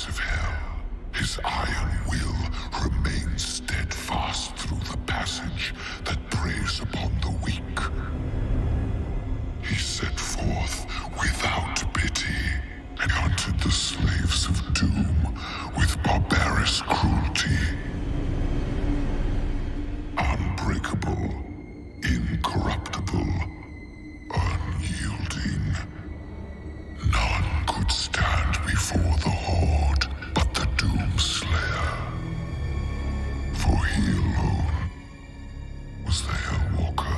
Of hell, his iron will remains steadfast through the passage that preys upon the weak. He set forth without pity and hunted the slaves of doom with barbarous cruelty. Unbreakable, incorruptible, unyielding. None could stand before the Horde but the Doomslayer. For he alone was the Hellwalker.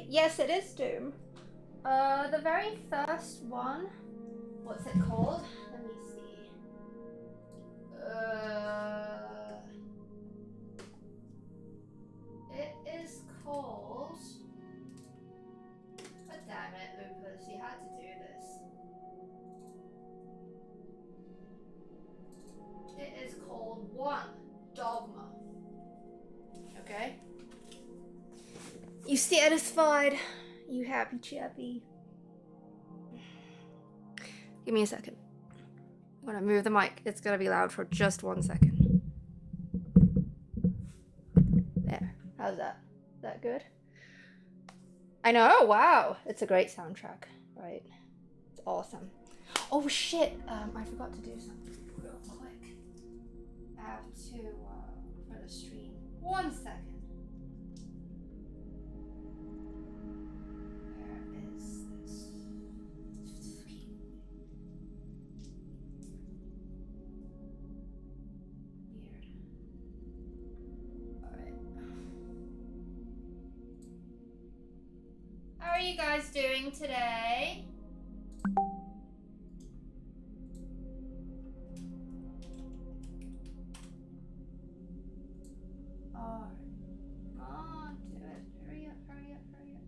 Yes, it is Doom. The very first one. What's it called? Let me see. It is called. God damn it, Lupus! You had to do this. It is called 1 Dogma. Okay. You satisfied? You happy chappy? Give me a second. I'm gonna move the mic. It's gonna be loud for just 1 second. There. How's that? Is that good? I know. Wow. It's a great soundtrack, right? It's awesome. Oh shit. I forgot to do something real quick. I have to for the stream. 1 second. How are you guys doing today? Oh, come on, do it. Hurry up, hurry up, hurry up.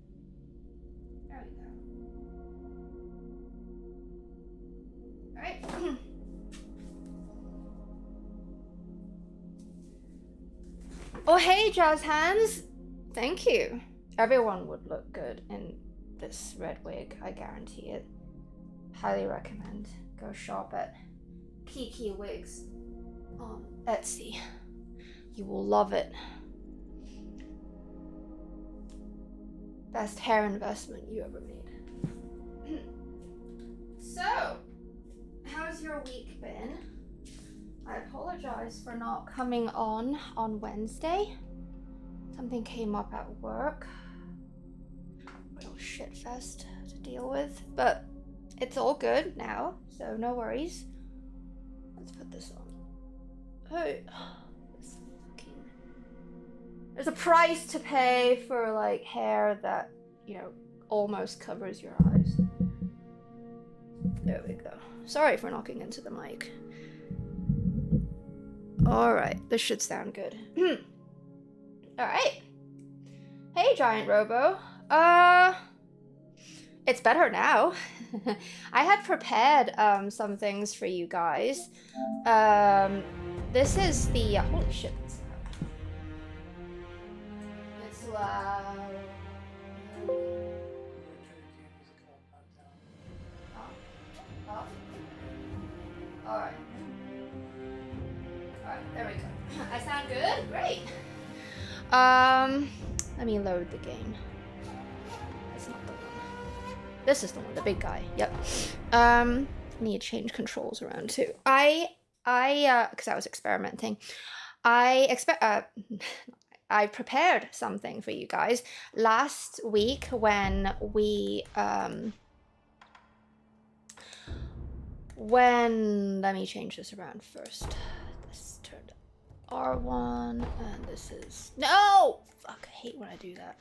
There we go. Alright. Oh, hey, Jazz Hands. Thank you. Everyone would look good in this red wig, I guarantee it. Highly recommend. Go shop at Kiki Wigs on Etsy. You will love it. Best hair investment you ever made. So, how's your week been? I apologize for not coming on Wednesday. Something came up at work. Real shit fest to deal with, but it's all good now, so no worries. Let's put this on. Hey, this fucking... There's a price to pay for like hair that, you know, almost covers your eyes. There we go. Sorry for knocking into the mic. Alright, this should sound good. Alright. Hey, Giant Robo. It's better now. I had prepared some things for you guys. This is the holy shit. It's loud. Alright. Alright, there we go. I sound good? Great. Let me load the game. That's not the one. This is the one, the big guy. Yep. I need to change controls around too. Because I was experimenting. I prepared something for you guys last week when we let me change this around first. This turned R1 and this is no fuck, I hate when I do that.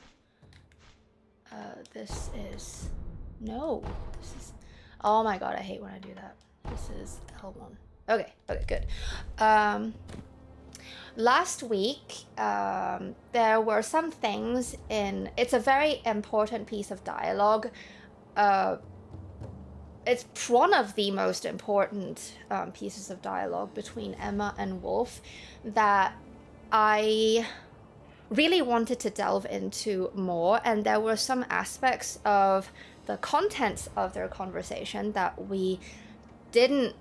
This is no, this is, oh my god, I hate when I do that. This is L1. Okay, good. Last week, there were some things in... It's a very important piece of dialogue. It's one of the most important pieces of dialogue between Emma and Wolf that I really wanted to delve into more, and there were some aspects of the contents of their conversation that we didn't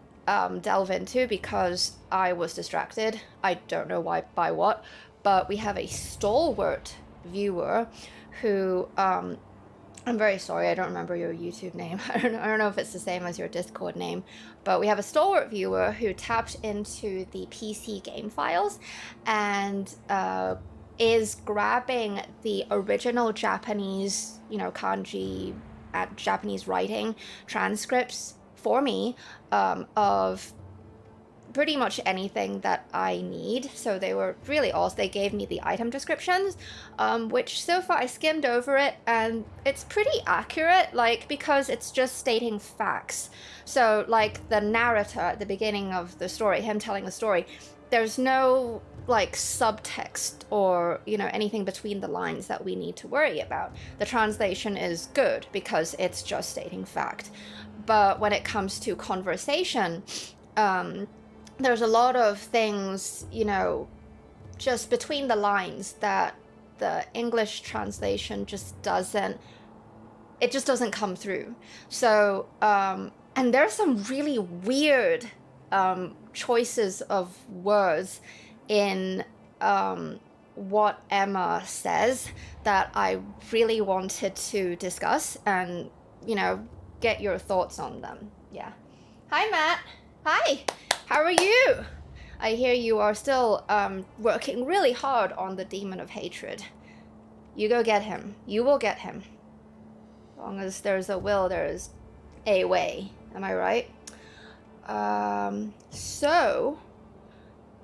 delve into because I was distracted. I don't know why, by what, but we have a stalwart viewer who, I'm very sorry, I don't remember your YouTube name. I don't know if it's the same as your Discord name, but we have a stalwart viewer who tapped into the PC game files and is grabbing the original Japanese, you know, kanji, Japanese writing transcripts for me of pretty much anything that I need. So they were really awesome. They gave me the item descriptions, which so far I skimmed over it and it's pretty accurate, like, because it's just stating facts. So like the narrator at the beginning of the story, him telling the story, there's no like subtext or, you know, anything between the lines that we need to worry about. The translation is good because it's just stating fact. But when it comes to conversation, there's a lot of things, you know, just between the lines that the English translation just doesn't come through. So, and there's some really weird choices of words in what Emma says that I really wanted to discuss and, you know, get your thoughts on them. Yeah. Hi, Matt. Hi. How are you? I hear you are still working really hard on the demon of hatred. You go get him. You will get him. As long as there's a will, there's a way. Am I right? So,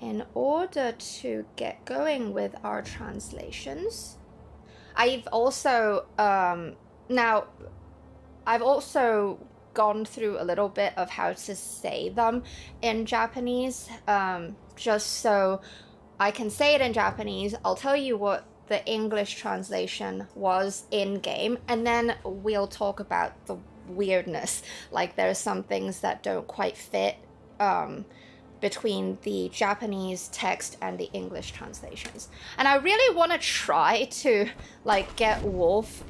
in order to get going with our translations, I've also gone through a little bit of how to say them in Japanese, just so I can say it in Japanese. I'll tell you what the English translation was in game, and then we'll talk about the weirdness. Like there's some things that don't quite fit between the Japanese text and the English translations. And I really want to try to like get Wolf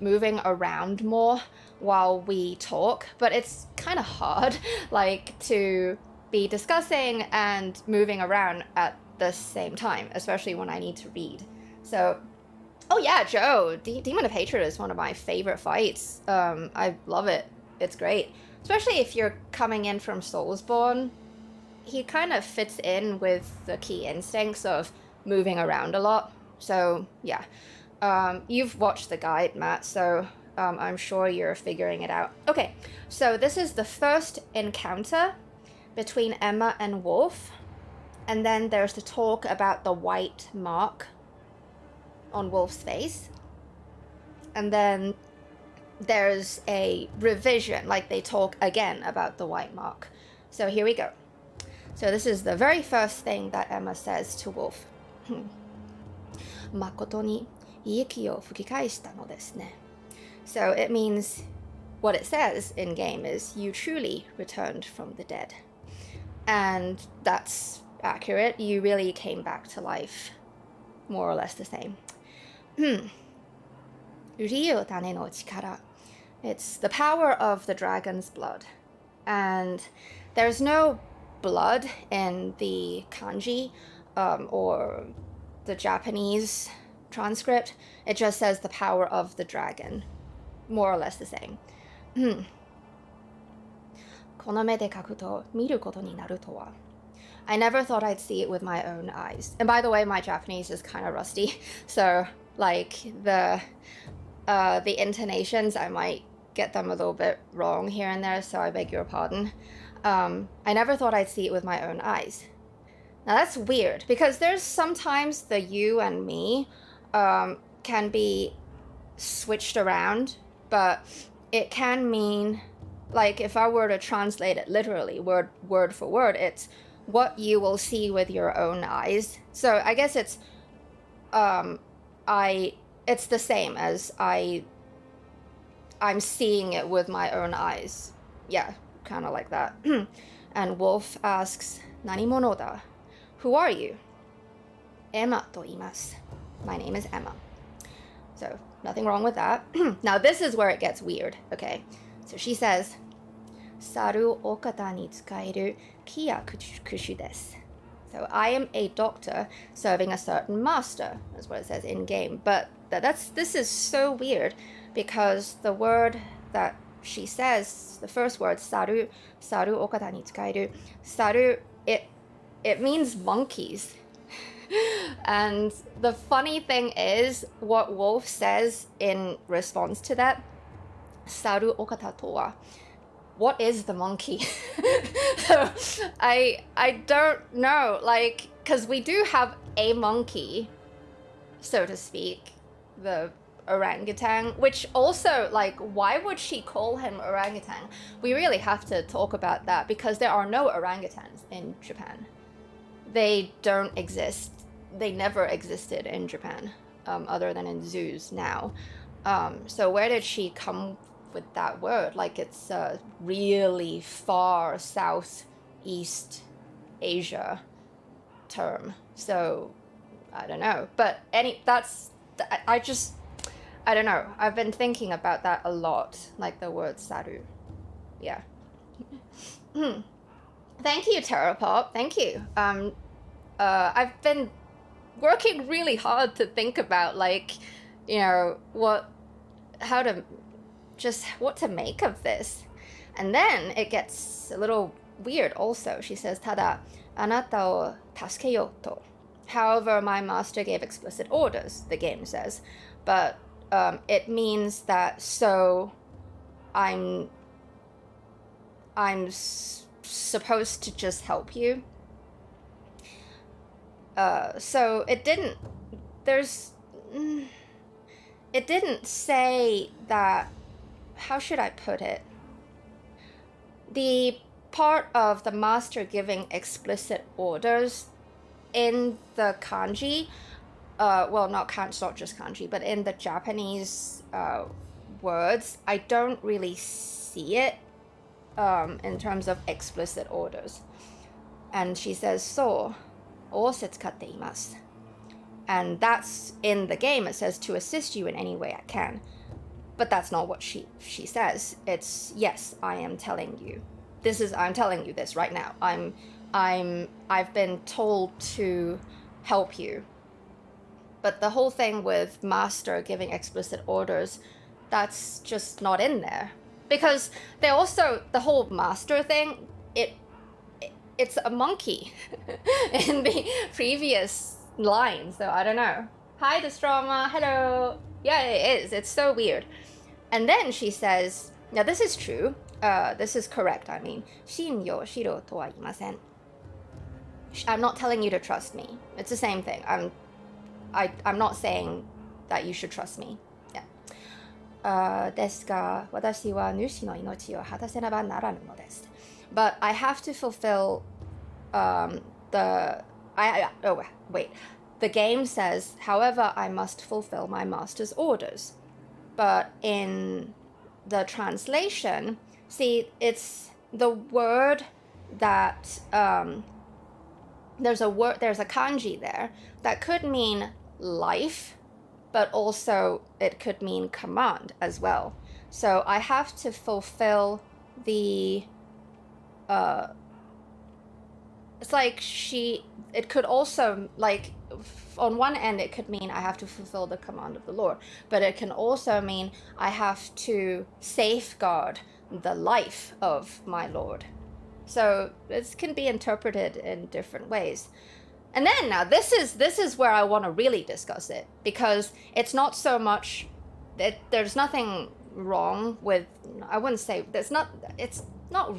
moving around more while we talk, but it's kind of hard like to be discussing and moving around at the same time, especially when I need to read. So, oh yeah, Joe, Demon of Hatred is one of my favorite fights. I love it. It's great. Especially if you're coming in from Soulsborne. He kind of fits in with the key instincts of moving around a lot. So yeah, you've watched the guide, Matt, so I'm sure you're figuring it out. Okay, so this is the first encounter between Emma and Wolf, and then there's the talk about the white mark on Wolf's face, and then there's a revision, like they talk again about the white mark. So here we go. So this is the very first thing that Emma says to Wolf. 誠に息を吹き返したのですね. So it means, what it says in game is, you truly returned from the dead. And that's accurate. You really came back to life. More or less the same. リオ種の力. It's the power of the dragon's blood. And there's no blood in the kanji or the Japanese transcript. It just says the power of the dragon. More or less the same. この目で描くと見ることになるとは. I never thought I'd see it with my own eyes. And by the way, my Japanese is kind of rusty. So, like, the intonations, I might get them a little bit wrong here and there, so I beg your pardon. I never thought I'd see it with my own eyes. Now that's weird, because there's sometimes the you and me can be switched around, but it can mean, like, if I were to translate it literally, word for word, it's what you will see with your own eyes. So I guess it's it's the same as I'm seeing it with my own eyes. Yeah, kind of like that. And Wolf asks, 何者だ? Who are you? Emma と言います. My name is Emma. So, nothing wrong with that. Now, this is where it gets weird, okay? So she says, 猿お方に仕える木屋九種です. So, I am a doctor serving a certain master, is what it says in game. But this is so weird, because the word that she says, the first word, 猿お方に仕える, 猿, it means monkeys. And the funny thing is, what Wolf says in response to that, 猿お方とは, what is the monkey? So I don't know, like, because we do have a monkey, so to speak, the orangutan, which also, like, why would she call him orangutan? We really have to talk about that, because there are no orangutans in Japan. They don't exist. They never existed in Japan, other than in zoos now. So where did she come with that word? Like, it's a really far Southeast Asia term. So I don't know. But I don't know. I've been thinking about that a lot, like the word saru. Yeah. Thank you, Taro Pop. Thank you. I've been working really hard to think about, like, you know, what to make of this. And then it gets a little weird also. She says, ただ、あなたを助けようと. However, my master gave explicit orders, the game says. But it means that, so I'm supposed to just help you. So it didn't say that. How should I put it? The part of the master giving explicit orders in the kanji, it's not just kanji, but in the Japanese words, I don't really see it in terms of explicit orders. And she says, そう、仰せ使っています. And that's in the game. It says, to assist you in any way I can. But that's not what she says. It's, yes, I am telling you. I'm telling you this right now. I've been told to help you. But the whole thing with master giving explicit orders, that's just not in there. Because they also, the whole master thing, it's a monkey in the previous line. So I don't know. Hi, Destroma. Hello. Yeah, it is. It's so weird. And then she says, now this is true. This is correct, I mean. Shinyo shiro to wa imasen. I'm not telling you to trust me. It's the same thing. I'm not saying that you should trust me. Yeah. ですが、私は主の命を果たせねばならぬのです。But I have to fulfill the game says, however, I must fulfill my master's orders. But in the translation, see, it's the word that there's a kanji there that could mean life, but also it could mean command as well. So I have to fulfill the it's like it could also, like, on one end it could mean I have to fulfill the command of the Lord, but it can also mean I have to safeguard the life of my Lord. So this can be interpreted in different ways. And then now this is where I want to really discuss it, because it's not so much that there's nothing wrong with, I wouldn't say it's not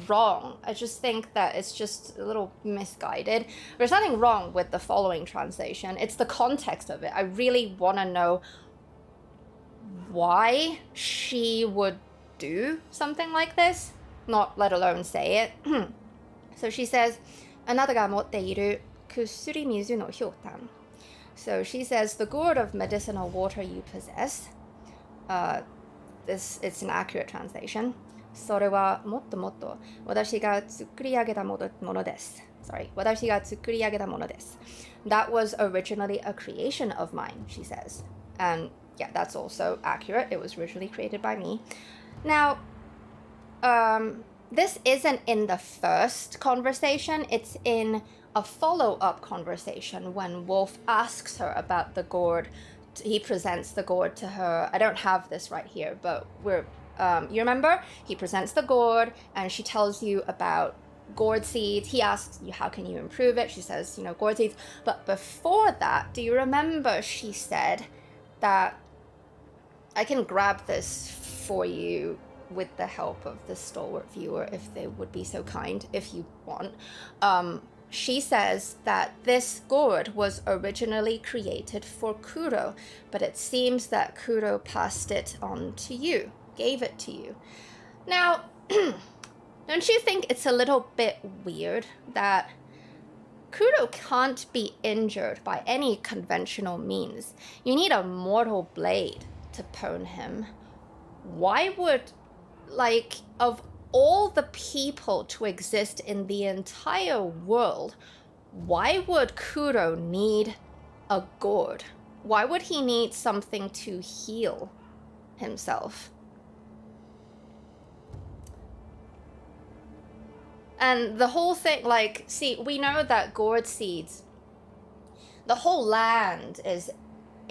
wrong. I just think that it's just a little misguided. There's nothing wrong with the following translation. It's the context of it. I really want to know why she would do something like this, not let alone say it. So she says, あなたが持っている薬水のひょうたん. So she says, the gourd of medicinal water you possess. It's an accurate translation. それはもっともっと私が作り上げたものです。Sorry, 私が作り上げたものです. That was originally a creation of mine, she says. And yeah, that's also accurate. It was originally created by me. Now, this isn't in the first conversation. It's in a follow-up conversation when Wolf asks her about the gourd. He presents the gourd to her. I don't have this right here, but you remember? He presents the gourd and she tells you about gourd seeds. He asks you, how can you improve it? She says, gourd seeds. But before that, do you remember she said that, I can grab this for you with the help of the stalwart viewer if they would be so kind, if you want. She says that this gourd was originally created for Kudo, but it seems that Kudo passed it on to you, gave it to you. Now, don't you think it's a little bit weird that Kudo can't be injured by any conventional means? You need a mortal blade to pwn him. Why would, of all the people to exist in the entire world, why would Kudo need a gourd? Why would he need something to heal himself? And the whole thing, see, we know that gourd seeds, the whole land is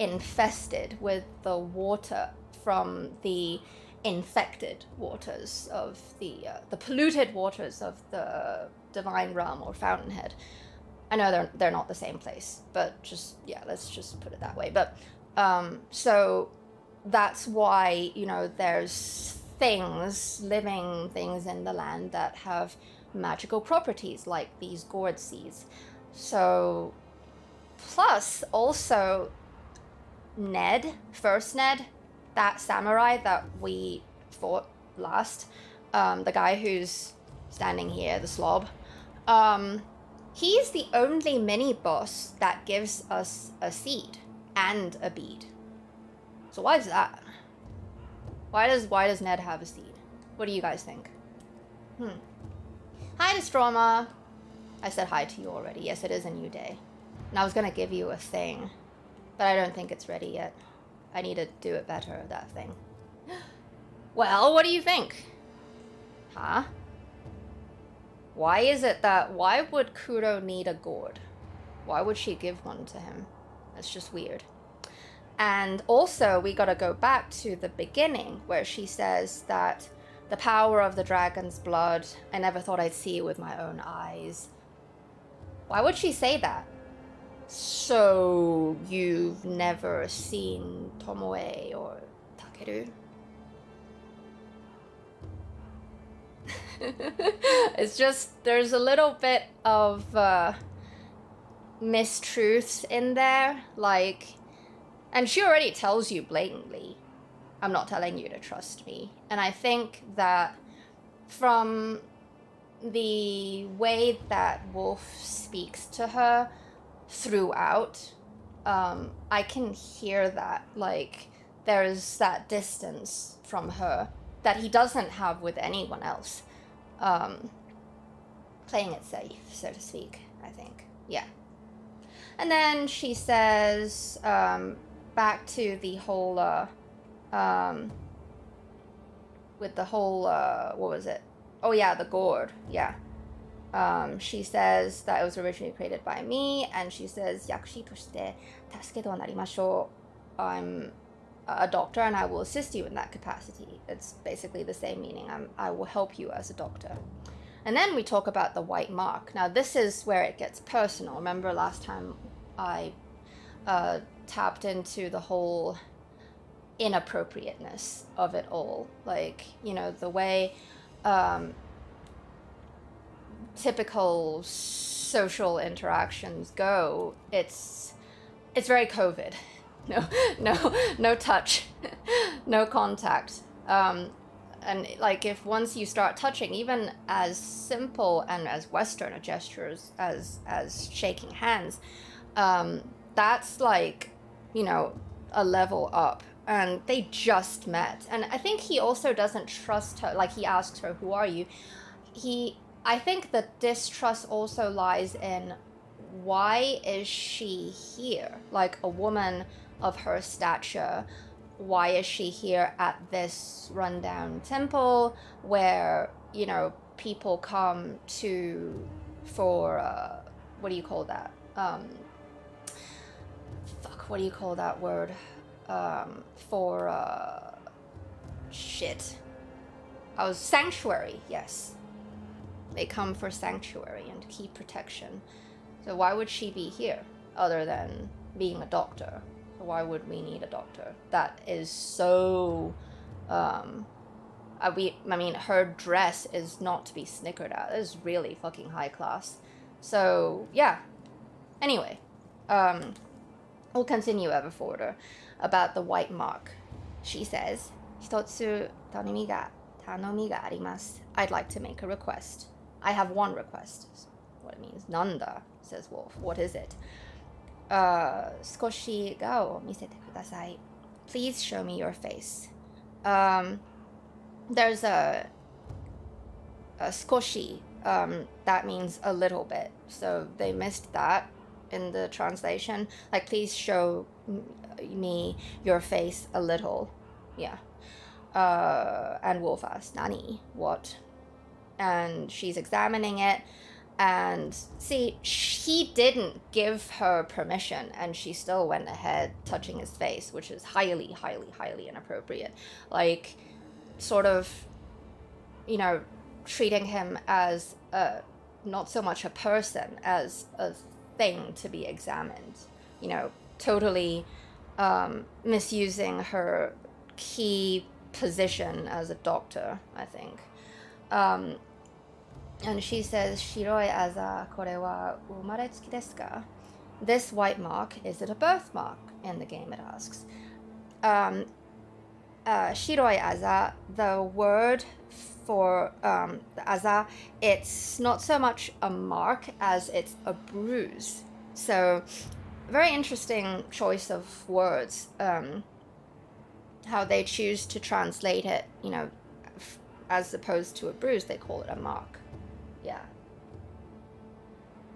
infested with the water from the infected waters of the polluted waters of the divine realm or fountainhead. I know they're not the same place, but let's just put it that way. But so that's why there's living things in the land that have magical properties like these gourd seeds. So plus also first Ned, that samurai that we fought last, the guy who's standing here, the slob, he's the only mini-boss that gives us a seed and a bead. So why is that? Why does Ned have a seed? What do you guys think? Hi, Destroma. I said hi to you already. Yes, it is a new day. And I was gonna give you a thing, but I don't think it's ready yet. I need to do it better, that thing. Well, what do you think? Huh? Why would Kudo need a gourd? Why would she give one to him? That's just weird. And also, we gotta go back to the beginning where she says that the power of the dragon's blood, I never thought I'd see it with my own eyes. Why would she say that? So you've never seen Tomoe or Takeru? It's just, there's a little bit of mistruths in there, like, and she already tells you blatantly, I'm not telling you to trust me. And I think that from the way that Wolf speaks to her throughout, I can hear that, like, there's that distance from her that he doesn't have with anyone else. Playing it safe, so to speak, I think. Yeah. And then she says, back to the whole, with the whole, what was it? Oh yeah, the gourd, yeah. She says that it was originally created by me, and she says, Yakushi toshite tasuke to narimashou. I'm a doctor and I will assist you in that capacity. It's basically the same meaning. I will help you as a doctor. And then we talk about the white mark. Now this is where it gets personal. Remember last time I tapped into the whole inappropriateness of it all. Like, you know, the way typical social interactions go, it's very COVID. No touch, no contact. And like, if once you start touching, even as simple and as Western a gestures as shaking hands, that's like, you know, a level up. And they just met. And I think he also doesn't trust her. Like, he asks her, who are you? I think the distrust also lies in, why is she here? Like, a woman of her stature, why is she here at this rundown temple where, you know, people come for what do you call that? What do you call that word? Sanctuary, yes. They come for sanctuary and to keep protection. So why would she be here other than being a doctor? So why would we need a doctor? That is so, I mean, her dress is not to be snickered at. It is really fucking high class. So, yeah. Anyway, we'll continue ever further about the white mark. She says, 一つ頼みがあります. I'd like to make a request. I have one request. What it means. Nanda, says Wolf. What is it? 少し顔を見せてください. Please show me your face. There's a 少し, that means a little bit. So they missed that in the translation. Like, please show me your face a little. Yeah. And Wolf asks, Nani? What? And she's examining it. And see, he didn't give her permission, and she still went ahead touching his face, which is highly, highly, highly inappropriate. Like, sort of, you know, treating him as not so much a person as a thing to be examined. You know, totally misusing her key position as a doctor, I think. And she says, Shiroi aza, kore wa umaretsuki desu ka? This white mark, is it a birthmark? In the game, it asks. Shiroi aza, the word for the aza, it's not so much a mark as it's a bruise. So, very interesting choice of words. How they choose to translate it, you know, as opposed to a bruise, they call it a mark.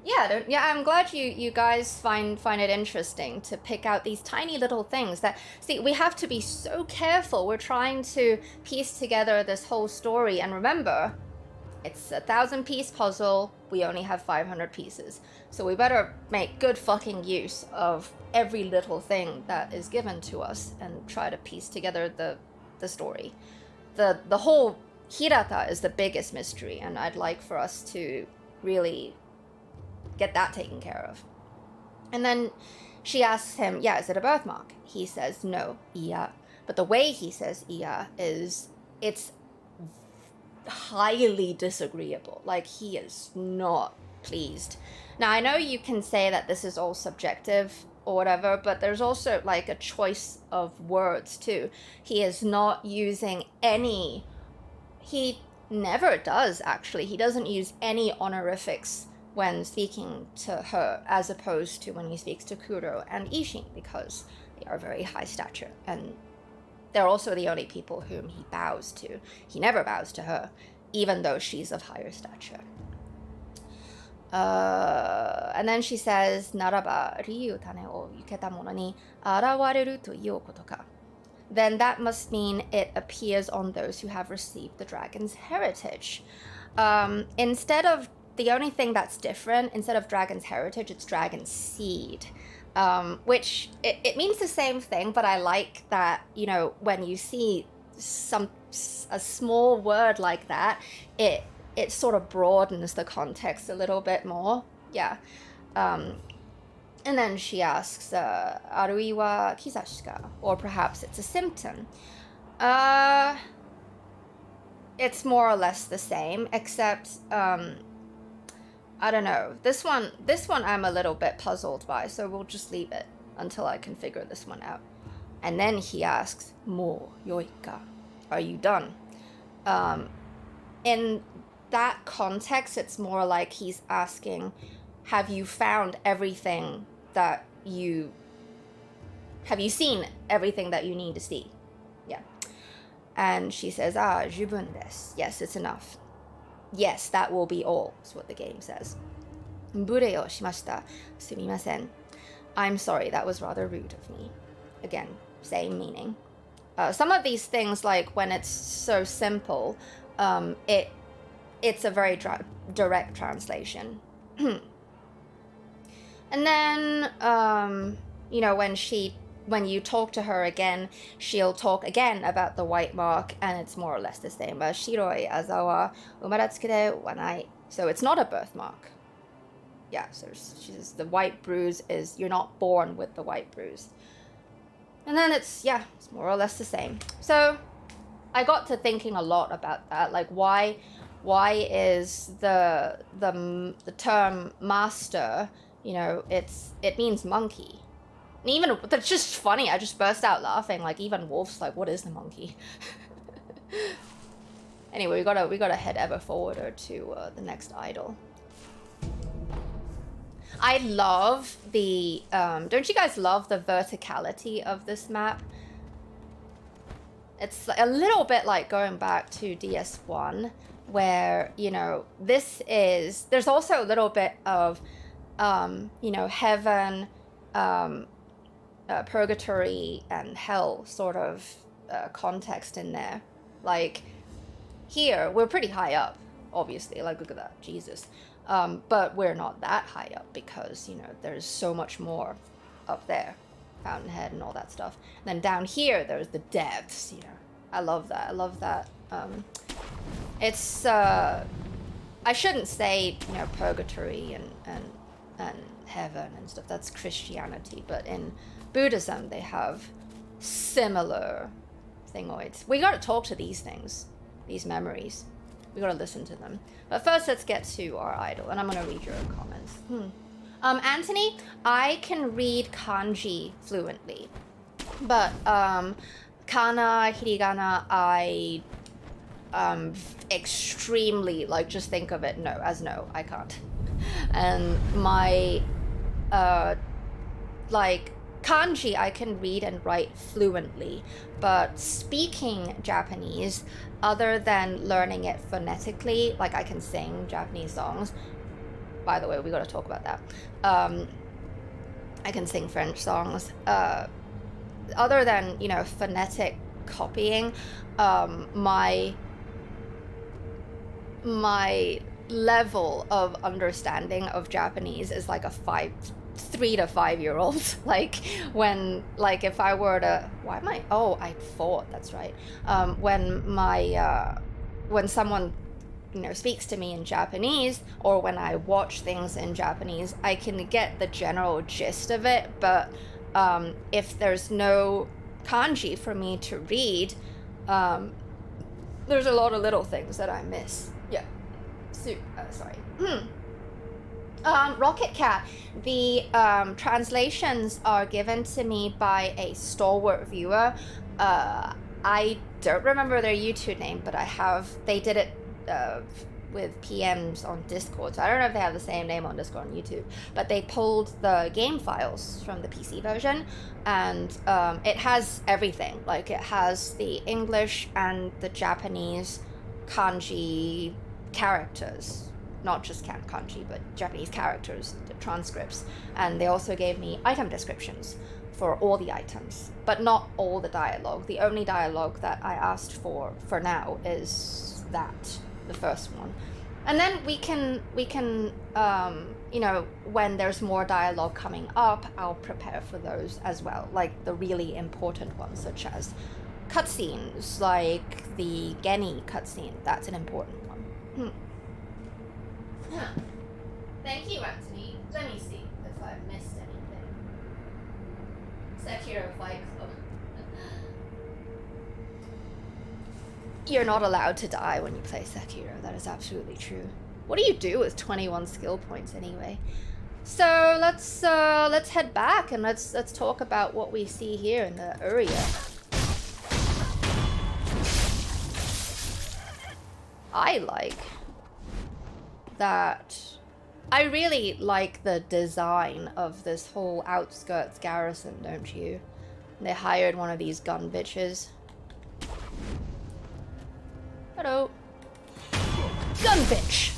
Yeah, I'm glad you guys find it interesting to pick out these tiny little things that, see, we have to be so careful. We're trying to piece together this whole story, and remember, it's a 1,000-piece puzzle. We only have 500 pieces. So we better make good fucking use of every little thing that is given to us and try to piece together the story. The whole Hirata is the biggest mystery, and I'd like for us to really get that taken care of. And then she asks him, yeah, is it a birthmark? He says, no, iya. But the way he says iya is, it's highly disagreeable. Like, he is not pleased. Now, I know you can say that this is all subjective or whatever, but there's also like a choice of words too. He is not using any, he never does actually. He doesn't use any honorifics when speaking to her, as opposed to when he speaks to Kudo and Ishin, because they are very high stature, and they're also the only people whom he bows to. He never bows to her, even though she's of higher stature. And then she says, Naraba ryu tane o yuketa mono ni arawareru to iu koto ka. Then that must mean it appears on those who have received the dragon's heritage. Instead of, the only thing that's different, instead of dragon's heritage, it's dragon's seed. Which, it means the same thing, but I like that, you know, when you see a small word like that, it sort of broadens the context a little bit more. Yeah. And then she asks, Arui wa kizashi ka? Or perhaps it's a symptom. It's more or less the same, except, I don't know. This one I'm a little bit puzzled by, so we'll just leave it until I can figure this one out. And then he asks, Mo yoi ka? Are you done? In that context, it's more like he's asking, have you found everything that have you seen everything that you need to see? Yeah. And she says, jubun desu. Yes, it's enough. Yes, that will be all, is what the game says. Bure o shimashita. Sumimasen. I'm sorry, that was rather rude of me. Again, same meaning. Some of these things, like when it's so simple, it's a very direct translation. And then, you know, when you talk to her again, she'll talk again about the white mark, and it's more or less the same. Shiroi azawa umaratsukude wanai. So it's not a birthmark. Yeah, so she says the white bruise is, you're not born with the white bruise. And then it's more or less the same. So I got to thinking a lot about that. Like, why is the term master, you know, it means monkey. And even, that's just funny. I just burst out laughing. Like, even Wolf's like, what is the monkey? Anyway, we gotta head ever forwarder to the next idol. I love the, don't you guys love the verticality of this map? It's a little bit like going back to DS1, where, you know, there's also a little bit of, you know, heaven, purgatory and hell sort of context in there. Like, here, we're pretty high up, obviously. Like, look at that, Jesus. But we're not that high up because, you know, there's so much more up there. Fountainhead and all that stuff. And then down here, there's the depths, you know. I love that. I love that. It's, I shouldn't say, you know, purgatory and heaven and stuff. That's Christianity. But in Buddhism, they have similar thingoids. We gotta talk to these things, these memories. We gotta listen to them. But first, let's get to our idol, and I'm gonna read your comments. Anthony, I can read kanji fluently, but kana, hiragana, I extremely, like, just think of it no, I can't. And my like, kanji I can read and write fluently, but speaking Japanese, other than learning it phonetically, like I can sing Japanese songs. By the way, we gotta talk about that. I can sing French songs. Other than, you know, phonetic copying, my level of understanding of Japanese is like a 3 to 5 year old. Like, when, like, if I were to, I thought, that's right. When someone speaks to me in Japanese, or when I watch things in Japanese, I can get the general gist of it, but if there's no kanji for me to read, there's a lot of little things that I miss. Yeah. Sorry. Rocket Cat. The translations are given to me by a stalwart viewer. I don't remember their YouTube name, but they did it with PMs on Discord. So I don't know if they have the same name on Discord and YouTube, but they pulled the game files from the PC version, and it has everything. Like, it has the English and the Japanese kanji characters, not just kanji, but Japanese characters, the transcripts. And they also gave me item descriptions for all the items, but not all the dialogue. The only dialogue that I asked for now is that, the first one. And then we can when there's more dialogue coming up, I'll prepare for those as well, like the really important ones, such as cutscenes, like the Geni cutscene. That's an important one. Thank you, Anthony. Let me see if I missed anything. Sekiro Fight Club. You're not allowed to die when you play Sekiro. That is absolutely true. What do you do with 21 skill points anyway? So let's head back and let's talk about what we see here in the area. I like that. I really like the design of this whole outskirts garrison, don't you? They hired one of these gun bitches. Hello. Gun bitch!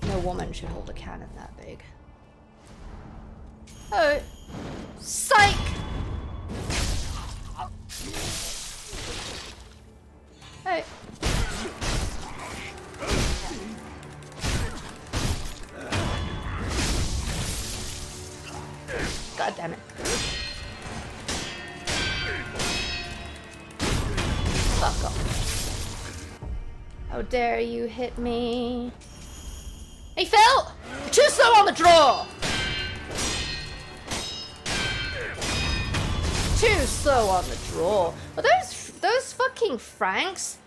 No woman should hold a cannon that big. Oh. Psych! Hey. God damn it. Fuck off. How dare you hit me? Hey, Phil! You're too slow on the draw! Too slow on the draw. Well, those fucking Franks,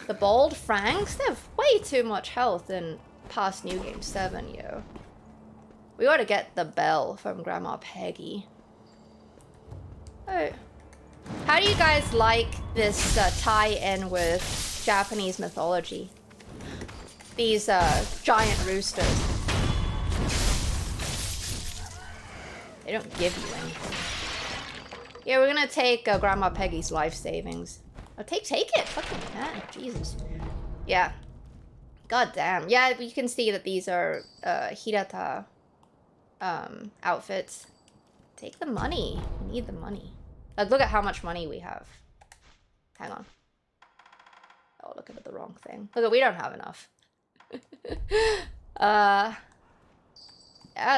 the bald Franks, they have way too much health in past New Game 7, yo. We ought to get the bell from Grandma Peggy. Oh. How do you guys like this tie-in with Japanese mythology? These giant roosters. They don't give you anything. Yeah, we're gonna take Grandma Peggy's life savings. Oh, take it! Fucking man, Jesus. Yeah. God damn. Yeah, you can see that these are Hirata outfits. Take the money. We need the money. Like, look at how much money we have. Hang on. Oh, looking at the wrong thing. Look at, we don't have enough. Yeah,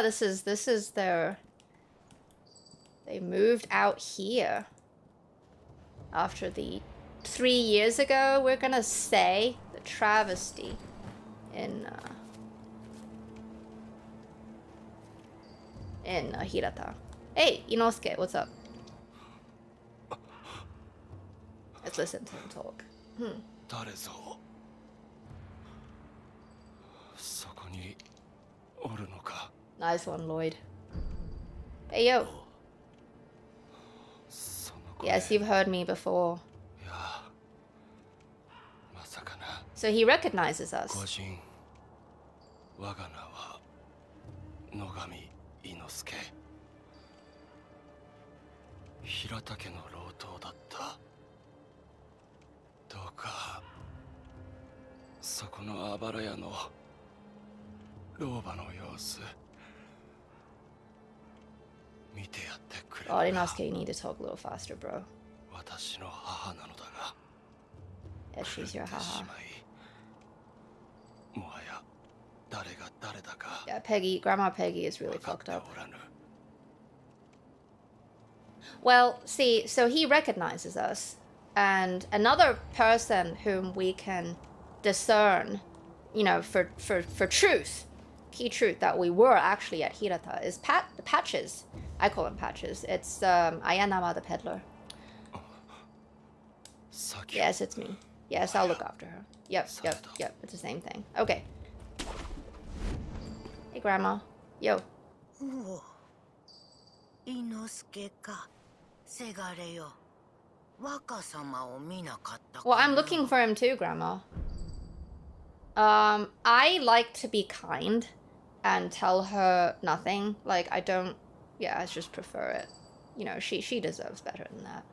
this is their... They moved out here. After the 3 years ago, we're gonna say, the travesty in Hirata. Hey, Inosuke, what's up? Let's listen to him talk. Nice one, Lloyd. Hey, yo. Yes, you've heard me before. So he recognizes us. Oh, Inosuke, you need to talk a little faster, bro. Yeah, she's your haha. Yeah, Peggy, Grandma Peggy is really fucked up. Well, see, so he recognizes us, and another person whom we can discern, you know, for truth, key truth that we were actually at Hirata is the Patches. I call him Patches. It's Ayanama the peddler. Yes, it's me. Yes, I'll look after her. Yep. It's the same thing. Okay. Hey, Grandma. Yo. Well, I'm looking for him too, Grandma. I like to be kind and tell her nothing. Like, I don't... Yeah, I just prefer it. You know, she deserves better than that.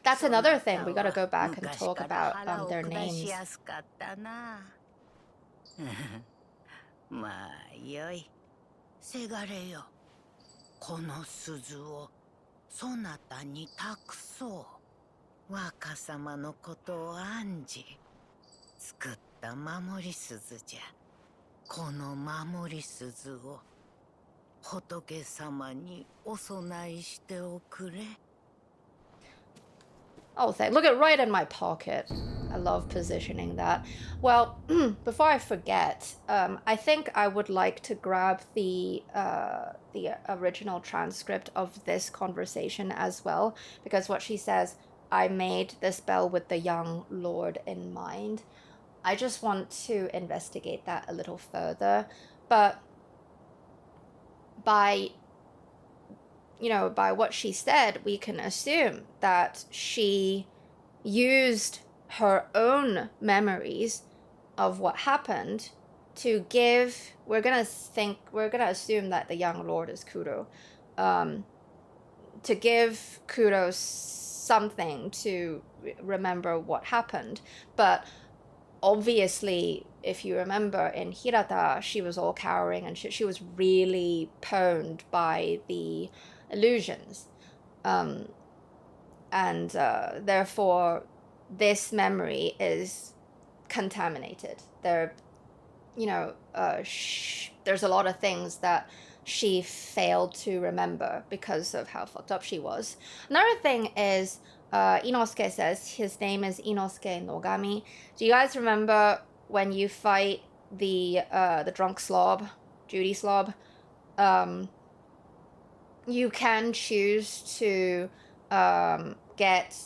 That's another thing. We gotta go back and talk about their names. Oh, look at right in my pocket. I love positioning that. Well, before I forget, I think I would like to grab the original transcript of this conversation as well, because what she says, I made this bell with the young lord in mind. I just want to investigate that a little further, but by what she said, we can assume that she used her own memories of what happened to give... We're gonna assume that the young lord is Kudo. To give Kudo something to remember what happened. But obviously, if you remember, in Hirata, she was all cowering and she was really pwned by the illusions. Therefore, this memory is contaminated. There's a lot of things that she failed to remember because of how fucked up she was. Another thing is, Inosuke says his name is Inosuke Nogami. Do you guys remember when you fight the drunk slob, Judy slob? You can choose to get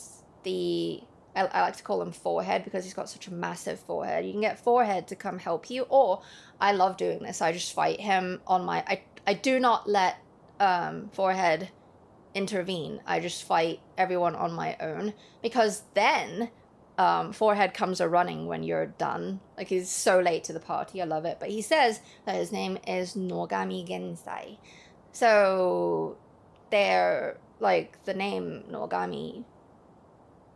the... I like to call him Forehead because he's got such a massive forehead. You can get Forehead to come help you, or I love doing this. I just fight him on my... I do not let Forehead intervene. I just fight everyone on my own, because then Forehead comes a-running when you're done. Like, he's so late to the party. I love it. But he says that his name is Nogami Gensai. So they're like the name Nogami.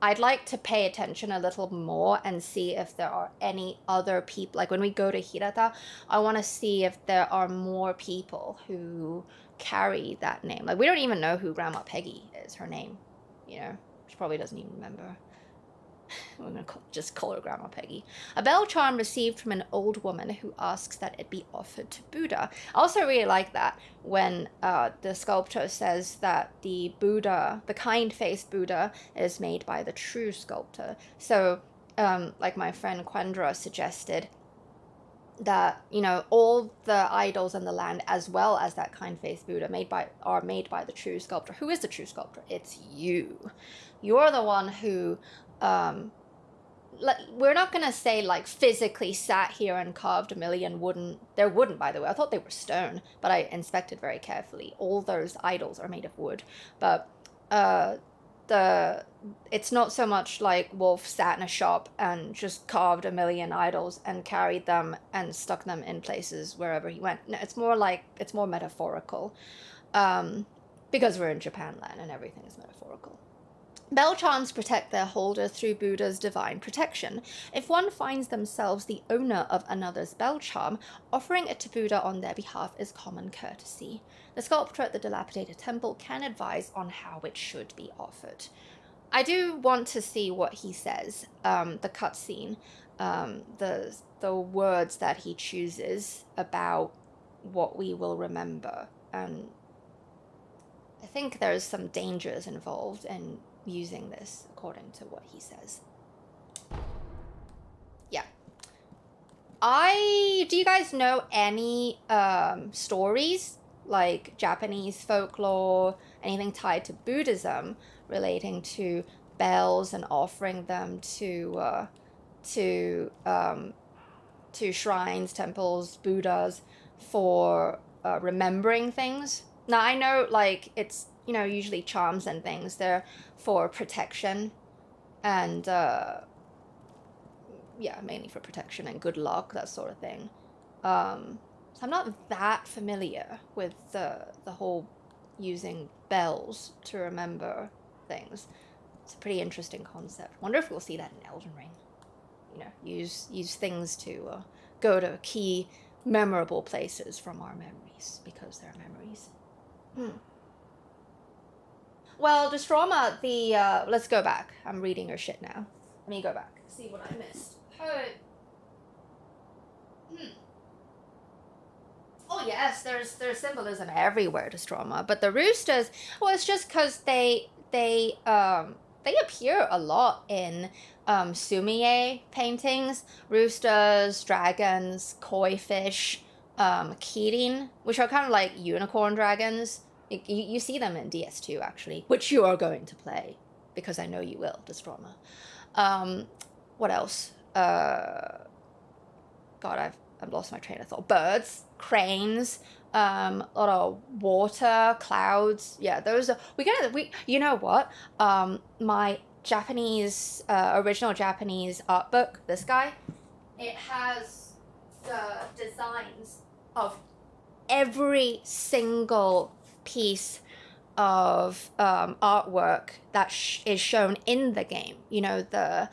I'd like to pay attention a little more and see if there are any other people. Like, when we go to Hirata, I want to see if there are more people who carry that name. Like, we don't even know who Grandma Peggy is, her name. You know, she probably doesn't even remember. We're going to just call her Grandma Peggy. A bell charm received from an old woman who asks that it be offered to Buddha. I also really like that when the sculptor says that the Buddha, the kind-faced Buddha, is made by the true sculptor. So, like my friend Quendra suggested, that, you know, all the idols in the land, as well as that kind-faced Buddha, are made by the true sculptor. Who is the true sculptor? It's you. You're the one who... we're not gonna say, like, physically sat here and carved a million wooden... They're wooden, by the way. I thought they were stone, but I inspected very carefully. All those idols are made of wood. But it's not so much like Wolf sat in a shop and just carved a million idols and carried them and stuck them in places wherever he went. No, it's more metaphorical, because we're in Japan land and everything is metaphorical. Bell charms protect their holder through Buddha's divine protection. If one finds themselves the owner of another's bell charm, offering it to Buddha on their behalf is common courtesy. The sculptor at the dilapidated temple can advise on how it should be offered. I do want to see what he says, the cutscene, the words that he chooses about what we will remember. I think there's some dangers involved in using this, according to what he says. Yeah. Do you guys know any stories, like Japanese folklore, anything tied to Buddhism, relating to bells and offering them to shrines, temples, Buddhas, for remembering things? Now, I know, like, it's, you know, usually charms and things. They're for protection and, yeah, mainly for protection and good luck, that sort of thing. So I'm not that familiar with the whole using bells to remember things. It's a pretty interesting concept. Wonder if we'll see that in Elden Ring. You know, use things to go to key memorable places from our memories, because they're memories. Well, Destroma, let's go back. I'm reading your shit now. Let me go back. See what I missed. Oh yes, there's symbolism everywhere, Destroma. But the roosters, well, it's just because they appear a lot in sumie paintings. Roosters, dragons, koi fish, kirin, which are kind of like unicorn dragons. You see them in DS2, actually, which you are going to play, because I know you will, Destroma. What else? God, I've lost my train of thought. Birds, cranes, a lot of water, clouds. Yeah, those are, you know what? My Japanese, original Japanese art book, this guy, it has the designs of every single piece of artwork that is shown in the game. You know, the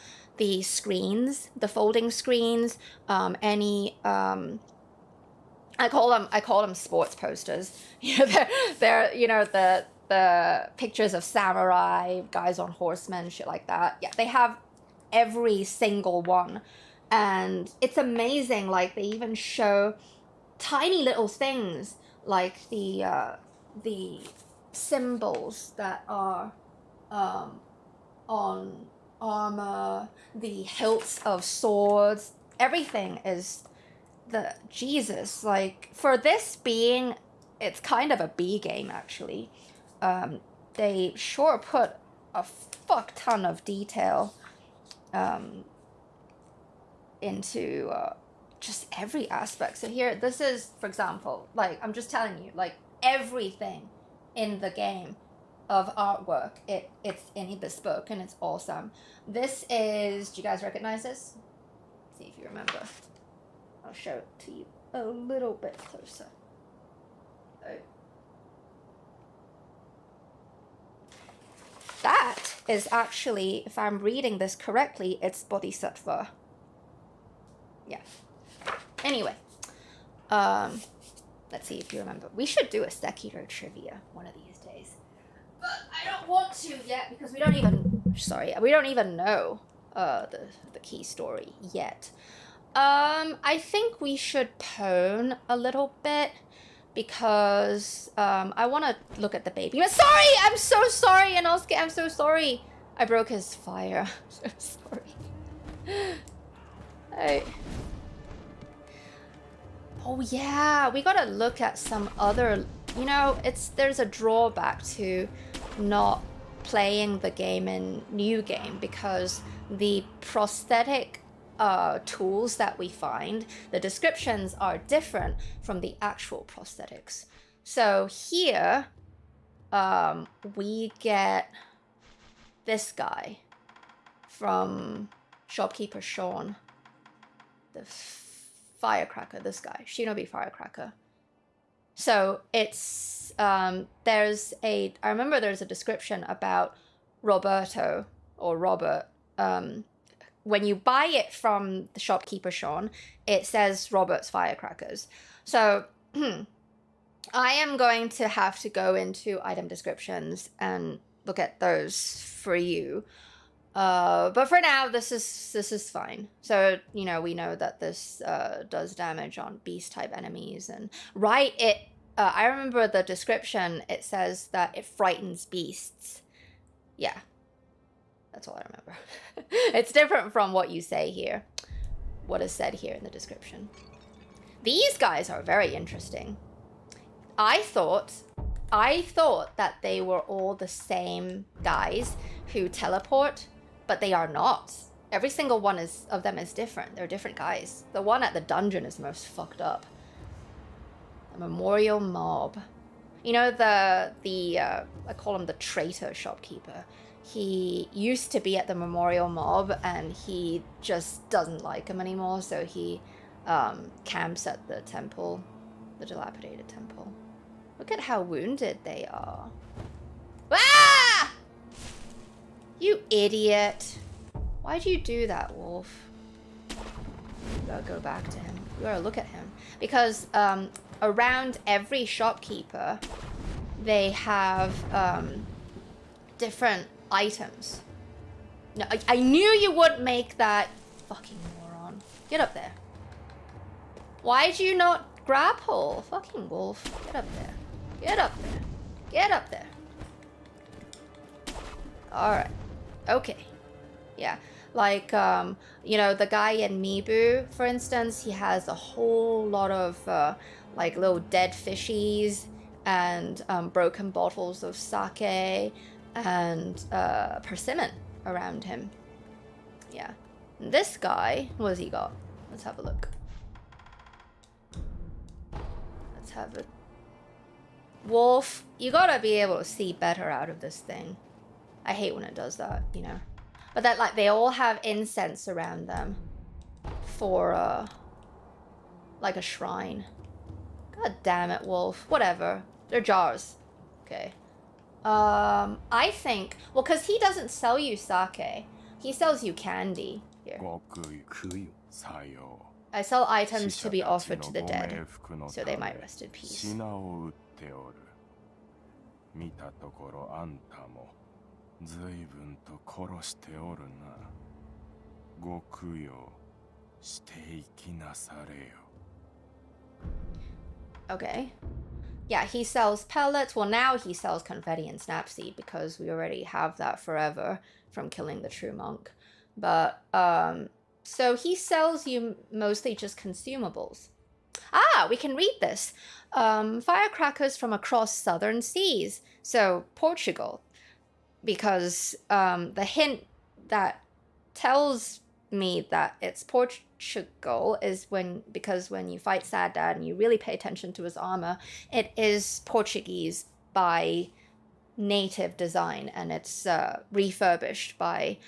screens, the folding screens, any I call them sports posters. You know, they're you know, the pictures of samurai, guys on horsemen, shit like that. Yeah, they have every single one, and it's amazing. Like, they even show tiny little things, like the symbols that are on armor, the hilts of swords. Everything is the Jesus. Like, for this being, it's kind of a B game, actually. They sure put a fuck ton of detail into just every aspect. So here, this is, for example, like, I'm just telling you, like, everything in the game of artwork, it's in this book, and it's awesome. This is, do you guys recognize this? Let's see if you remember. I'll show it to you a little bit closer. That is actually, if I'm reading this correctly, it's Bodhisattva. Yeah. Anyway, let's see if you remember. We should do a Sekiro trivia one of these days. But I don't want to yet, because we don't even know the key story yet. I think we should pwn a little bit, because I want to look at the baby. But sorry, I'm so sorry, Inosuke, I'm so sorry. I broke his fire. I'm so sorry. Oh yeah, we gotta look at some other, you know, there's a drawback to not playing the game in New Game, because the prosthetic tools that we find, the descriptions are different from the actual prosthetics. So here, we get this guy from Shopkeeper Sean, the firecracker, this guy, Shinobi Firecracker. So it's, I remember there's a description about Roberto, or Robert. When you buy it from the Shopkeeper Sean, it says Robert's Firecrackers. So I am going to have to go into item descriptions and look at those for you. But for now, this is fine. So, you know, we know that this does damage on beast type enemies, and right, I remember the description. It says that it frightens beasts. Yeah, that's all I remember. It's different from what you say here. What is said here in the description. These guys are very interesting. I thought that they were all the same guys who teleport, but they are not. Every single one of them is different. They're different guys. The one at the dungeon is most fucked up. The memorial mob. You know, I call him the traitor shopkeeper. He used to be at the memorial mob and he just doesn't like him anymore, so he camps at the temple, the dilapidated temple. Look at how wounded they are. Ah! You idiot. Why'd you do that, wolf? You gotta go back to him. You gotta look at him. Because around every shopkeeper, they have different items. No, I knew you would make that, fucking moron. Get up there. Why'd you not grapple? Fucking wolf. Get up there. Get up there. Get up there. Alright. Okay. Yeah. Like, you know, the guy in Mibu, for instance, he has a whole lot of, like, little dead fishies and broken bottles of sake and persimmon around him. Yeah. And this guy, what has he got? Let's have a look. Let's have a... Wolf, you gotta be able to see better out of this thing. I hate when it does that, you know. But that, like, they all have incense around them for, like a shrine. God damn it, wolf. Whatever. They're jars. Okay. I think... Well, because he doesn't sell you sake. He sells you candy. Here. I sell items to be offered to the dead, so they might rest in peace. Okay. Yeah, he sells pellets. Well, now he sells confetti and snapseed because we already have that forever from killing the true monk. But, so he sells you mostly just consumables. Ah, we can read this. Firecrackers from across southern seas. So, Portugal. Because the hint that tells me that it's Portugal is because when you fight Sad Dad and you really pay attention to his armor, it is Portuguese by native design and it's refurbished by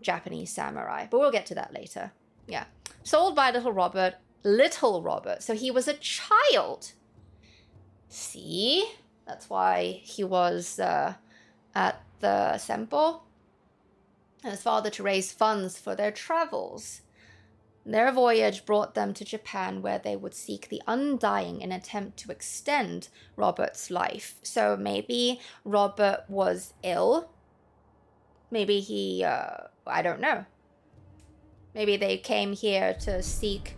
Japanese samurai. But we'll get to that later. Yeah. Sold by Little Robert. Little Robert. So he was a child. See? That's why he was at the Sempo. And his father to raise funds for their travels. Their voyage brought them to Japan, where they would seek the undying in an attempt to extend Robert's life. So maybe Robert was ill. Maybe he, I don't know. Maybe they came here to seek,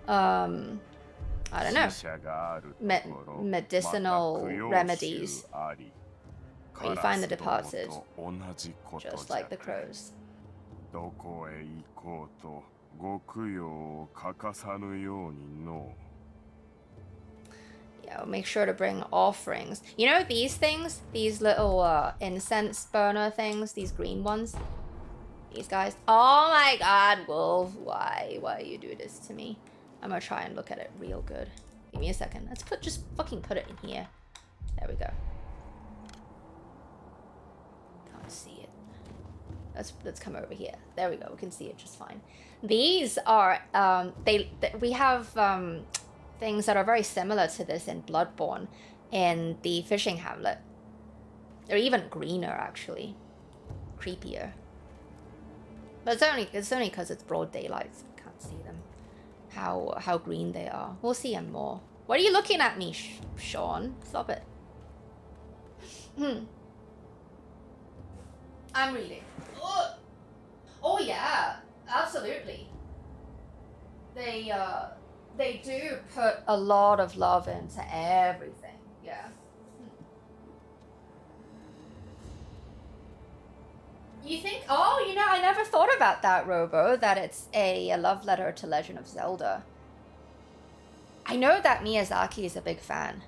I don't know, medicinal remedies. You find the departed, just like the crows. Yeah, we'll make sure to bring offerings. You know these things? These little incense burner things? These green ones? These guys? Oh my god, Wolf. Why you do this to me? I'm gonna try and look at it real good. Give me a second. Let's just fucking put it in here. There we go. Can't see it. Let's come over here. There we go. We can see it just fine. These are we have things that are very similar to this in Bloodborne in the fishing hamlet. They're even greener actually. Creepier. But it's only because it's broad daylight, so we can't see them. How green they are. We'll see them more. What are you looking at me, Sean? Stop it. I'm reading. Oh yeah, absolutely. They They do put a lot of love into everything. Yeah. You think? Oh, you know, I never thought about that, Robo. That it's a love letter to Legend of Zelda. I know that Miyazaki is a big fan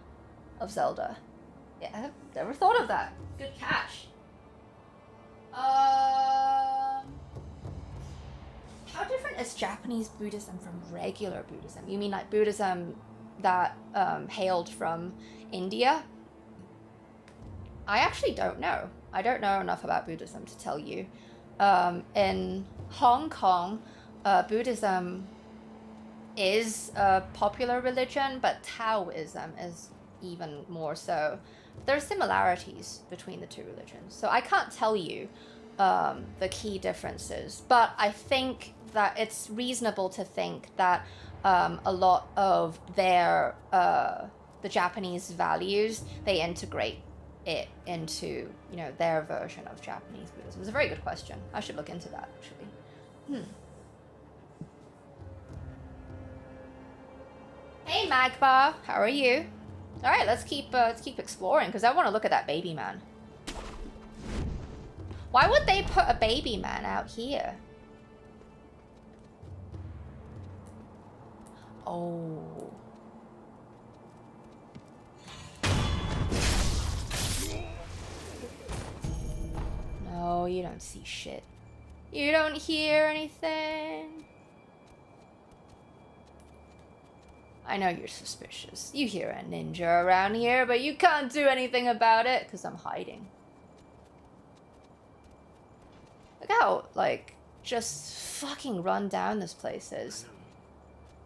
of Zelda. Yeah, I've never thought of that. Good catch. How different is Japanese Buddhism from regular Buddhism? You mean like Buddhism that hailed from India? I actually don't know. I don't know enough about Buddhism to tell you. In Hong Kong, Buddhism is a popular religion, but Taoism is even more so. There are similarities between the two religions, so I can't tell you the key differences, but I think that it's reasonable to think that a lot of their the Japanese values, they integrate it into, you know, their version of Japanese Buddhism. It's a very good question. I should look into that actually. Hey Magba, how are you? All right, let's keep exploring because I want to look at that baby man. Why would they put a baby man out here? Oh. No, you don't see shit. You don't hear anything. I know you're suspicious. You hear a ninja around here, but you can't do anything about it because I'm hiding. Look how, like, just fucking run down this place is.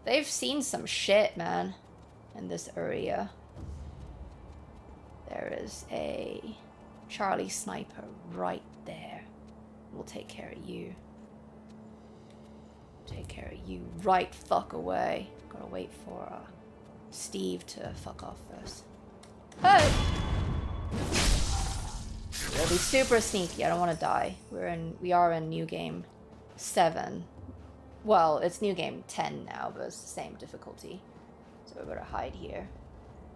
They've seen some shit, man, in this area. There is a Charlie sniper right there. We'll take care of you. Take care of you right fuck away. Gotta wait for Steve to fuck off first. Hey! It'll be super sneaky. I don't want to die. We are in new game 7. Well, it's new game 10 now, but it's the same difficulty. So we're gonna hide here.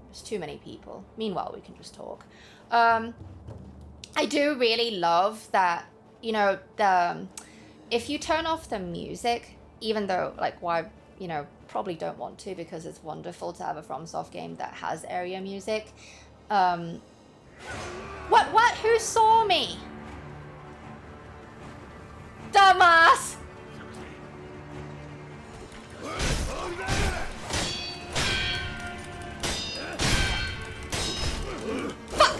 There's too many people. Meanwhile, we can just talk. I do really love that, you know, if you turn off the music, even though, like, why, you know, probably don't want to because it's wonderful to have a FromSoft game that has area music. What? Who saw me? Dumbass! Fuck!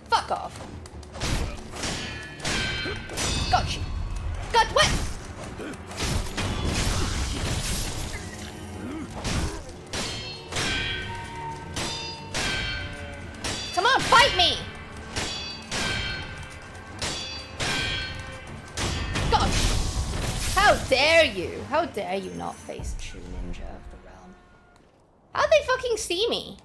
Fuck off. Got you. Got what? Come on, fight me! Gosh! How dare you? How dare you not face a true ninja of the realm? How'd they fucking see me?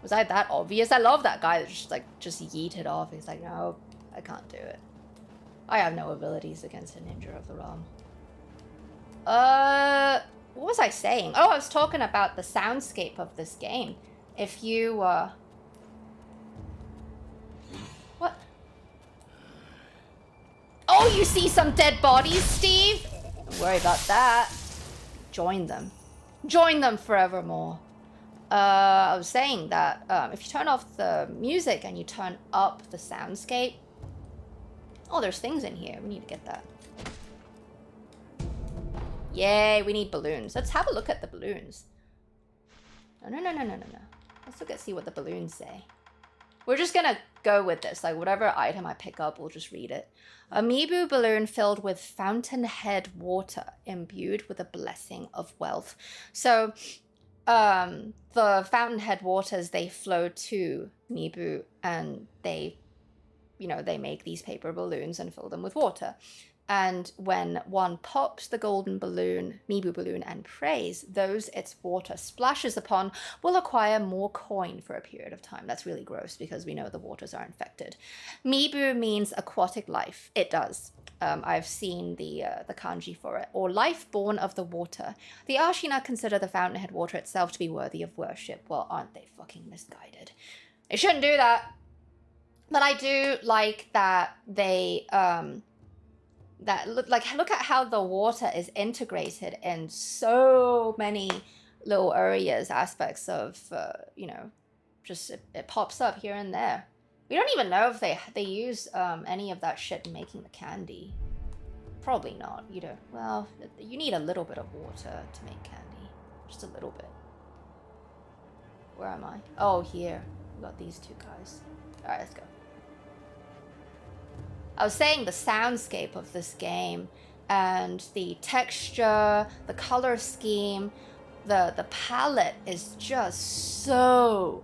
Was I that obvious? I love that guy that just yeeted off. He's like, no, I can't do it. I have no abilities against a ninja of the realm. What was I saying? Oh, I was talking about the soundscape of this game. If you, What? Oh, you see some dead bodies, Steve? Don't worry about that. Join them. Join them forevermore. I was saying that if you turn off the music and you turn up the soundscape... Oh, there's things in here. We need to get that. Yay, we need balloons. Let's have a look at the balloons. No. Let's see what the balloons say. We're just gonna go with this. Like, whatever item I pick up, we'll just read it. Amiibo balloon filled with fountainhead water, imbued with a blessing of wealth. So, the fountainhead waters, they flow to Miibu, and they, you know, they make these paper balloons and fill them with water. And when one pops the golden balloon, Mibu balloon, and prays, those its water splashes upon will acquire more coin for a period of time. That's really gross because we know the waters are infected. Mibu means aquatic life. It does. I've seen the kanji for it. Or life born of the water. The Ashina consider the fountainhead water itself to be worthy of worship. Well, aren't they fucking misguided? They shouldn't do that. But I do like that they... look at how the water is integrated in so many little areas, aspects of, just it pops up here and there. We don't even know if they use any of that shit in making the candy. Probably not. Well, you need a little bit of water to make candy. Just a little bit. Where am I? Oh, here. We got these two guys. Alright, let's go. I was saying the soundscape of this game and the texture, the color scheme, the palette is just so...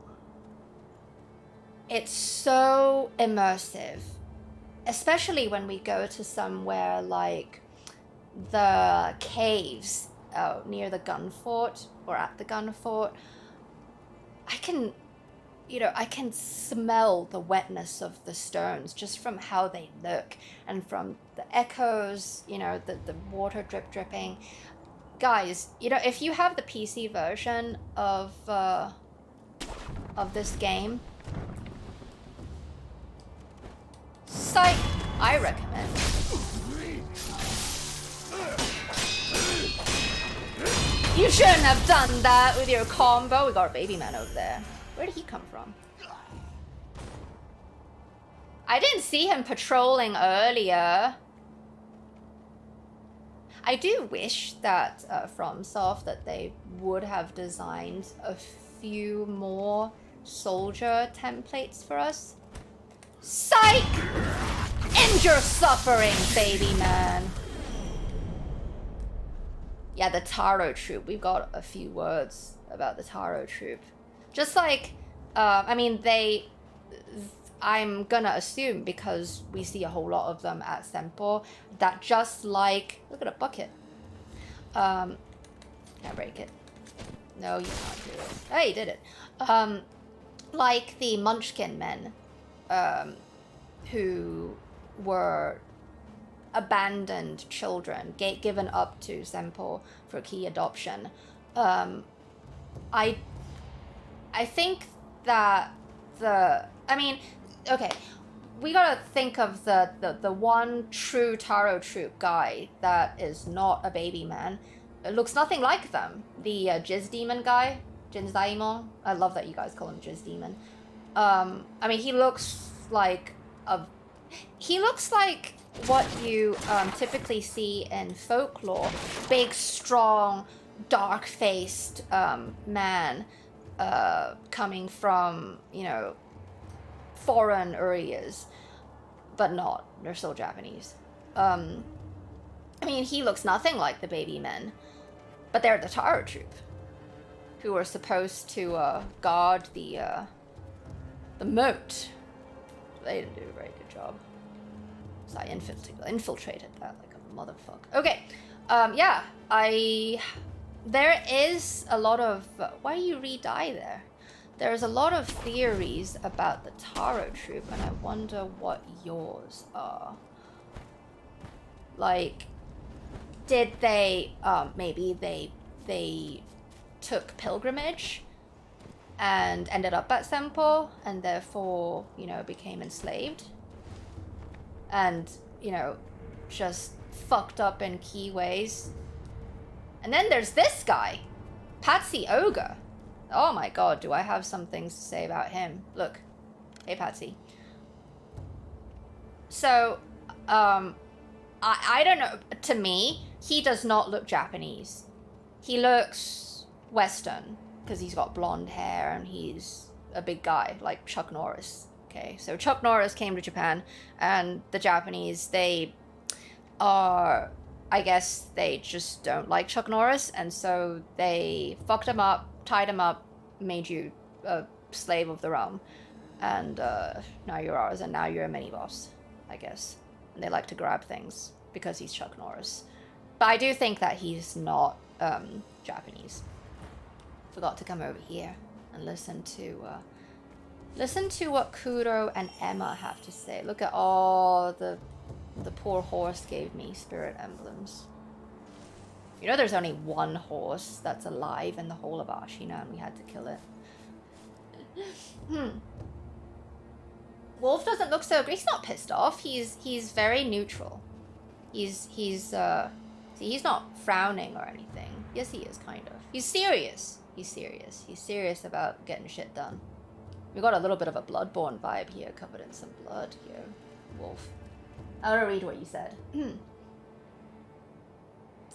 It's so immersive. Especially when we go to somewhere like the caves near the gun fort or at the gun fort. I can smell the wetness of the stones just from how they look and from the echoes, the water dripping. Guys, if you have the PC version of this game, psych, I recommend. You shouldn't have done that with your combo. We got a baby man over there. Where did he come from? I didn't see him patrolling earlier. I do wish that FromSoft that they would have designed a few more soldier templates for us. Psych! End your suffering, baby man. Yeah, the Taro troop. We've got a few words about the Taro troop. Just like, I'm gonna assume, because we see a whole lot of them at Senpo, that just like, look at a bucket. Can I break it? No, you can't do it. Hey, you did it. Like the Munchkin men, who were abandoned children, given up to Senpo for key adoption. I think that okay, we gotta think of the one true Taro troop guy that is not a baby man. It looks nothing like them. The Jizz Demon guy, Jinzaimon. I love that you guys call him Jizz Demon. He looks like what you typically see in folklore. Big, strong, dark-faced man coming from, foreign areas, but not. They're still Japanese. He looks nothing like the baby men, but they're the Taro troop, who are supposed to guard the moat. They didn't do a very good job. So I infiltrated that like a motherfucker. Okay, there is a lot of... why do you re-dye there? There's a lot of theories about the Taro troop, and I wonder what yours are. Like, did they... maybe they took pilgrimage and ended up at Senpo, and therefore, became enslaved. And, just fucked up in key ways. And then there's this guy, Patsy Ogre. Oh my god, do I have some things to say about him. Look. Hey, Patsy. So, I don't know. To me, he does not look Japanese. He looks Western, because he's got blonde hair and he's a big guy, like Chuck Norris. Okay, so Chuck Norris came to Japan, and the Japanese, they are... I guess they just don't like Chuck Norris, and so they fucked him up, tied him up, made you a slave of the realm, and now you're ours, and now you're a mini-boss, I guess. And they like to grab things. because he's Chuck Norris. But I do think that he's not Japanese. Forgot to come over here and listen to what Kudo and Emma have to say. Look at all the poor horse gave me spirit emblems. You know there's only one horse that's alive in the whole of Ashina and we had to kill it. Wolf doesn't look so he's not pissed off. He's very neutral. He's not frowning or anything. Yes, he is kind of. He's serious. He's serious about getting shit done. We got a little bit of a Bloodborne vibe here, covered in some blood here, Wolf. I want to read what you said.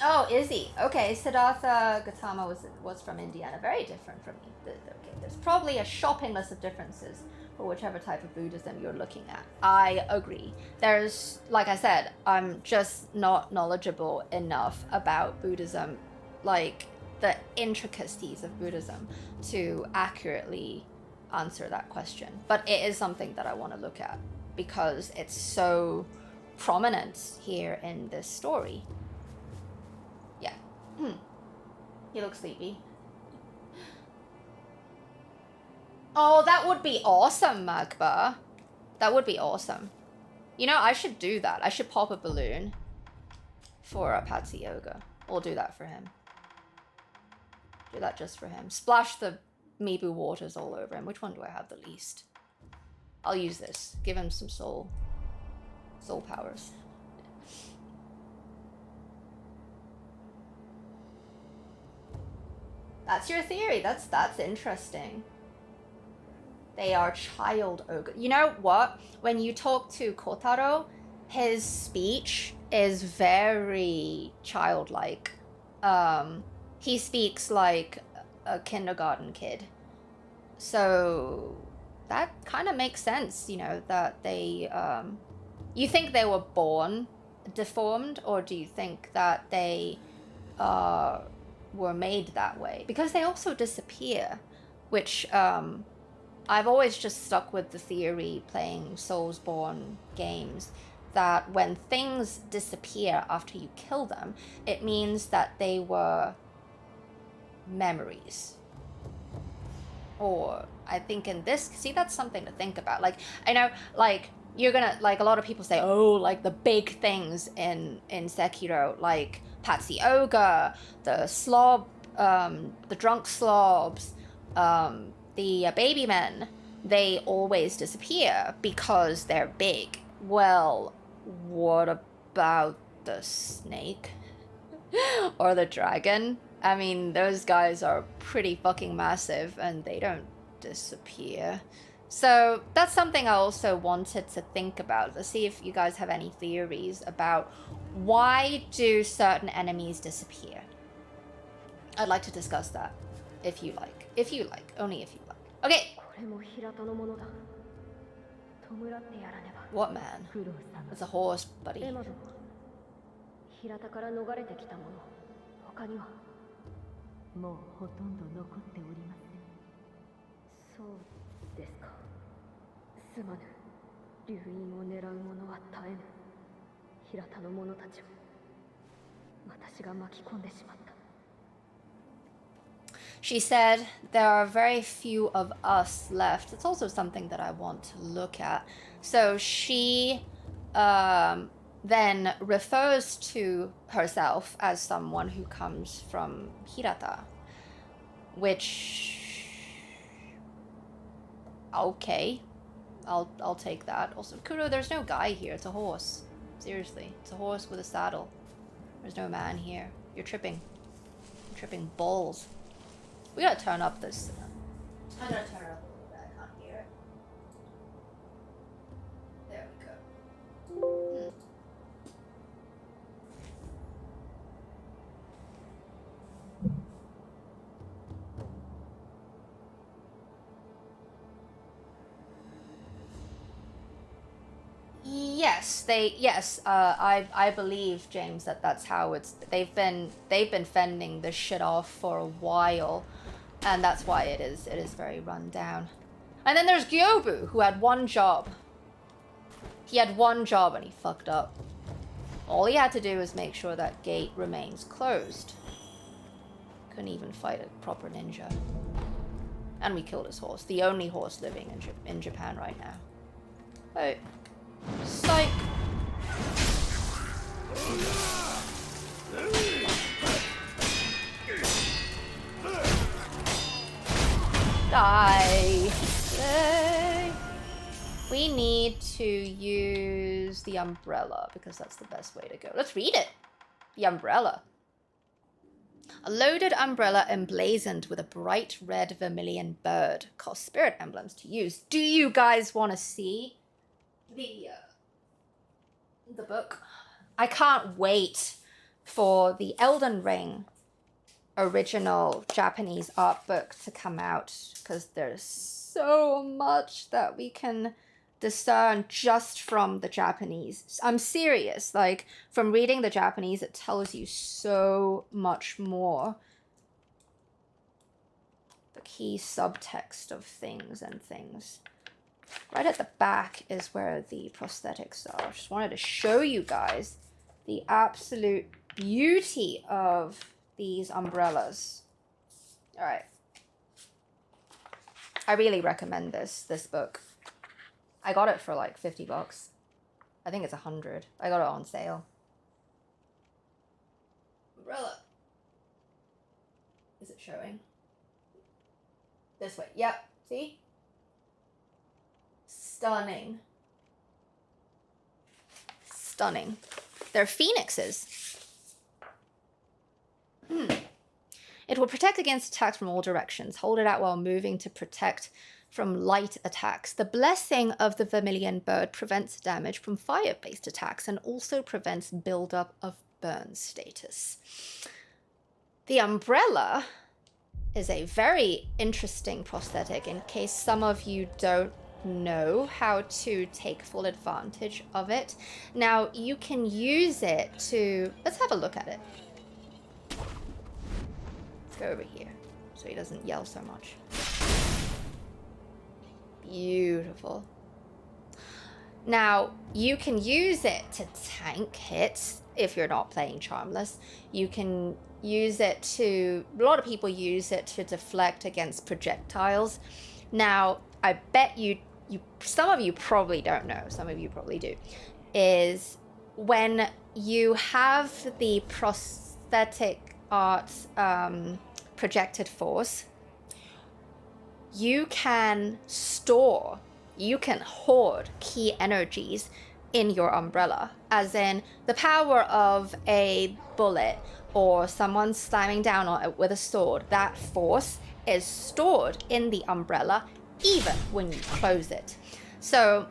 Oh, Izzy. Okay, Siddhartha Gautama was from Indiana. Very different from me. Okay, there's probably a shopping list of differences for whichever type of Buddhism you're looking at. I agree. There's, like I said, I'm just not knowledgeable enough about Buddhism, like the intricacies of Buddhism, to accurately answer that question. But it is something that I want to look at because it's so prominent here in this story. Yeah. He looks sleepy. Oh, that would be awesome, Magba. That would be awesome. You know, I should do that. I should pop a balloon for a Patsy Yoga. We'll do that for him. Do that just for him. Splash the Mibu waters all over him. Which one do I have the least? I'll use this. Give him some soul powers. That's your theory. That's interesting. They are child ogre. You know what? When you talk to Kotaro, his speech is very childlike. He speaks like a kindergarten kid. So that kind of makes sense, you know, that they... you think they were born deformed, or do you think that they were made that way? Because they also disappear, which... I've always just stuck with the theory playing Soulsborne games that when things disappear after you kill them, it means that they were memories. Or I think in this, see, that's something to think about. Like, I know, like, you're gonna, like, a lot of people say, oh, like the big things in Sekiro, like Patsy Ogre, the slob, the drunk slobs, the baby men, they always disappear because they're big. Well, what about the snake? Or the dragon? I mean, those guys are pretty fucking massive and they don't disappear. So that's something I also wanted to think about. Let's see if you guys have any theories about why do certain enemies disappear. I'd like to discuss that, if you like. If you like. Only if you like. Okay. What man? It's a horse, buddy. She said, there are very few of us left. It's also something that I want to look at. So she then refers to herself as someone who comes from Hirata, which... okay, I'll take that. Also, Kudo, there's no guy here. It's a horse. Seriously, it's a horse with a saddle. There's no man here. You're tripping. You're tripping balls. We gotta turn up this. I'm gonna turn it up a little bit. I can't hear it. There we go. Yes, I believe, James, that's how it's, they've been fending this shit off for a while, and that's why it is very run down. And then there's Gyoubu, who had one job. He had one job and he fucked up. All he had to do was make sure that gate remains closed. Couldn't even fight a proper ninja. And we killed his horse. The only horse living in Japan right now. Oh. Psych! Die! Yay! We need to use the umbrella because that's the best way to go. Let's read it! The umbrella. A loaded umbrella emblazoned with a bright red vermilion bird. Cost spirit emblems to use. Do you guys want to see the book? I can't wait for the Elden Ring original Japanese art book to come out because there's so much that we can discern just from the Japanese. I'm serious. Like, from reading the Japanese, it tells you so much more. The key subtext of things and things. Right at the back is where the prosthetics are. I just wanted to show you guys the absolute beauty of these umbrellas. All right. I really recommend this book. I got it for like 50 bucks. I think it's 100. I got it on sale. Umbrella. Is it showing? This way. Yep. See? Stunning. Stunning. They're phoenixes. It will protect against attacks from all directions. Hold it out while moving to protect from light attacks. The blessing of the vermilion bird prevents damage from fire-based attacks and also prevents buildup of burn status. The umbrella is a very interesting prosthetic in case some of you don't know how to take full advantage of it. Now, you can use it to... Let's have a look at it. Let's go over here so he doesn't yell so much. Beautiful. Now, you can use it to tank hits if you're not playing Charmless. You can use it to... A lot of people use it to deflect against projectiles. Now, I bet some of you probably don't know, some of you probably do, is when you have the prosthetic art projected force, you can hoard key energies in your umbrella, as in the power of a bullet or someone slamming down on it with a sword. That force is stored in the umbrella even when you close it. So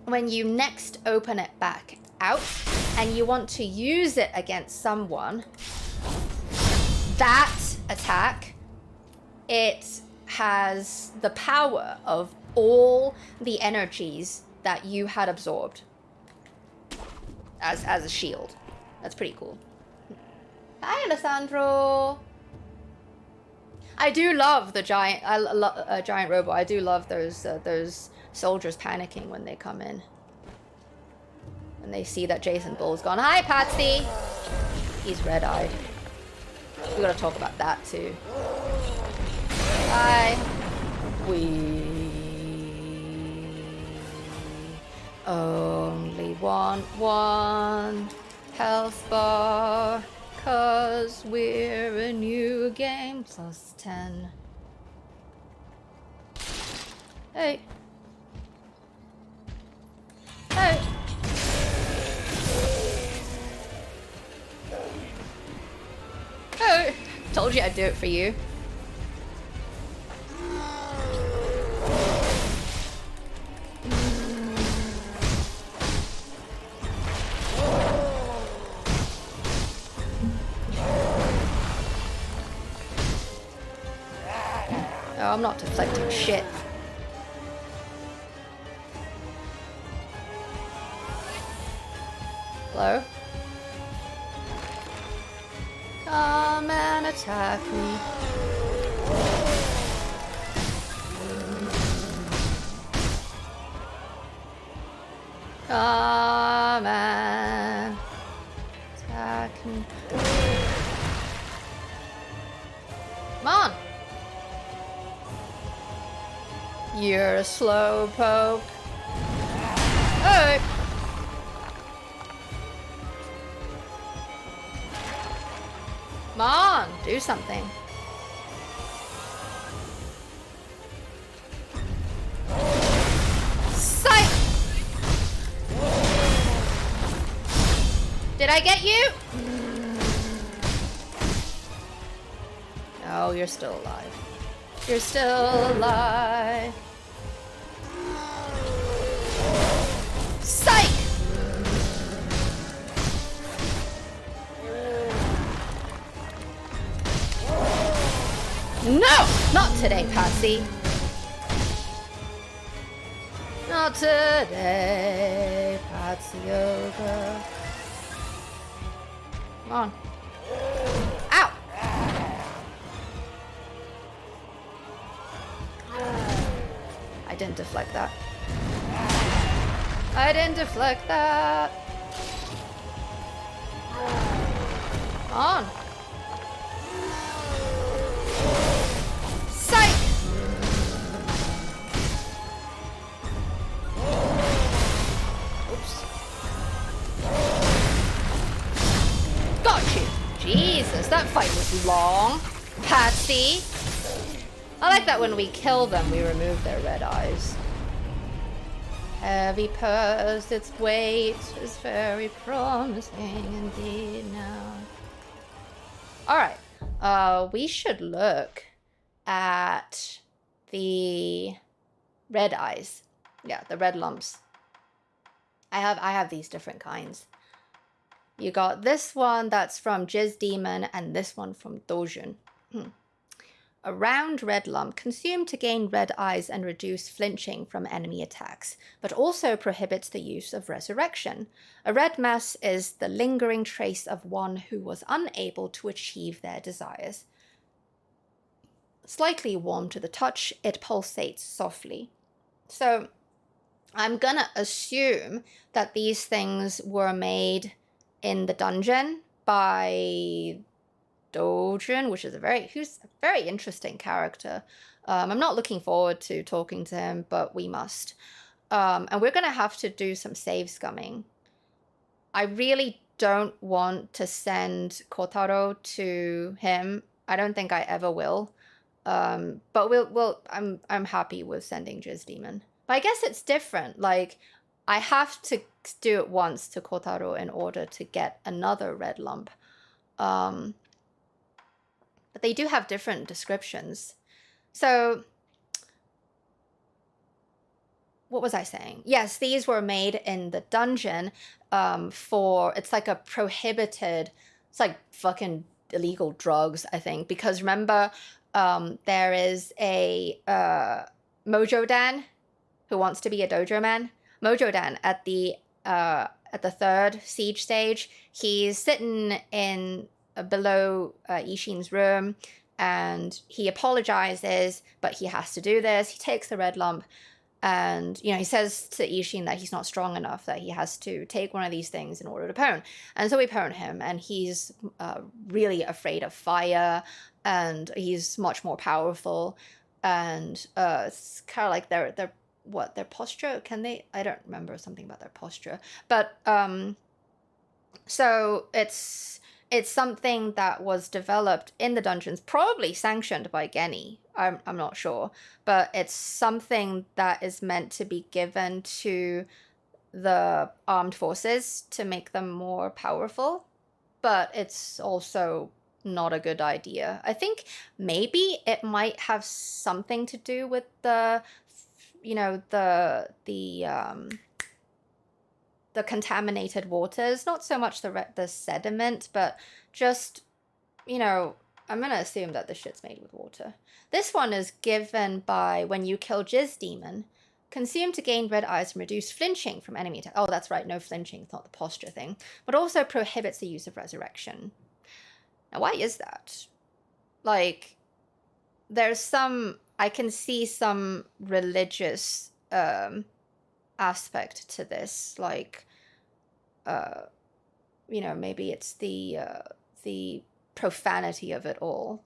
when you next open it back out and you want to use it against someone, that attack, it has the power of all the energies that you had absorbed as a shield. That's pretty cool. Hi, Alessandro. I do love the giant giant robot. I do love those soldiers panicking when they come in. When they see that Jason Bull's gone. Hi, Patsy. He's red-eyed. We gotta talk about that too. Hi. We only want one health bar. 'Cause we're a new game plus 10. Hey. Hey. Oh, told you I'd do it for you. Oh, I'm not deflecting shit. Hello? Come and attack me. Come and Come on! You're a slow poke. Hey! Come on, do something. Psych! Did I get you? No, you're still alive. You're still alive. Psych! No! Not today, Patsy. Not today, Patsy Yoga. Come on. Ow! I didn't deflect that. I didn't deflect that. Come on. Psych! Oops. Got you. Jesus, that fight was long. Patsy. I like that when we kill them, we remove their red eyes. Heavy purse, its weight is very promising indeed now. Alright, we should look at the red eyes. Yeah, the red lumps. I have these different kinds. You got this one that's from Jizz Demon and this one from Dojun. A round red lump consumed to gain red eyes and reduce flinching from enemy attacks, but also prohibits the use of resurrection. A red mass is the lingering trace of one who was unable to achieve their desires. Slightly warm to the touch, it pulsates softly. So I'm gonna assume that these things were made in the dungeon by Dojun, which is who's a very interesting character. I'm not looking forward to talking to him, but we must. And we're going to have to do some save scumming. I really don't want to send Kotaro to him. I don't think I ever will. But I'm happy with sending Jizz Demon. But I guess it's different. Like, I have to do it once to Kotaro in order to get another red lump. But they do have different descriptions. So, what was I saying? Yes, these were made in the dungeon it's like a prohibited, it's like fucking illegal drugs, I think. Because remember, there is a Mojo Dan who wants to be a dojo man. Mojo Dan at the third siege stage, he's sitting in below Ishin's room, and he apologizes, but he has to do this. He takes the red lump, and he says to Ishin that he's not strong enough, that he has to take one of these things in order to pwn. And so we pwn him, and he's really afraid of fire, and he's much more powerful. And it's kind of like their posture. I don't remember something about their posture, but so it's something that was developed in the dungeons, probably sanctioned by Geni. I'm not sure. But it's something that is meant to be given to the armed forces to make them more powerful. But it's also not a good idea. I think maybe it might have something to do with the contaminated waters, not so much the sediment, but just, I'm going to assume that this shit's made with water. This one is given by when you kill Jizz Demon, consume to gain red eyes and reduce flinching from enemy attack. Oh, that's right, no flinching, it's not the posture thing. But also prohibits the use of resurrection. Now, why is that? Like, I can see some religious aspect to this, like maybe it's the the profanity of it all.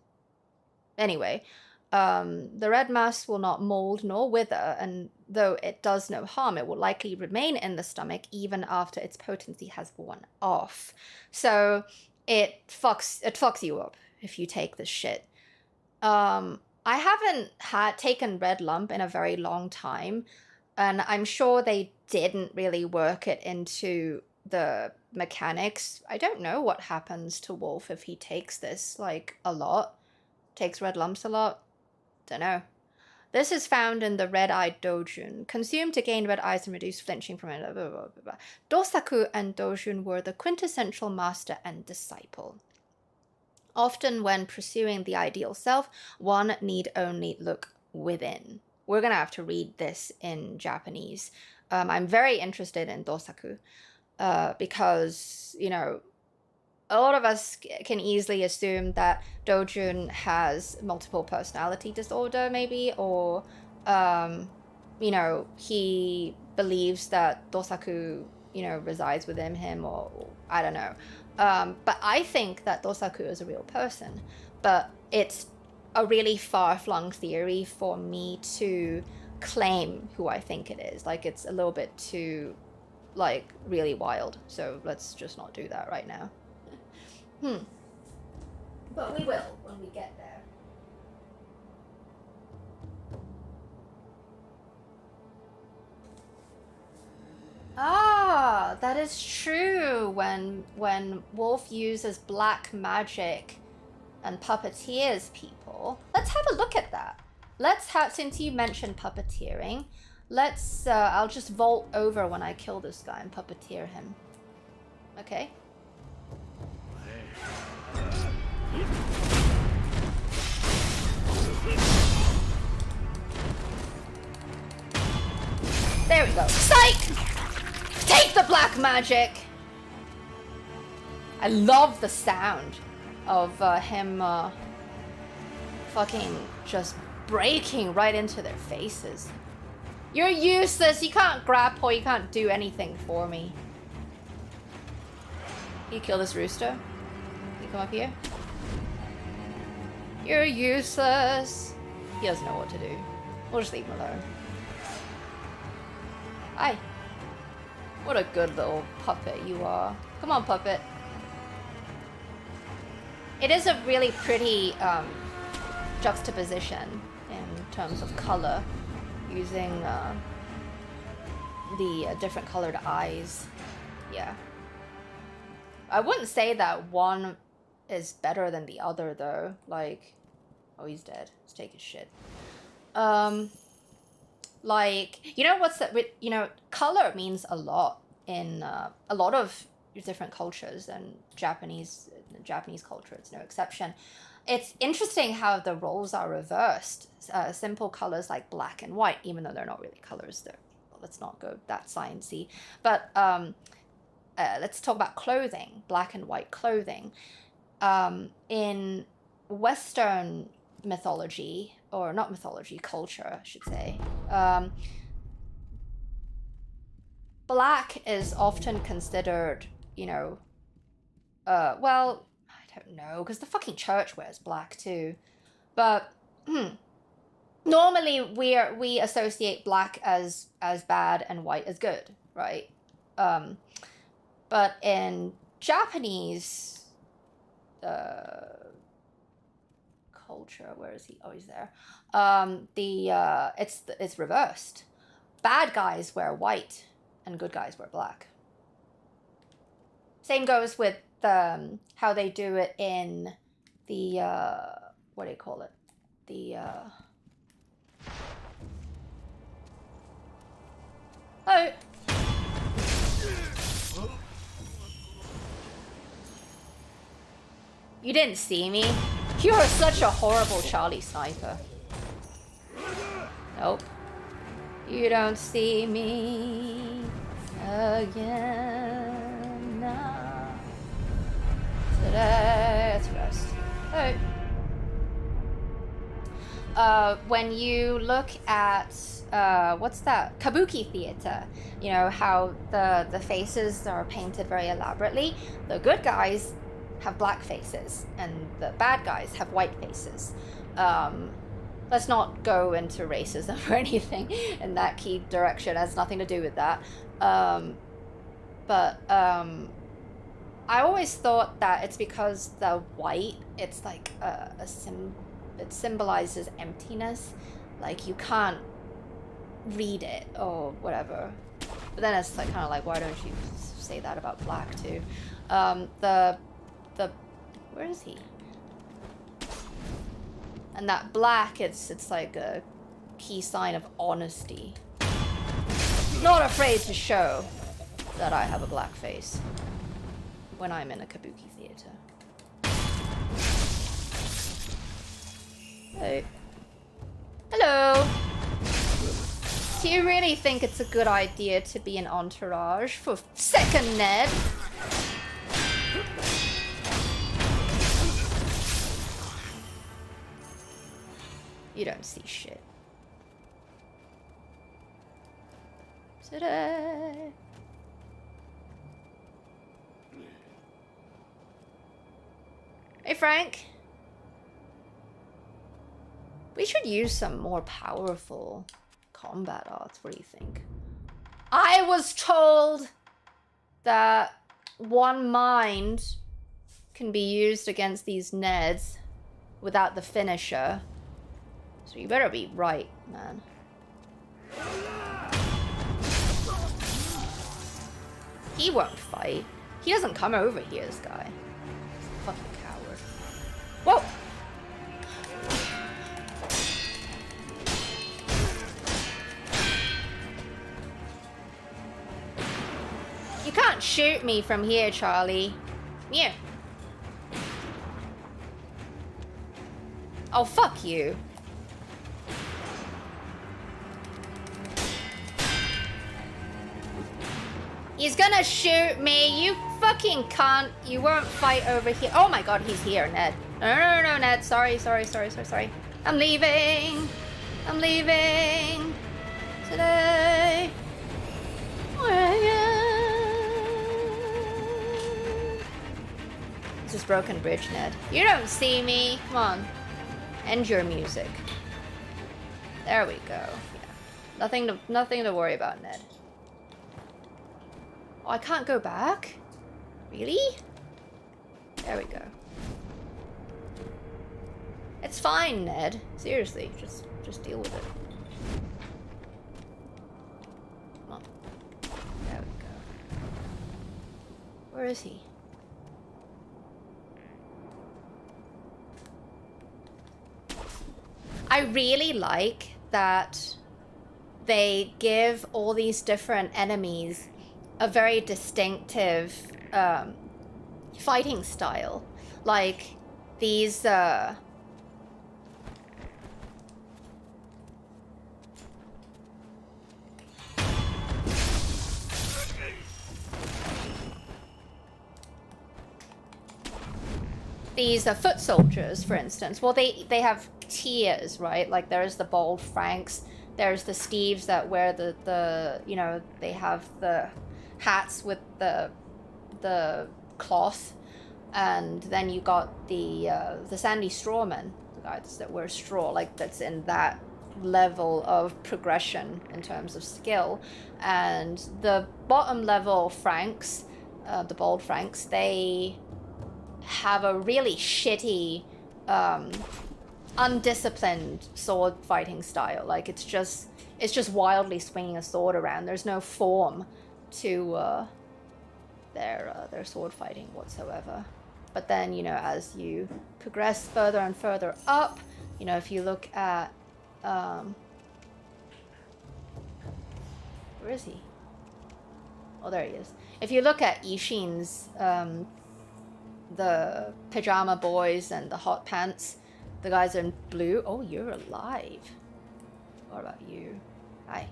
Anyway, the red mass will not mold nor wither, and though it does no harm, it will likely remain in the stomach even after its potency has worn off. So it fucks you up if you take this shit. I haven't taken red lump in a very long time, and I'm sure they didn't really work it into the mechanics. I don't know what happens to Wolf if he takes this, like, a lot. Takes red lumps a lot. Don't know. This is found in the red-eyed dojun. Consumed to gain red eyes and reduce flinching from it. Blah, blah, blah, blah. Dosaku and dojun were the quintessential master and disciple. Often when pursuing the ideal self, one need only look within. We're going to have to read this in Japanese. I'm very interested in dosaku because, you know, a lot of us can easily assume that Dojun has multiple personality disorder, maybe, or, you know, he believes that Dosaku, you know, resides within him, or I don't know. But I think that Dosaku is a real person, but it's a really far-flung theory for me to claim who I think it is. Like, it's a little bit too, like, really wild. So let's just not do that right now. But we will when we get there. Ah, that is true. When Wolf uses black magic and puppeteers people. Let's have a look at that. Let's have, since you mentioned puppeteering, let's, I'll just vault over when I kill this guy and puppeteer him. Okay. There we go. Psych! Take the black magic! I love the sound of him fucking just breaking right into their faces. You're useless! You can't grapple, you can't do anything for me. You kill this rooster? You come up here? You're useless. He doesn't know what to do. We'll just leave him alone. Hi. What a good little puppet you are. Come on, puppet. It is a really pretty juxtaposition in terms of color, using the different colored eyes. Yeah. I wouldn't say that one is better than the other, though. Like, oh, he's dead. Let's take his shit. Like, you know what's that? You know, color means a lot in a lot of different cultures, and Japanese culture, it's no exception. It's interesting how the roles are reversed. Simple colors like black and white, even though they're not really colors. Well, let's not go that sciencey. But let's talk about clothing, black and white clothing. In Western mythology, or not mythology, culture, I should say, black is often considered, you know, well, I don't know, because the fucking church wears black too. But normally we associate black as bad and white as good, right? But in Japanese culture, where is he? Oh, he's there. It's reversed. Bad guys wear white and good guys wear black. Same goes with how they do it in the what do you call it? The oh. You didn't see me? You are such a horrible Charlie sniper. Nope. You don't see me again. Nah. Let's rest. Oh. When you look at what's that? Kabuki theater. You know how the faces are painted very elaborately. The good guys have black faces and the bad guys have white faces. Let's not go into racism or anything in that key direction. It has nothing to do with that. But I always thought that it's because the white, it's like it symbolizes emptiness. Like you can't read it or whatever. But then it's like kind of like, why don't you say that about black too? Where is he? And that black, it's like a key sign of honesty. Not afraid to show that I have a black face when I'm in a kabuki theater. Hey. Hello. Do you really think it's a good idea to be an entourage for second Ned? You don't see shit. Today. Hey, Frank. We should use some more powerful combat arts. What do you think? I was told that one mind can be used against these Neds without the finisher. So you better be right, man. He won't fight. He doesn't come over here, this guy. He's a fucking coward. Whoa! You can't shoot me from here, Charlie. Yeah. Oh, fuck you. He's gonna shoot me. You fucking can't. You won't fight over here. Oh my god, he's here, Ned. No, Ned. Sorry. I'm leaving. I'm leaving. Today. This is Broken Bridge, Ned. You don't see me. Come on. End your music. There we go. Yeah. Nothing to worry about, Ned. Oh, I can't go back? Really? There we go. It's fine, Ned. Seriously, just deal with it. Come on. There we go. Where is he? I really like that they give all these different enemies a very distinctive fighting style. Like these foot soldiers, for instance. Well, they have tiers, right? Like there's the bold Franks, there's the Steves that wear the you know, they have the hats with the cloth, and then you got the sandy strawmen, the guys that wear straw. Like that's in that level of progression in terms of skill. And the bottom level Franks, the bold Franks, they have a really shitty undisciplined sword fighting style. Like it's just wildly swinging a sword around. There's no form to their sword fighting whatsoever. But then, you know, as you progress further and further up, you know, if you look at where is he? Oh, there he is. If you look at Ishin's the pajama boys and the hot pants, the guys in blue. Oh, you're alive. What about you? Hi.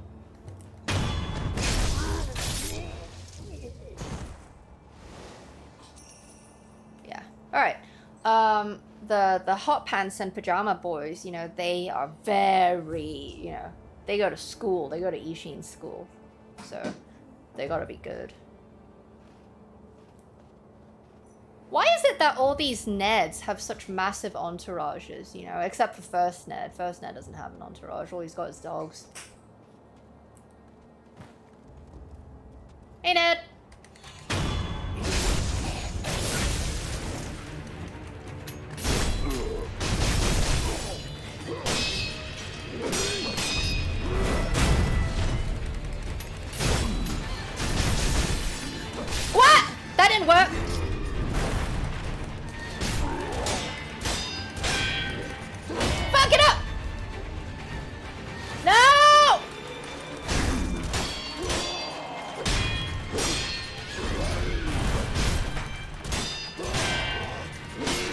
Yeah. All right. The hot pants and pajama boys, you know, they are very, you know, they go to school. They go to Ishin's school, so they gotta be good. Why is it that all these Neds have such massive entourages, you know, except for First Ned. First Ned doesn't have an entourage. All he's got is dogs. Hey, Ned! What? That didn't work. Fuck it up! No!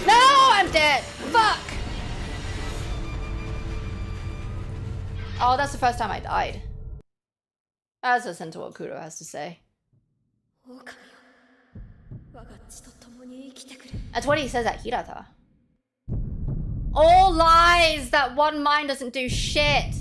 No, I'm dead. Fuck. Oh, that's the first time I died. Let's listen to what Kudo has to say. That's what he says at Hirata. All lies! That one mind doesn't do shit!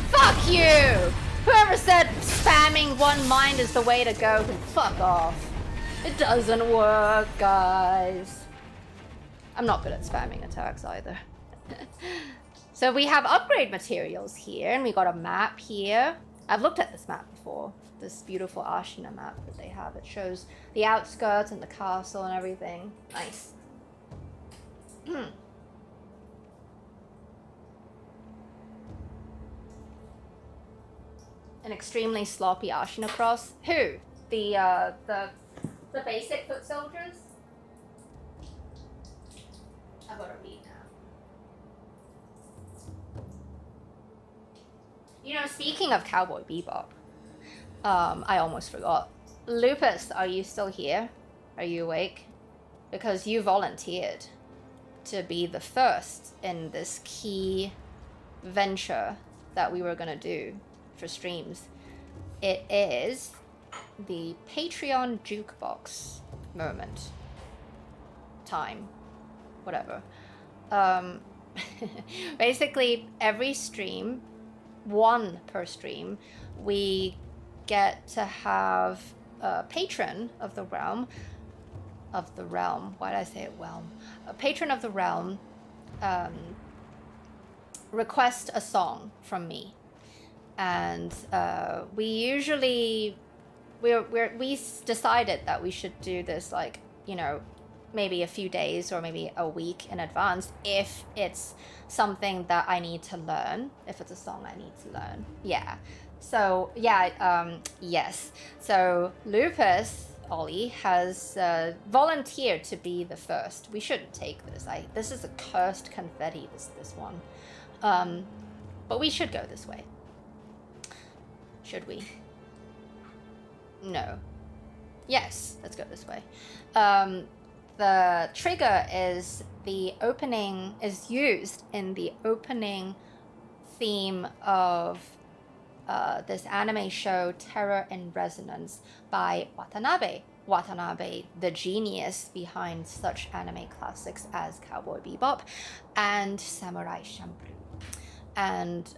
Fuck you! Whoever said spamming one mind is the way to go can fuck off. It doesn't work, guys. I'm not good at spamming attacks either. So we have upgrade materials here, and we got a map here. I've looked at this map before. This beautiful Ashina map that they have. It shows the outskirts and the castle and everything. Nice. An extremely sloppy Ashina cross. Who? The basic foot soldiers? I've got to read now. You know, speaking of Cowboy Bebop, I almost forgot. Lupus, are you still here? Are you awake? Because you volunteered to be the first in this key venture that we were gonna do for streams. It is the Patreon jukebox moment. Time. Whatever. Basically, every stream, one per stream, we get to have a patron of the realm. Why did I say it realm? A patron of the realm request a song from me, and we decided that we should do this, like, you know, maybe a few days or maybe a week in advance if it's something that I need to learn, if it's a song I need to learn. Yeah. So, yeah, yes. So, Lupus, Ollie, has volunteered to be the first. We shouldn't take this. This is a cursed confetti, this one. But we should go this way. Should we? No. Yes, let's go this way. The trigger is used in the opening theme of this anime show Terror in Resonance by Watanabe. Watanabe, the genius behind such anime classics as Cowboy Bebop and Samurai Champloo. And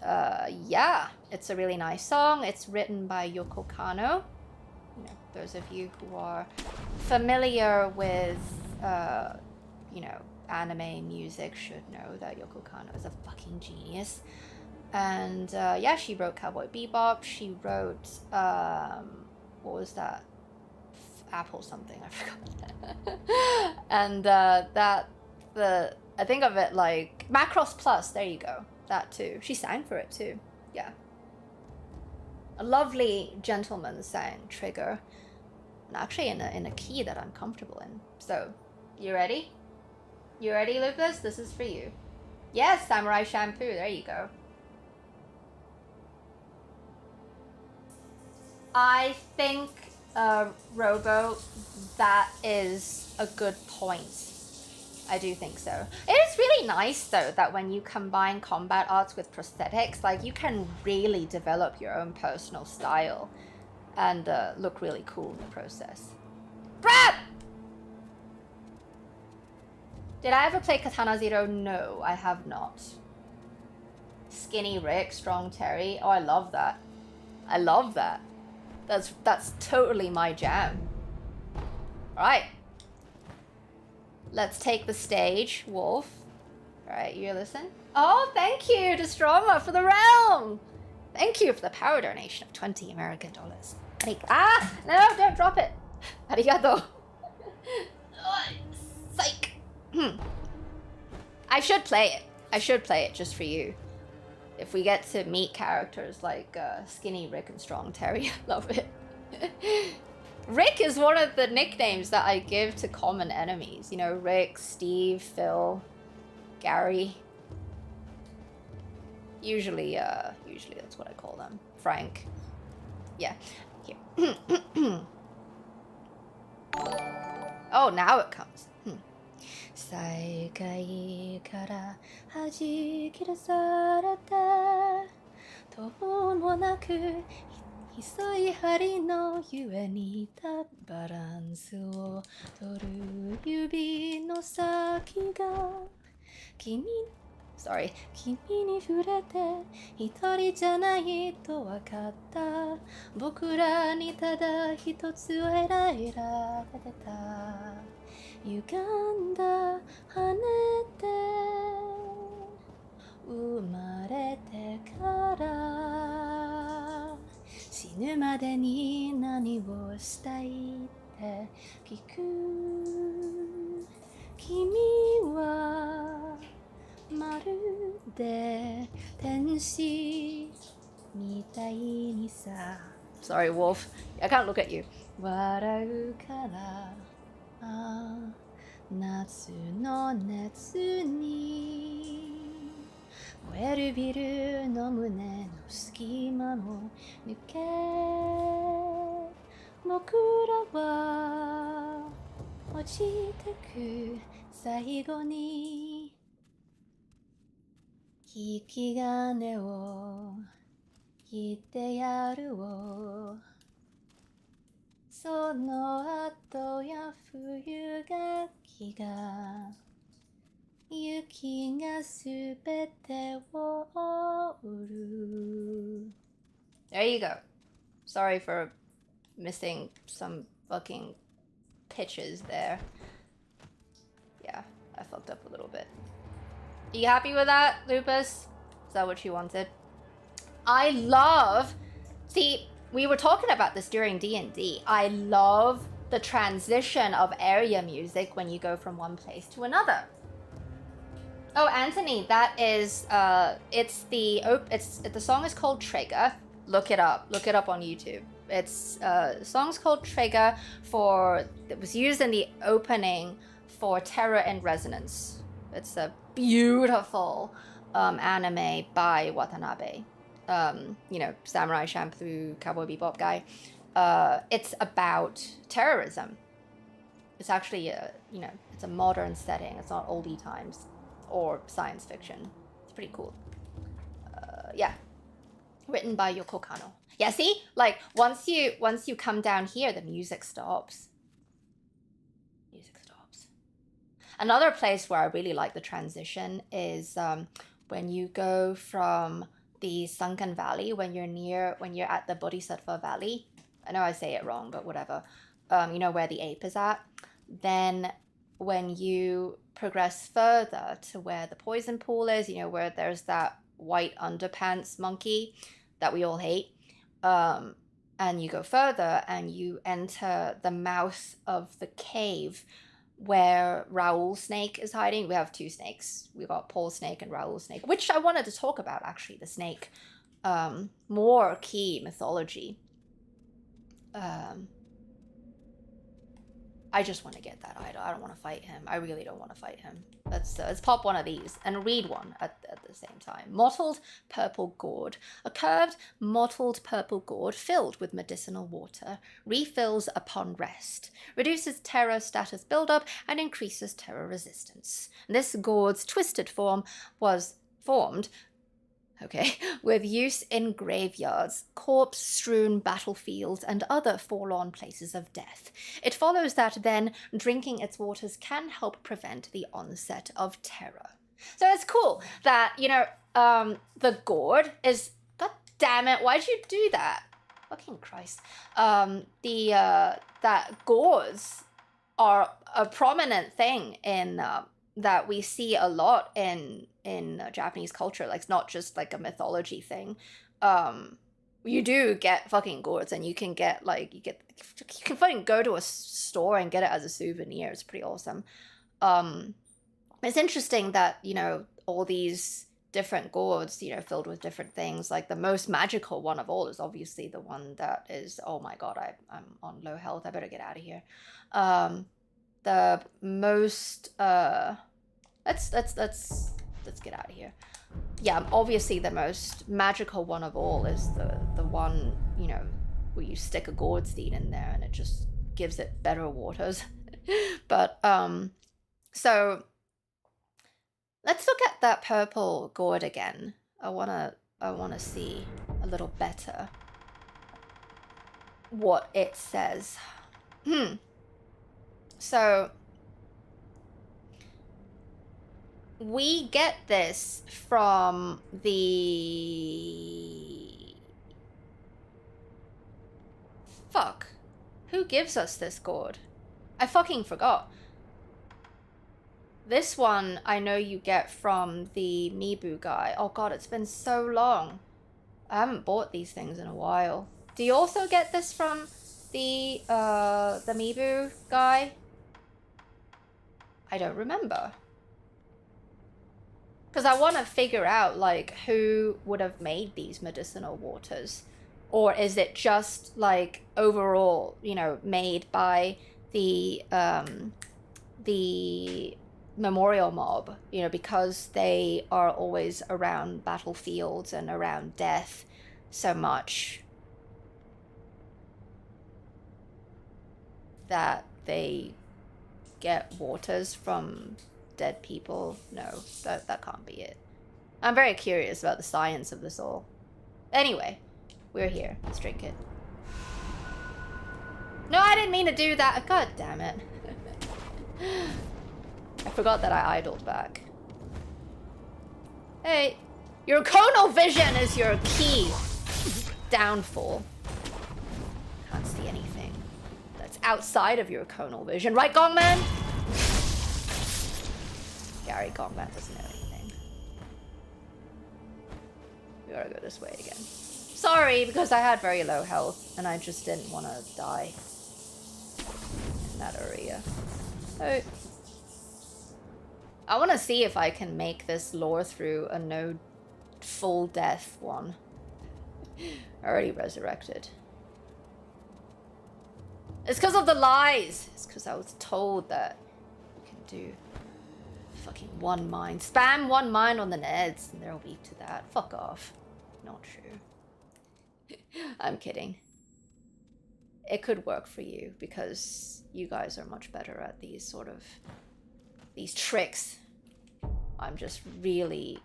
yeah, it's a really nice song. It's written by Yoko Kanno. You know, those of you who are familiar with you know, anime music should know that Yoko Kanno is a fucking genius. And yeah, she wrote Cowboy Bebop. She wrote what was that? Apple something, I forgot. And I think of it like Macross Plus. There you go. That too. She sang for it too. Yeah. A lovely gentleman sang Trigger, and actually in a key that I'm comfortable in. So, you ready? You ready, Lupus? This is for you. Yes, Samurai Shampoo. There you go. I think, Robo, that is a good point. I do think so. It is really nice, though, that when you combine combat arts with prosthetics, like, you can really develop your own personal style and look really cool in the process. Brad! Did I ever play Katana Zero? No, I have not. Skinny Rick, Strong Terry. Oh, I love that. I love that. That's totally my jam. Alright. Let's take the stage, Wolf. Alright, you listen. Oh, thank you, Destroma, for the realm! Thank you for the power donation of 20 American dollars. Ah! No, don't drop it! Arigato. Psych! I should play it. I should play it just for you. If we get to meet characters like Skinny Rick and Strong Terry, I love it. Rick is one of the nicknames that I give to common enemies. You know, Rick, Steve, Phil, Gary. Usually that's what I call them. Frank. Yeah. Here. Oh, now it comes. 最下位から弾き出されて途方もなく細い針のゆえにたバランスを取る指の先が君に触れて一人じゃないと分かった僕らにただ一つエラエラが出た歪んだ羽で生まれてから死ぬまでに何をしたいって聞く君はまるで天使みたいにさ Sorry, Wolf. I can't look at you. 笑うから夏の熱に燃えるビルの胸の隙間も抜け僕らは落ちてく最後に引き金を引いてやるをその後や冬が来が雪がすべてを覆う There you go. Sorry for missing some fucking pitches there. Yeah, I fucked up a little bit. Are you happy with that, Lupus? Is that what you wanted? I love... See... We were talking about this during D&D. I love the transition of area music when you go from one place to another. Oh, Anthony, that is the song is called Trigger. Look it up. Look it up on YouTube. It's the song's called Trigger it was used in the opening for Terror in Resonance. It's a beautiful anime by Watanabe. You know, Samurai Champloo, Cowboy Bebop guy. It's about terrorism. It's actually it's a modern setting. It's not oldie times or science fiction. It's pretty cool. Yeah, written by Yoko Kanno. Yeah, see, like once you come down here, the music stops. Another place where I really like the transition is when you go from the Sunken Valley, when you're at the Bodhisattva Valley. I know I say it wrong, but whatever. You know where the ape is at. Then when you progress further to where the poison pool is, you know, where there's that white underpants monkey that we all hate. And you go further and you enter the mouth of the cave where Raoul Snake is hiding. We have two snakes. We've got Paul Snake and Raoul Snake, which I wanted to talk about, actually, the snake. More key mythology. I just want to get that idol. I don't want to fight him. I really don't want to fight him. Let's pop one of these and read one at the same time. Mottled purple gourd. A curved, mottled purple gourd filled with medicinal water. Refills upon rest. Reduces terror status buildup and increases terror resistance. This gourd's twisted form was formed Okay, with use in graveyards, corpse-strewn battlefields, and other forlorn places of death. It follows that then drinking its waters can help prevent the onset of terror. So it's cool that, you know, the gourd is... God damn it, why'd you do that? Fucking Christ. That gourds are a prominent thing in... that we see a lot in Japanese culture. Like, it's not just like a mythology thing. You do get fucking gourds, and you can get like you can fucking go to a store and get it as a souvenir. It's pretty awesome. It's interesting that, you know, all these different gourds, you know, filled with different things. Like the most magical one of all is obviously the one that is, oh my god, I'm on low health. I better get out of here. The most let's get out of here. Yeah, obviously the most magical one of all is the one, you know, where you stick a gourd seed in there and it just gives it better waters. But so let's look at that purple gourd again. I wanna see a little better what it says. So we get this from the... Fuck. Who gives us this gourd? I fucking forgot. This one I know you get from the Mibu guy. Oh god, it's been so long. I haven't bought these things in a while. Do you also get this from the Mibu guy? I don't remember. Because I want to figure out, like, who would have made these medicinal waters. Or is it just, like, overall, you know, made by the memorial mob, you know, because they are always around battlefields and around death so much that they get waters from dead people. No, that can't be it. I'm very curious about the science of this all. Anyway, we're here. Let's drink it. No, I didn't mean to do that. God damn it. I forgot that I idled back. Hey, your conal vision is your key downfall. Can't see anything that's outside of your conal vision. Right, Gongman? Gary Gongman doesn't know anything. We gotta go this way again. Sorry, because I had very low health and I just didn't want to die in that area. Oh. I want to see if I can make this Lorethrough a no full death one. Already resurrected. It's because of the lies. It's because I was told that you can do fucking one mind. Spam one mind on the Neds and they'll be to that. Fuck off. Not true. I'm kidding. It could work for you because you guys are much better at these sort of these tricks. I'm just really,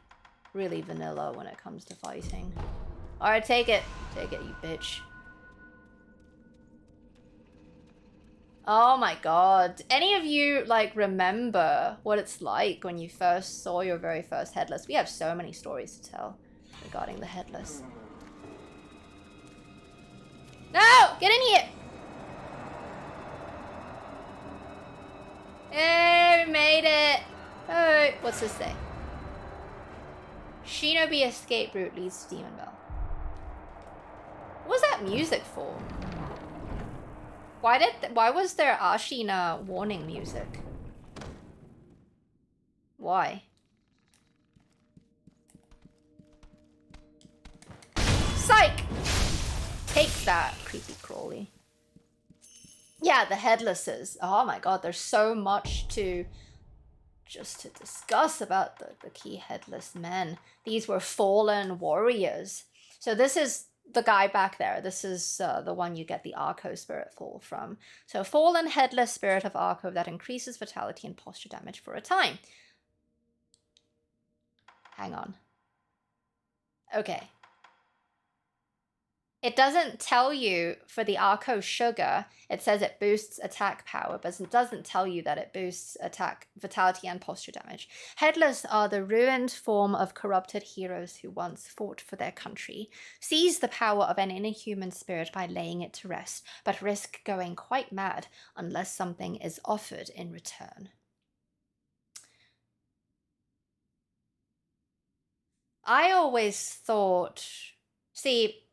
really vanilla when it comes to fighting. Alright, take it. Take it, you bitch. Oh my god. Any of you, like, remember what it's like when you first saw your very first Headless? We have so many stories to tell regarding the Headless. No! Get in here! Hey, we made it! Oh, what's this say? Shinobi escape route leads to Demon Bell. What was that music for? Why was there Ashina warning music? Why? Psych! Take that, creepy crawly. Yeah, the Headlesses. Oh my god, there's so much to discuss about the key Headless men. These were fallen warriors. So this is the guy back there. This is the one you get the Arco spirit fall from. So fallen Headless spirit of Arco that increases vitality and posture damage for a time. Hang on. Okay. It doesn't tell you for the Arco Sugar, it says it boosts attack power, but it doesn't tell you that it boosts attack, vitality, and posture damage. Headless are the ruined form of corrupted heroes who once fought for their country. Seize the power of an inhuman spirit by laying it to rest, but risk going quite mad unless something is offered in return. I always thought, see,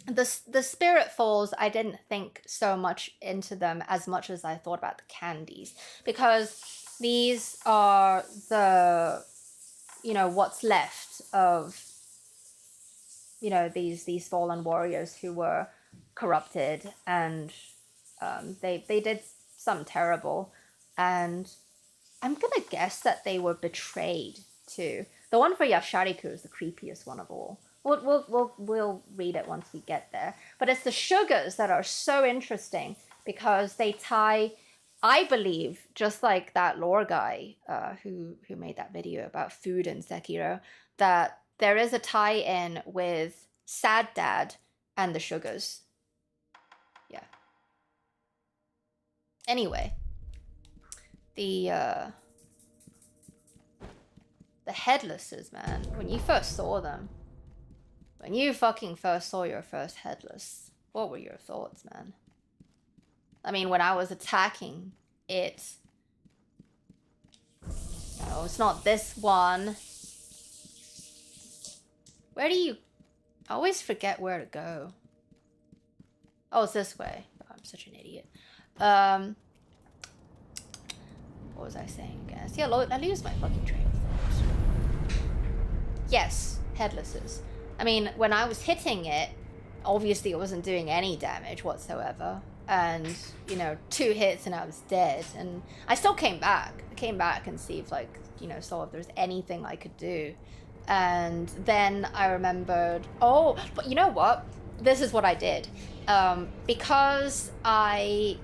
the spirit falls, I didn't think so much into them as much as I thought about the candies, because these are the, you know, what's left of, you know, these fallen warriors who were corrupted, and they did something terrible, and I'm gonna guess that they were betrayed too. The one for Yashariku is the creepiest one of all. We'll read it once we get there. But it's the sugars that are so interesting because they tie, I believe, just like that lore guy who made that video about food in Sekiro, that there is a tie-in with Sad Dad and the sugars. Yeah. Anyway, the headlesses, man, when you first saw them, when you fucking first saw your first headless, what were your thoughts, man? I mean, when I was attacking it, no, it's not this one. Where do you... I always forget where to go. Oh, it's this way. Oh, I'm such an idiot. What was I saying again? See, I lose my fucking train of thought. Yes, headlesses. I mean, when I was hitting it, obviously it wasn't doing any damage whatsoever. And, you know, 2 hits and I was dead. And I still came back. I came back and see if, like, you know, saw if there was anything I could do. And then I remembered, oh, but you know what? This is what I did. Because I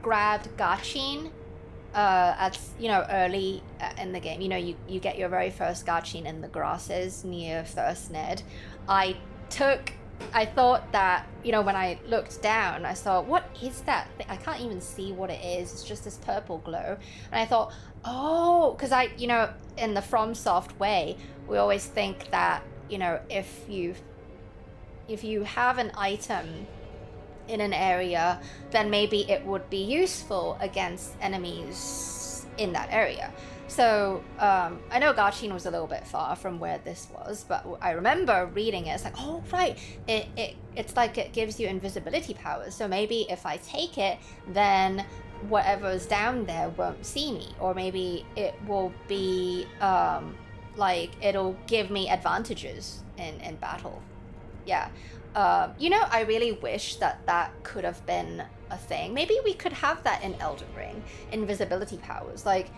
grabbed Gachin at, you know, early in the game, you know, you get your very first Gachin in the grasses near First Ned. I thought that, you know, when I looked down, I saw, what is that thing? I can't even see what it is. It's just this purple glow. And I thought, oh, because I, you know, in the FromSoft way, we always think that, you know, if you have an item in an area, then maybe it would be useful against enemies in that area. So I know Gachin was a little bit far from where this was, but I remember reading it. It's like, oh right, it's like it gives you invisibility powers. So maybe if I take it, then whatever's down there won't see me, or maybe it will be like it'll give me advantages in battle. Yeah. You know, I really wish that could have been a thing. Maybe we could have that in Elden Ring, invisibility powers, like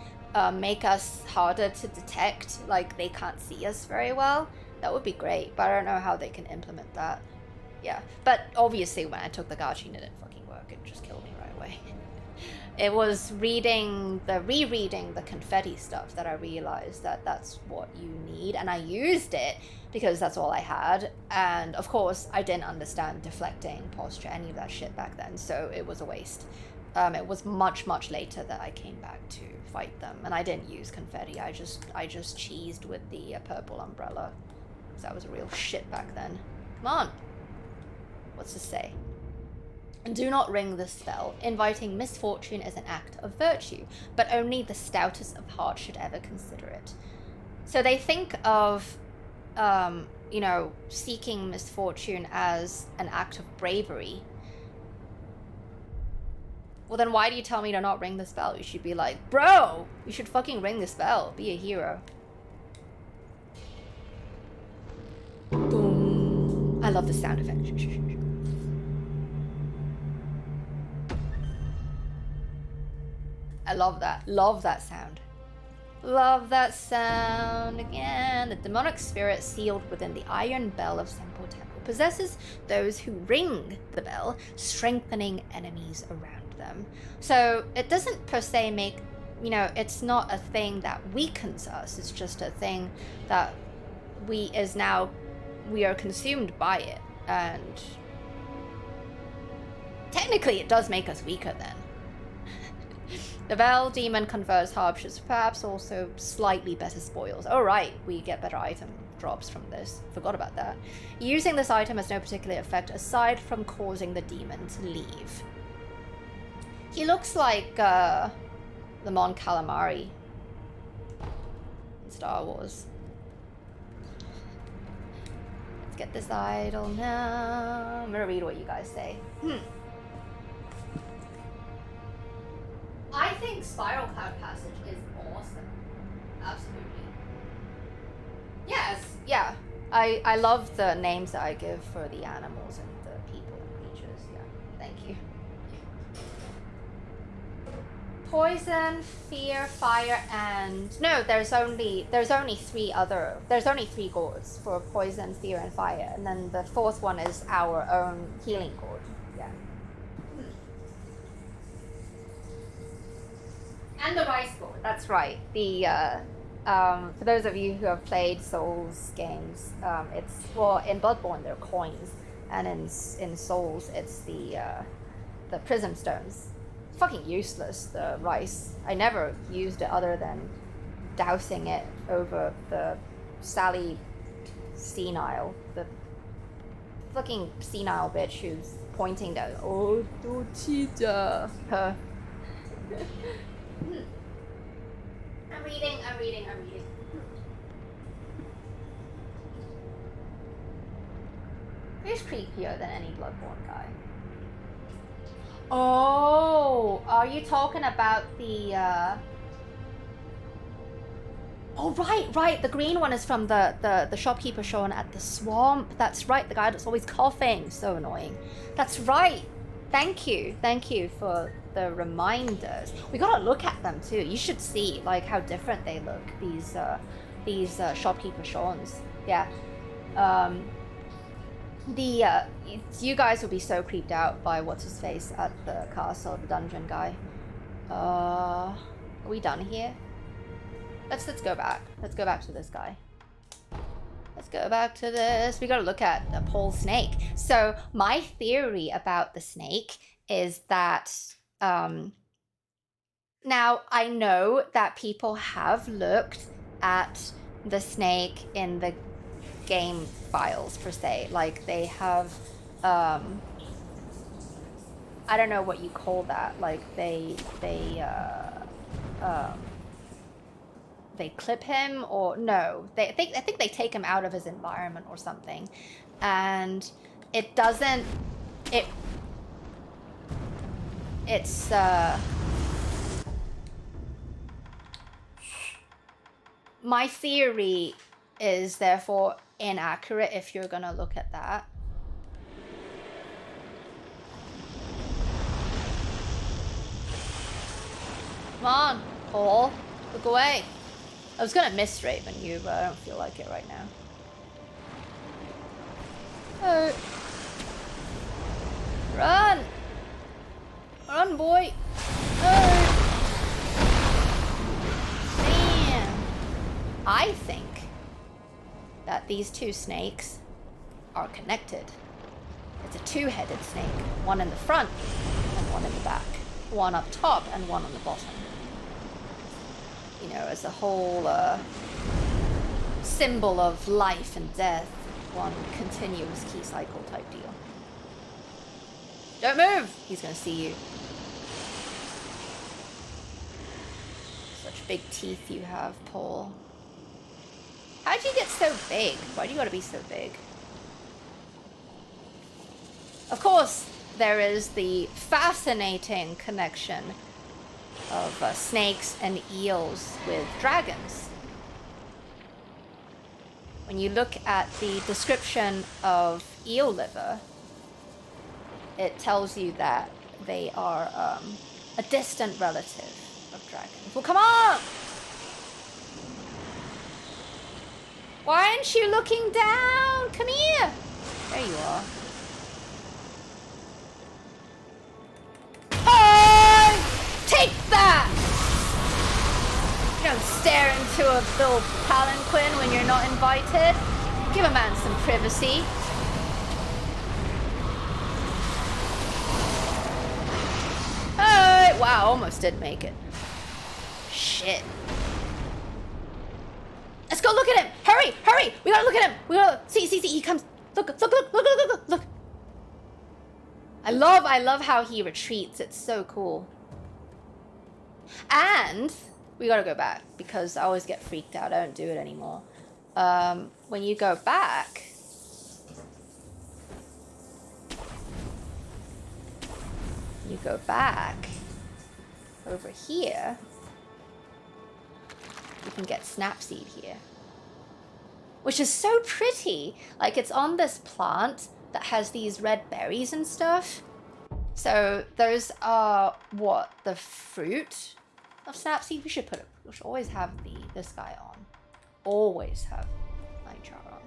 make us harder to detect, like they can't see us very well. That would be great, but I don't know how they can implement that. Yeah, but obviously when I took the Gachin, it didn't fucking work. It just killed me right away. It was rereading the confetti stuff that I realized that that's what you need, and I used it because that's all I had. And of course, I didn't understand deflecting, posture, any of that shit back then, so it was a waste. It was much later that I came back to fight them, and I didn't use confetti. I just cheesed with the purple umbrella, because that was real shit back then. Come on, what's this say? Do not ring the spell. Inviting misfortune is an act of virtue, but only the stoutest of heart should ever consider it. So they think of, you know, seeking misfortune as an act of bravery. Well, then why do you tell me to not ring the spell? You should be like, bro, you should fucking ring the spell. Be a hero. Boom. I love the sound effect. I love that. Love that sound. Love that sound again. The demonic spirit sealed within the iron bell of Senpo Temple possesses those who ring the bell, strengthening enemies around them. So it doesn't per se make, you know, it's not a thing that weakens us. It's just a thing that is now we are consumed by it, and technically it does make us weaker then. The Vel demon converts hardships, perhaps also slightly better spoils. Oh right, we get better item drops from this. Forgot about that. Using this item has no particular effect aside from causing the demon to leave. He looks like the Mon Calamari in Star Wars. Let's get this idol now. I'm gonna read what you guys say. I think Spiral Cloud Passage is awesome. Absolutely. Yes, yeah. I love the names that I give for the animals and the people and creatures. Yeah, thank you. Poison, fear, fire, and no. There's only three gourds for poison, fear, and fire, and then the fourth one is our own healing gourd. Yeah. And the rice gourd. That's right. The for those of you who have played Souls games, it's, well, in Bloodborne they're coins, and in Souls it's the prism stones. Fucking useless, the rice. I never used it other than dousing it over the Sally senile, the fucking senile bitch who's pointing down. Oh, Dochita. Her. I'm reading. He's creepier than any Bloodborne guy. Oh, are you talking about the, Oh, right, the green one is from the shopkeeper shown at the swamp. That's right, the guy that's always coughing. So annoying. That's right. Thank you for the reminders. We gotta look at them too. You should see, like, how different they look, these shopkeeper Shawns. Yeah. You guys will be so creeped out by what's his face at the castle, the dungeon guy. Are we done here? Let's go back. Let's go back to this guy. Let's go back to this. We gotta look at the pole snake. So my theory about the snake is that now I know that people have looked at the snake in the game files per se, like they have I don't know what you call that, like they clip him, or no, I think they take him out of his environment or something, and it's my theory is therefore inaccurate if you're gonna look at that. Come on, Paul, look away. I was gonna miss Raven you, but I don't feel like it right now. Oh. Run! Run, boy! Oh. Man. I think that these two snakes are connected. It's a two-headed snake, one in the front and one in the back, one up top and one on the bottom. You know, as a whole symbol of life and death, one continuous key cycle type deal. Don't move! He's gonna see you. Such big teeth you have, Paul. How'd you get so big? Why do you gotta be so big? Of course, there is the fascinating connection of snakes and eels with dragons. When you look at the description of eel liver, it tells you that they are a distant relative of dragons. Well, come on! Why aren't you looking down? Come here! There you are. Hey! Take that! You don't stare into a little palanquin when you're not invited. Give a man some privacy. Oh, wow, almost did make it. Shit. Let's go look at him. Hurry, hurry. We gotta look at him. We gotta see. He comes. Look. I love how he retreats. It's so cool. And we gotta go back because I always get freaked out. I don't do it anymore. When you go back, over here, you can get Snapseed here, which is so pretty. Like, it's on this plant that has these red berries and stuff. So those are what, the fruit of Snapseed? We should always have this guy on. Always have Nightjar on.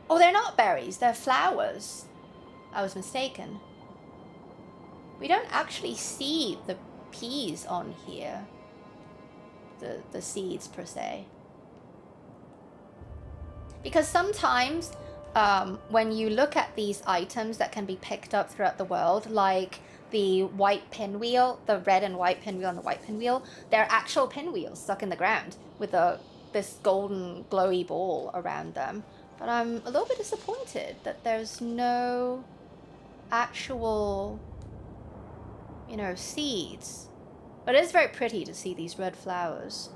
Oh, they're not berries, they're flowers. I was mistaken. We don't actually see the peas on here. The seeds per se. Because sometimes when you look at these items that can be picked up throughout the world, like the white pinwheel, the red and white pinwheel and the white pinwheel, they're actual pinwheels stuck in the ground with this golden glowy ball around them. But I'm a little bit disappointed that there's no actual, seeds. But it is very pretty to see these red flowers.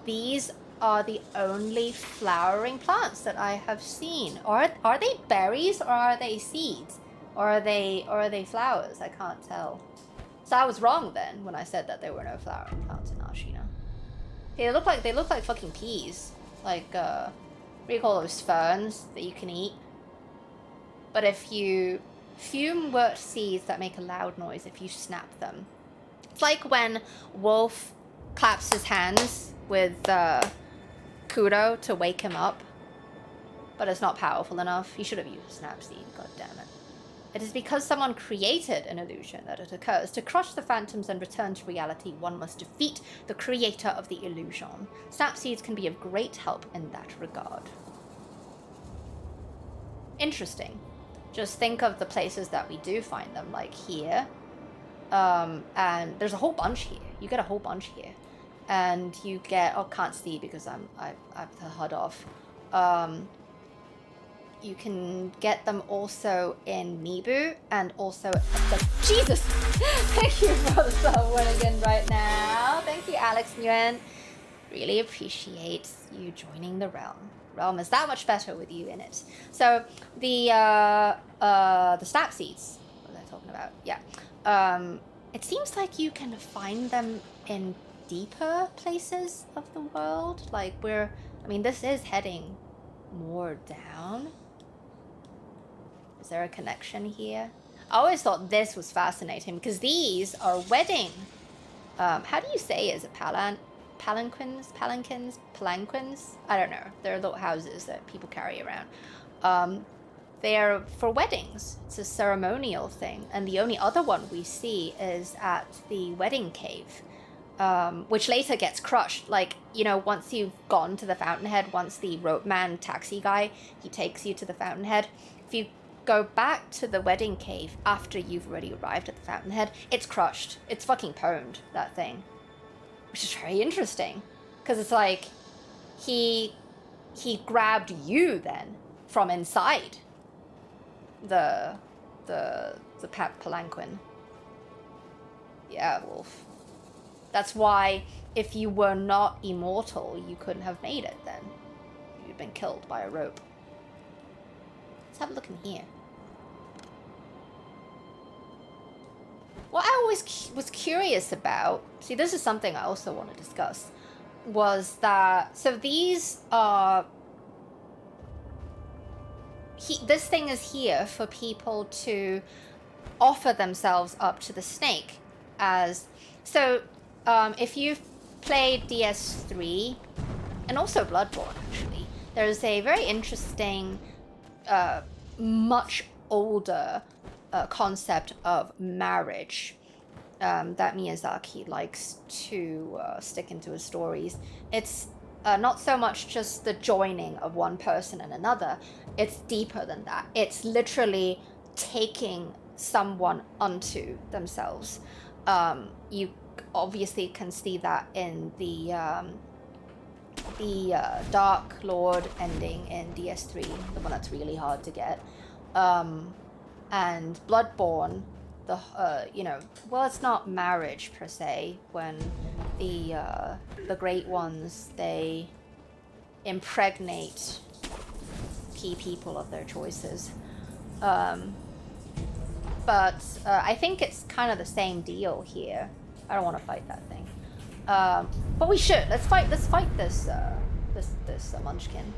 These are the only flowering plants that I have seen. Are they berries or are they seeds? Or are they flowers? I can't tell. So I was wrong then when I said that there were no flowering plants in Ashina. They look like fucking peas. Like what do you call those, ferns that you can eat? But if you fume wort seeds that make a loud noise if you snap them. It's like when Wolf claps his hands with Kudo to wake him up, but it's not powerful enough. He should have used Snapseed, god damn it. It is because someone created an illusion that it occurs. To crush the phantoms and return to reality, one must defeat the creator of the illusion. Snapseeds can be of great help in that regard. Interesting. Just think of the places that we do find them, like here. And there's a whole bunch here. You get a whole bunch here. And you get, can't see because I have the HUD off. You can get them also in Mibu and also at the, Jesus! Thank you for the sub again right now. Thank you, Alex Nguyen. Really appreciate you joining the realm. Realm is that much better with you in it. So the Snapseeds, what was I talking about? Yeah. It seems like you can find them in deeper places of the world. Like this is heading more down. Is there a connection here? I always thought this was fascinating because these are wedding. How do you say it? Is it palanquins? I don't know. They're little houses that people carry around. They're for weddings. It's a ceremonial thing. And the only other one we see is at the wedding cave, which later gets crushed. Like, once you've gone to the fountainhead, once the rope man taxi guy, he takes you to the fountainhead. If you go back to the wedding cave after you've already arrived at the fountainhead, it's crushed. It's fucking pwned, that thing. Which is very interesting. Because it's like, he grabbed you then from inside the palanquin. Yeah, Wolf. That's why if you were not immortal, you couldn't have made it then. You'd been killed by a rope. Let's have a look in here. What I always was curious about, see, this is something I also want to discuss, was that, so these are, this thing is here for people to offer themselves up to the snake as, so if you've played DS3, and also Bloodborne actually, there's a very interesting, much older concept of marriage that Miyazaki likes to stick into his stories. It's not so much just the joining of one person and another. It's deeper than that. It's literally taking someone unto themselves. You obviously can see that in the Dark Lord ending in DS3, the one that's really hard to get, and Bloodborne. Well, it's not marriage per se. When the Great Ones, they impregnate key people of their choices. But I think it's kind of the same deal here. I don't want to fight that thing, but we should. Let's fight this munchkin.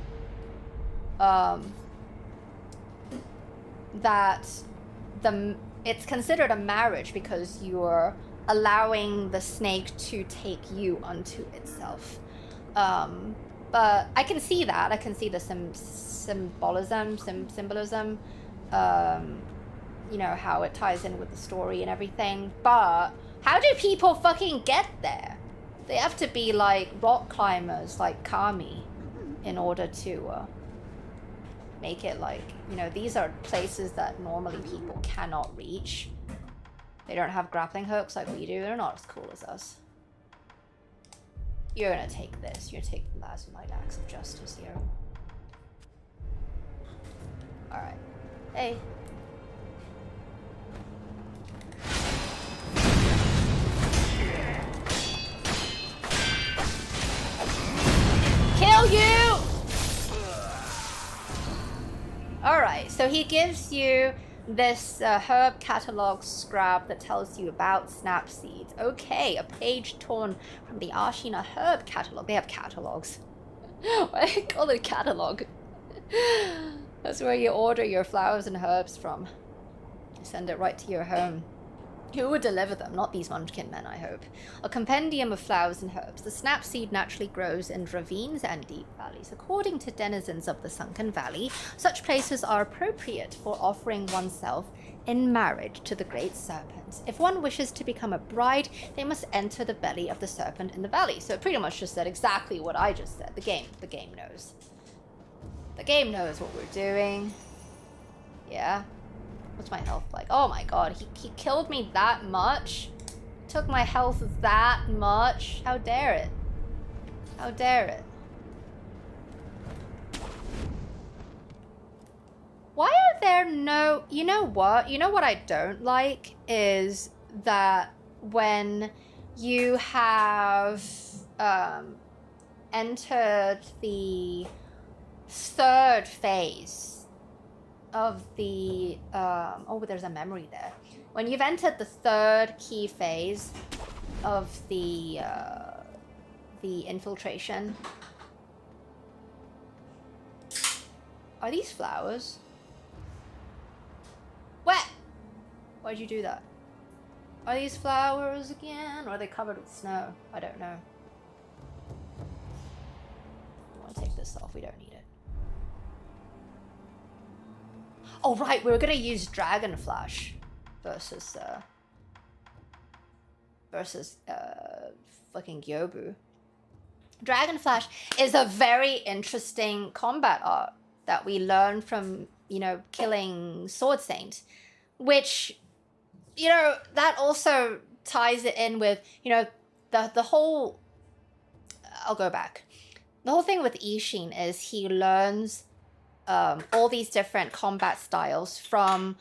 It's considered a marriage because you're allowing the snake to take you unto itself. But I can see that. I can see the symbolism. How it ties in with the story and everything. But how do people fucking get there? They have to be like rock climbers like Kami in order to make it like, these are places that normally people cannot reach. They don't have grappling hooks like we do. They're not as cool as us. You're gonna take this. You're gonna take the Lazulite Axe of Justice here. Alright. Hey. Kill you! Alright, so he gives you this herb catalog scrap that tells you about Snapseeds. Okay, a page torn from the Ashina herb catalog. They have catalogs. Why do they call it a catalog? That's where you order your flowers and herbs from. You send it right to your home. Who would deliver them? Not these munchkin men, I hope. A compendium of flowers and herbs. The snapseed naturally grows in ravines and deep valleys. According to denizens of the sunken valley, such places are appropriate for offering oneself in marriage to the great serpent. If one wishes to become a bride, they must enter the belly of the serpent in the valley. So it pretty much just said exactly what I just said. The game knows. The game knows what we're doing. Yeah. What's my health like? Oh my god, he killed me that much? Took my health that much? How dare it? How dare it? Why are there no... You know what? You know what I don't like? Is that when you have entered the third phase of the oh, there's a memory there. When you've entered the third key phase of the infiltration. Are these flowers? What? Why'd you do that? Are these flowers again? Or are they covered with snow? I don't know. I want to take this off. We don't need it. Oh, right. We were going to use Dragon Flash versus fucking Gyoubu. Dragon Flash is a very interesting combat art that we learn from, you know, killing Sword Saint, which, you know, that also ties it in with, you know, the whole, I'll go back. The whole thing with Ishin is he learns all these different combat styles from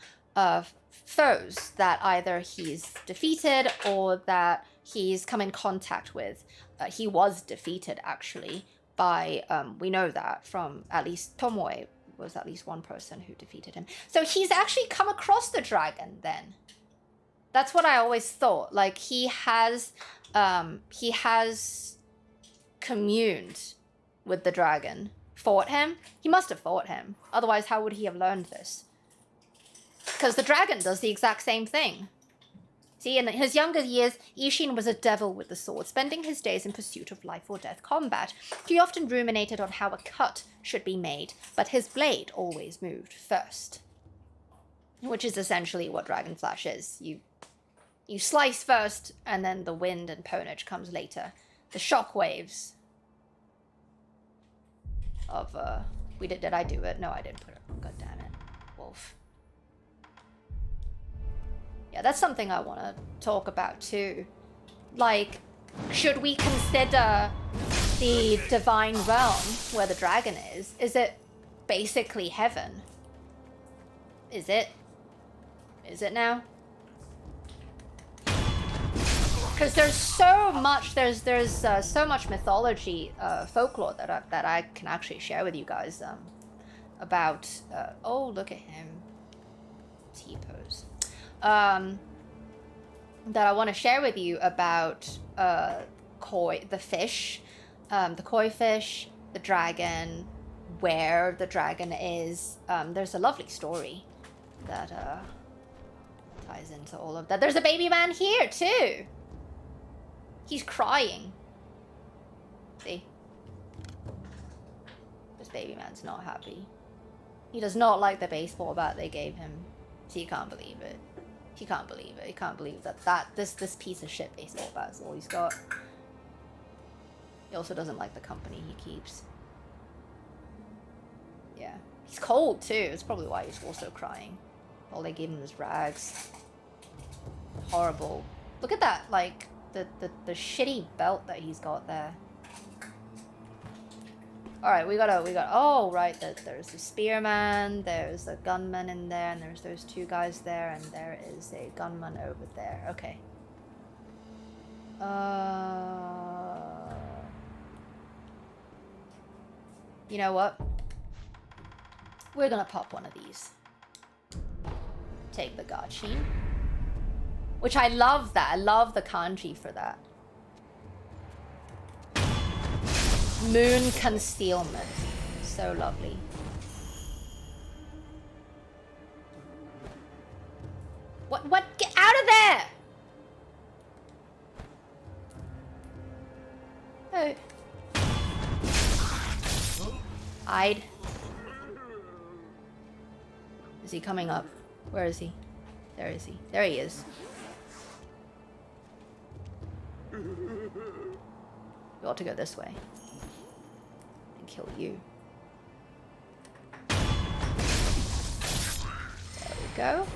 foes that either he's defeated or that he's come in contact with. He was defeated, actually, by, we know that from at least Tomoe was at least one person who defeated him. So he's actually come across the dragon then. That's what I always thought. Like, he has communed with the dragon. Fought him? He must have fought him. Otherwise, how would he have learned this? Because the dragon does the exact same thing. See, in his younger years, Ishin was a devil with the sword, spending his days in pursuit of life or death combat. He often ruminated on how a cut should be made, but his blade always moved first. Which is essentially what Dragon Flash is. You slice first, and then the wind and ponage comes later. The shock waves. of did I do it? No, I didn't put it on. God damn it. Wolf. Yeah, that's something I want to talk about too. Like, should we consider the divine realm where the dragon is it basically heaven? Is it? Is it now? Because there's so much, there's so much mythology, folklore that I can actually share with you guys about. Oh, look at him, T-pose. That I want to share with you about koi, the fish, the koi fish, the dragon, where the dragon is. There's a lovely story that ties into all of that. There's a baby man here too. He's crying. See? This baby man's not happy. He does not like the baseball bat they gave him. He can't believe it. He can't believe it. He can't believe this piece of shit baseball bat is all he's got. He also doesn't like the company he keeps. Yeah. He's cold too. It's probably why he's also crying. All they gave him is rags. Horrible. Look at that, like, the shitty belt that he's got there. Alright, we gotta, oh, right, there's the spearman, there's a gunman in there, and there's those two guys there, and there is a gunman over there. Okay. You know what? We're gonna pop one of these. Take the Gachin. Which I love that. I love the kanji for that. Moon concealment. So lovely. What? Get out of there! Oh. Hide. Is he coming up? Where is he? There is he. There he is. We ought to go this way. And kill you. There we go.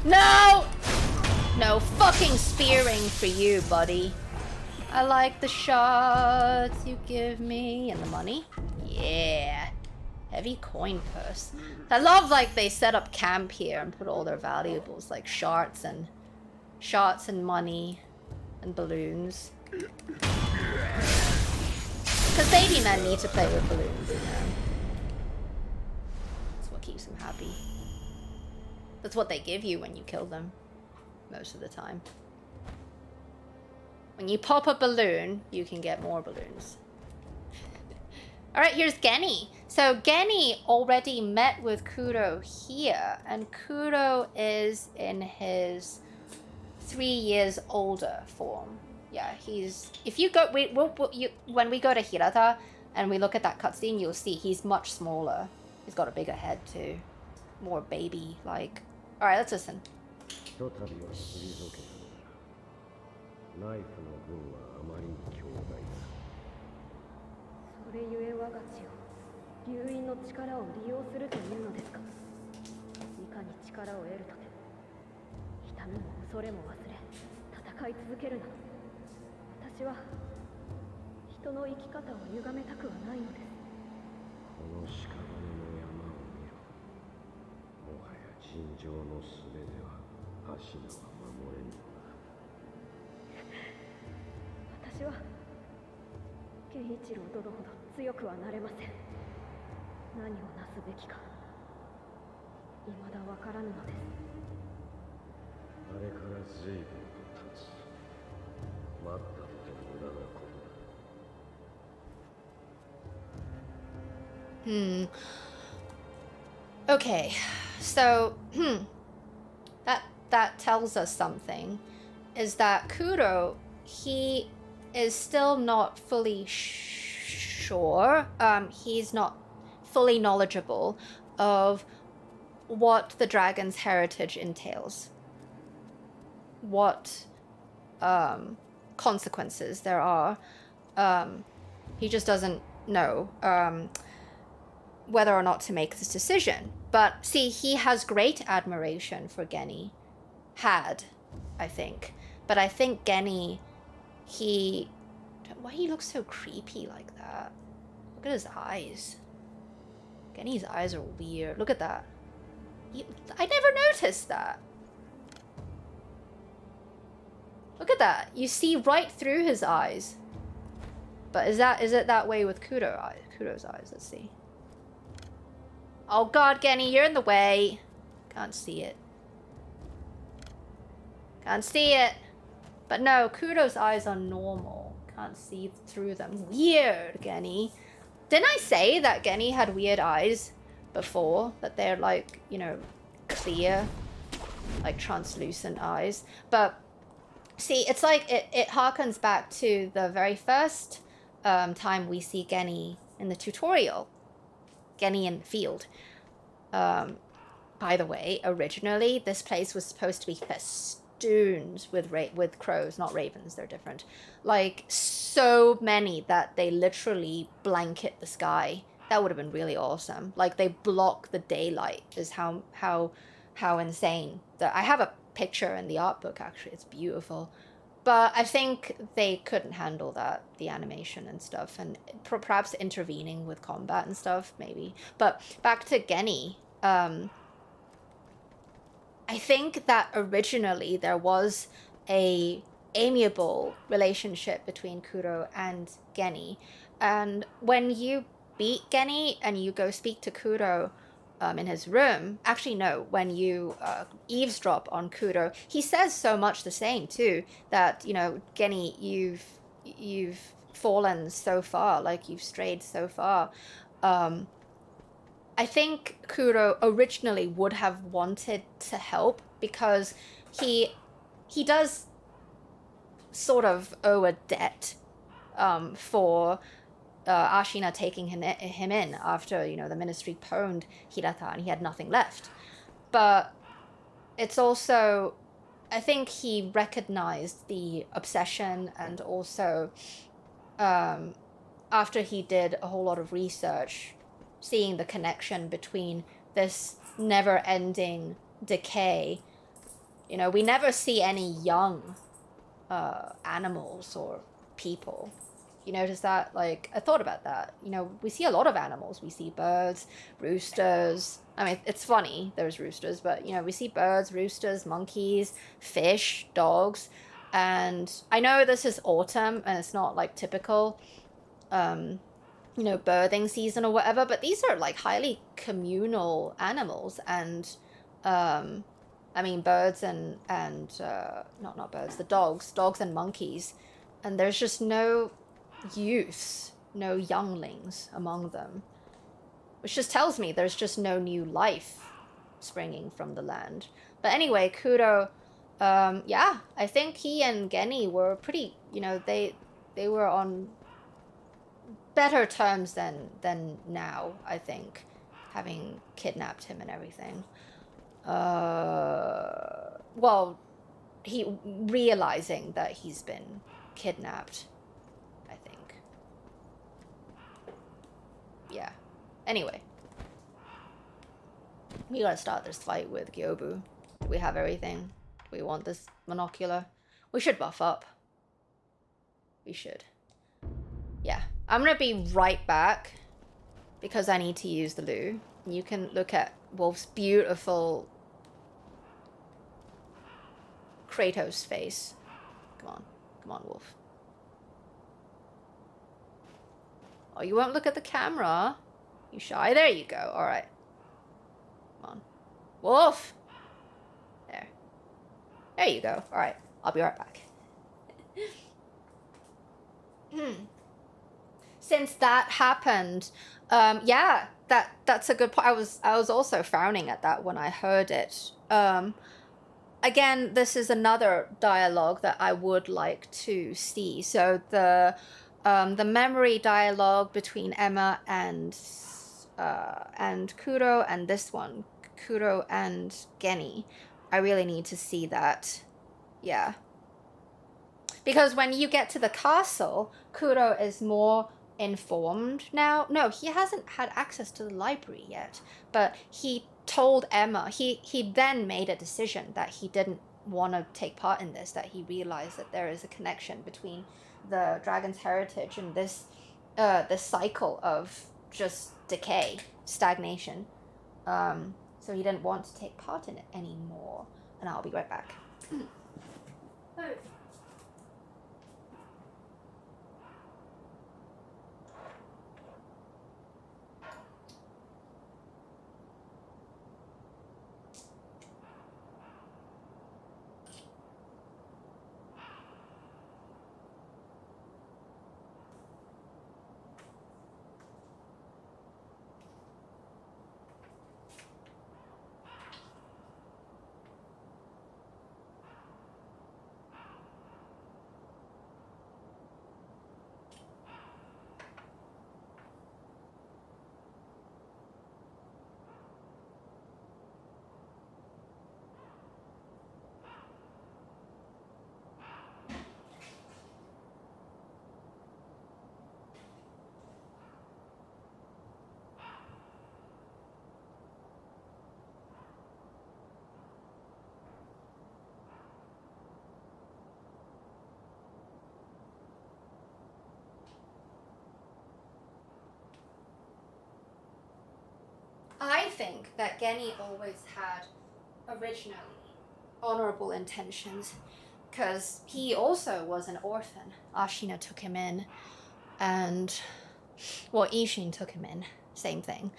No! No fucking spearing for you, buddy. I like the shots you give me. And the money? Yeah. Heavy coin purse. I love, like, they set up camp here and put all their valuables, like shards and money and balloons. Because baby men need to play with balloons, you know. That's what keeps them happy. That's what they give you when you kill them, most of the time. When you pop a balloon, you can get more balloons. Alright, here's Geni. So Geni already met with Kudo here, and Kudo is in his 3 years older form. Yeah, he's... If you go... when we go to Hirata and we look at that cutscene, you'll see he's much smaller. He's got a bigger head too. More baby-like. Alright, let's listen. Okay, so that tells us something, is that Kudo, he is still not fully sure, he's not fully knowledgeable of what the dragon's heritage entails. What consequences there are. He just doesn't know whether or not to make this decision. But see, he has great admiration for Geni. Had, I think. But I think Geni, why he looks so creepy like that? Look at his eyes. Geni's eyes are weird. Look at that. I never noticed that. Look at that. You see right through his eyes. But is it that way with Kudo's eyes? Let's see. Oh god, Geni, you're in the way. Can't see it. Can't see it. But no, Kudo's eyes are normal. Can't see through them. Weird, Geni. Didn't I say that Geni had weird eyes before? That they're like, you know, clear, like translucent eyes. But see, it's like it harkens back to the very first time we see Geni in the tutorial. Geni in the field. By the way, originally this place was supposed to be festooned with crows, not ravens. They're different. Like so many that they literally blanket the sky. That would have been really awesome. Like they block the daylight. Is how insane. I have a picture in the art book actually. It's beautiful. But I think they couldn't handle that, the animation and stuff, and perhaps intervening with combat and stuff, maybe. But back to Geni, I think that originally there was a amiable relationship between Kudo and Geni, and when you beat Geni and you go speak to Kudo in his room, actually no, when you eavesdrop on Kudo, he says so much the same too, that, you know, Geni, you've fallen so far, like you've strayed so far. I think Kudo originally would have wanted to help because he does sort of owe a debt for Ashina taking him in after, you know, the ministry pwned Hirata and he had nothing left. But it's also, I think he recognized the obsession, and also after he did a whole lot of research, seeing the connection between this never-ending decay. You know, we never see any young animals or people. You notice that? Like, I thought about that. You know, we see a lot of animals. We see birds, roosters. I mean, it's funny, there's roosters, but, you know, we see birds, roosters, monkeys, fish, dogs. And I know this is autumn and it's not, like, typical, you know, birthing season or whatever, but these are, like, highly communal animals. And, I mean, birds and not birds, the dogs and monkeys. And there's just no youths, no younglings among them, which just tells me there's just no new life springing from the land. But anyway, Kudo, yeah, I think he and Geni were pretty, you know, they were on better terms than now, I think, having kidnapped him and everything. Well, he realizing that he's been kidnapped, I think. Yeah. Anyway. We gotta start this fight with Gyoubu. Do we have everything? Do we want this monocular? We should buff up. We should. Yeah. I'm gonna be right back because I need to use the loo. You can look at Wolf's beautiful Kratos face. Come on. Come on, Wolf. Oh, you won't look at the camera? You shy? There you go. All right. Come on. Wolf! There. There you go. All right. I'll be right back. Since that happened, yeah, that's a good point. I was also frowning at that when I heard it. Again, this is another dialogue that I would like to see. So the memory dialogue between Emma and Kudo, and this one, Kudo and Geni. I really need to see that. Yeah. Because when you get to the castle, Kudo is more informed now. No, he hasn't had access to the library yet, but he told Emma, he then made a decision that he didn't want to take part in this, that he realized that there is a connection between the dragon's heritage and this cycle of just decay, stagnation. So he didn't want to take part in it anymore. And I'll be right back. Oh. I think that Geni always had originally honorable intentions, because he also was an orphan. Ashina took him in, and, well, Ishin took him in, same thing,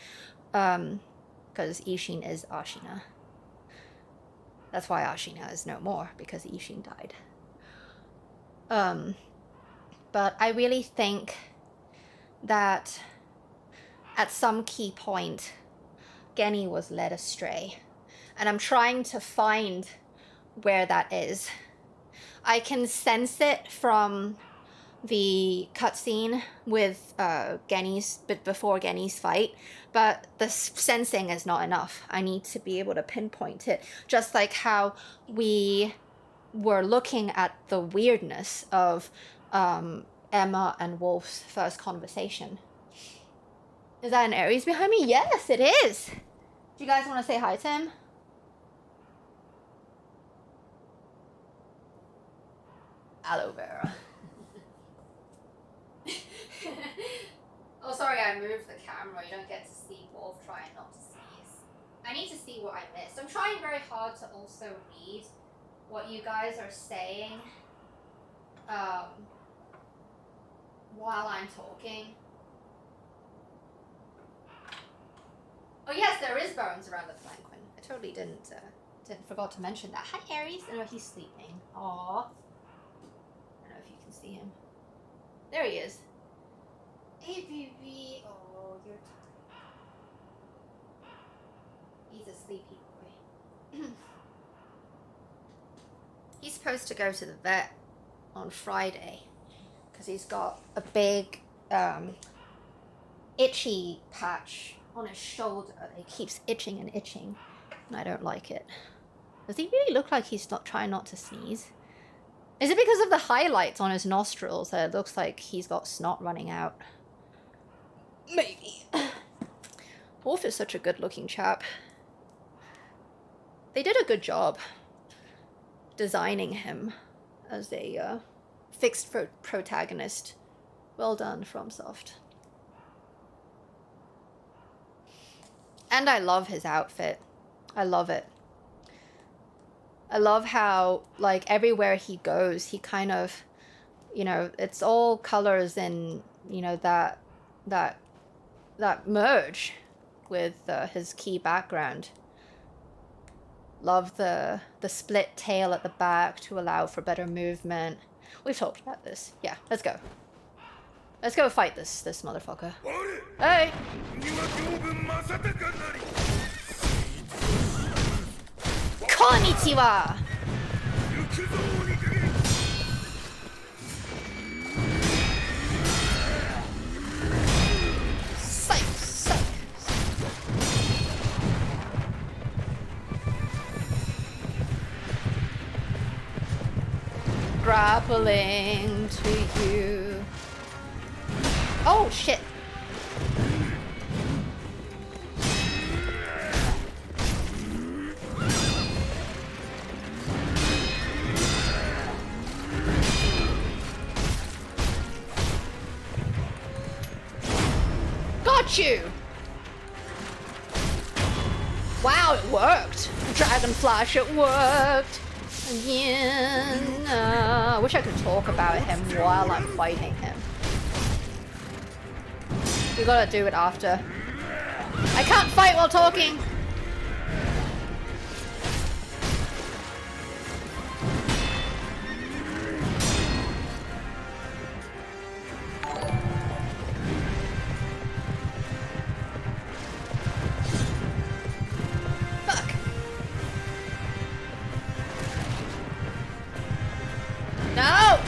because Ishin is Ashina. That's why Ashina is no more, because Ishin died. But I really think that at some key point, Geni was led astray, and I'm trying to find where that is. I can sense it from the cutscene with before Geni's fight, but the sensing is not enough. I need to be able to pinpoint it, just like how we were looking at the weirdness of Emma and Wolf's first conversation. Is that an Aries behind me? Yes, it is. Do you guys want to say hi to him? Aloe vera. Oh, sorry, I moved the camera. You don't get to see Wolf trying not to sneeze. I need to see what I missed. I'm trying very hard to also read what you guys are saying while I'm talking. Oh yes, there is bones around the palanquin. I totally didn't forgot to mention that. Hi Aries. Oh no, he's sleeping. Aww. I don't know if you can see him. There he is. Hey baby. Oh, you're tired. He's a sleepy boy. He's supposed to go to the vet on Friday because he's got a big itchy patch on his shoulder. It keeps itching and itching, and I don't like it. Does he really look like he's not trying not to sneeze? Is it because of the highlights on his nostrils that it looks like he's got snot running out? Maybe. Wolf is such a good-looking chap. They did a good job designing him as a fixed protagonist. Well done, FromSoft. And I love his outfit. I love it. I love how, like, everywhere he goes, he kind of, you know, it's all colors and, you know, that merge with his key background. Love the split tail at the back to allow for better movement. We've talked about this. Yeah, let's go. Let's go fight this motherfucker. Hey! Konnichiwa! Psych! grappling to you. Oh, shit. Got you! Wow, it worked! Dragon Flash, it worked! Again. I wish I could talk about him while I'm fighting him. We gotta do it after. I can't fight while talking! No!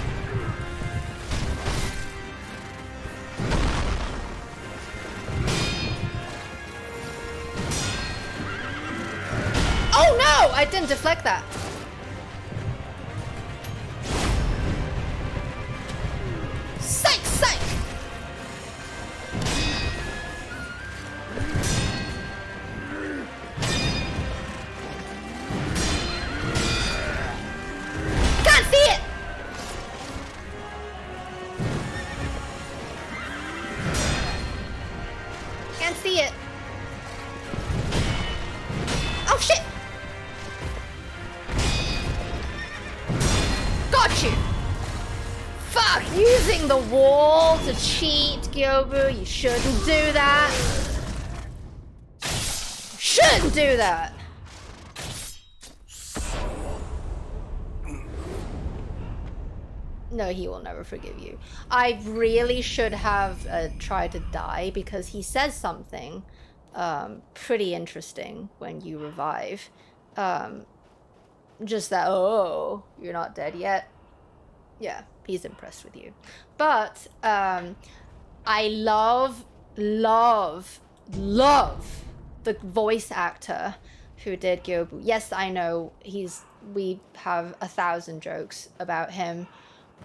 Oh no! I didn't deflect that. Psych! Psych! Can't see it! Can't see it. Oh shit! Got you! Fuck! Using the wall to cheat, Gyoubu. You shouldn't do that. Shouldn't do that! No, he will never forgive you. I really should have tried to die because he says something pretty interesting when you revive. Just that, oh, you're not dead yet. Yeah, he's impressed with you. But I love the voice actor who did Gyoubu. Yes, I know we have 1,000 jokes about him.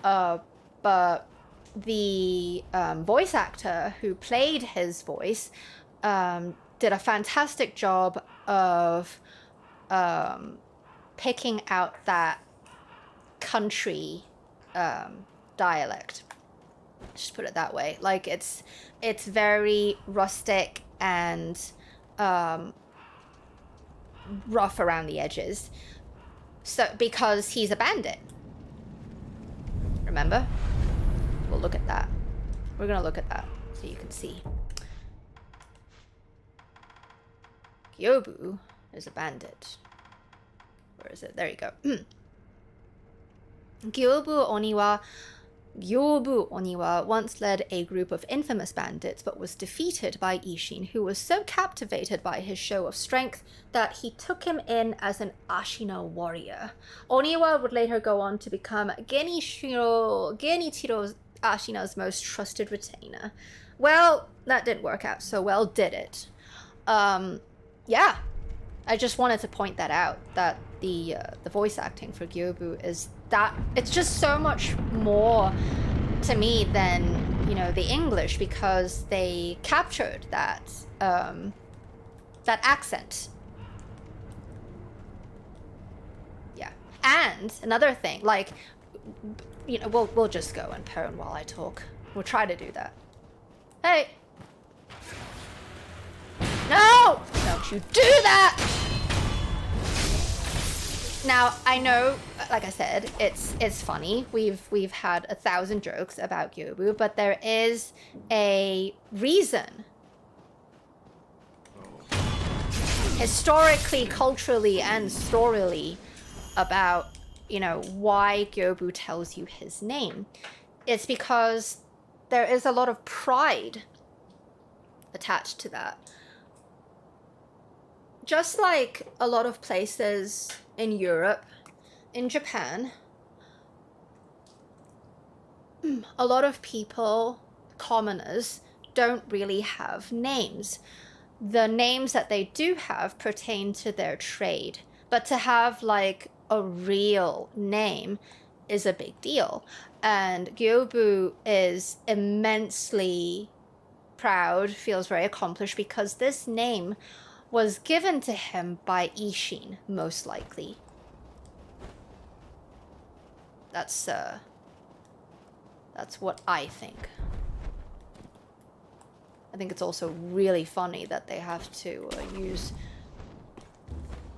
But the voice actor who played his voice did a fantastic job of picking out that country dialect. Just put it that way. Like it's very rustic and rough around the edges. So because he's a bandit. Remember? We'll look at that. We're gonna look at that so you can see. Gyoubu is a bandit. Where is it? There you go. Gyoubu Oniwa once led a group of infamous bandits but was defeated by Ishin, who was so captivated by his show of strength that he took him in as an Ashina warrior. Oniwa would later go on to become Genichiro Ashina's most trusted retainer. Well, that didn't work out so well, did it? Yeah. I just wanted to point that out, that the voice acting for Gyoubu is that it's just so much more to me than, you know, the English, because they captured that that accent. Yeah. And another thing, like, you know, we'll just go and pwn while I talk. We'll try to do that. Hey. No! Don't you do that! Now, I know, like I said, it's funny. We've had 1,000 jokes about Gyoubu, but there is a reason. Historically, culturally, and storyly about, you know, why Gyoubu tells you his name. It's because there is a lot of pride attached to that. Just like a lot of places in Europe, in Japan, a lot of people, commoners, don't really have names. The names that they do have pertain to their trade, but to have like a real name is a big deal. And Gyoubu is immensely proud, feels very accomplished, because this name was given to him by Ishin, most likely. That's what I think. I think it's also really funny that they have to use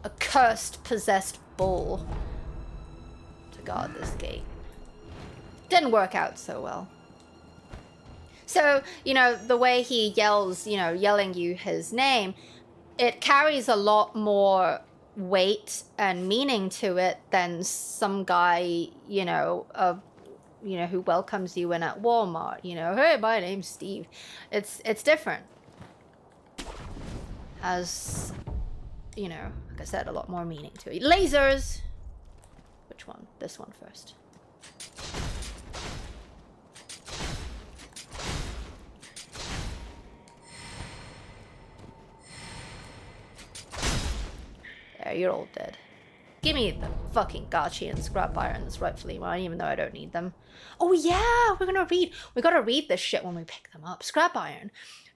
a cursed, possessed bull to guard this gate. Didn't work out so well. So, you know, the way he yells, you know, yelling you his name, it carries a lot more weight and meaning to it than some guy, you know, who welcomes you in at Walmart. You know, hey, my name's Steve. It's different. Has, you know, like I said, a lot more meaning to it. Lasers. Which one? This one first. There, you're all dead. Give me the fucking gachi and scrap iron that's rightfully mine, even though I don't need them. Oh yeah, we gotta read this shit when we pick them up. Scrap iron.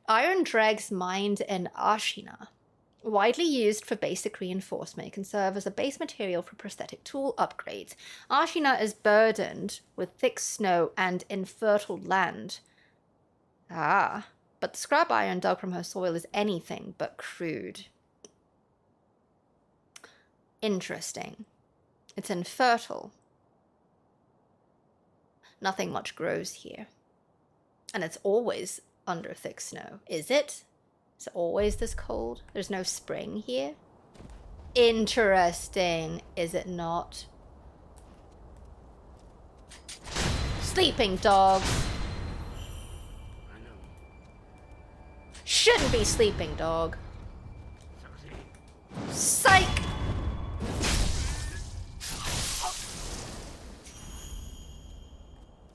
Iron dregs mined in Ashina. Widely used for basic reinforcement, it can serve as a base material for prosthetic tool upgrades. Ashina is burdened with thick snow and infertile land. Ah, but the scrap iron dug from her soil is anything but crude. Interesting. It's infertile. Nothing much grows here. And it's always under thick snow. Is it? Is it always this cold? There's no spring here? Interesting, is it not? Sleeping dogs. Shouldn't be sleeping dog. Psych!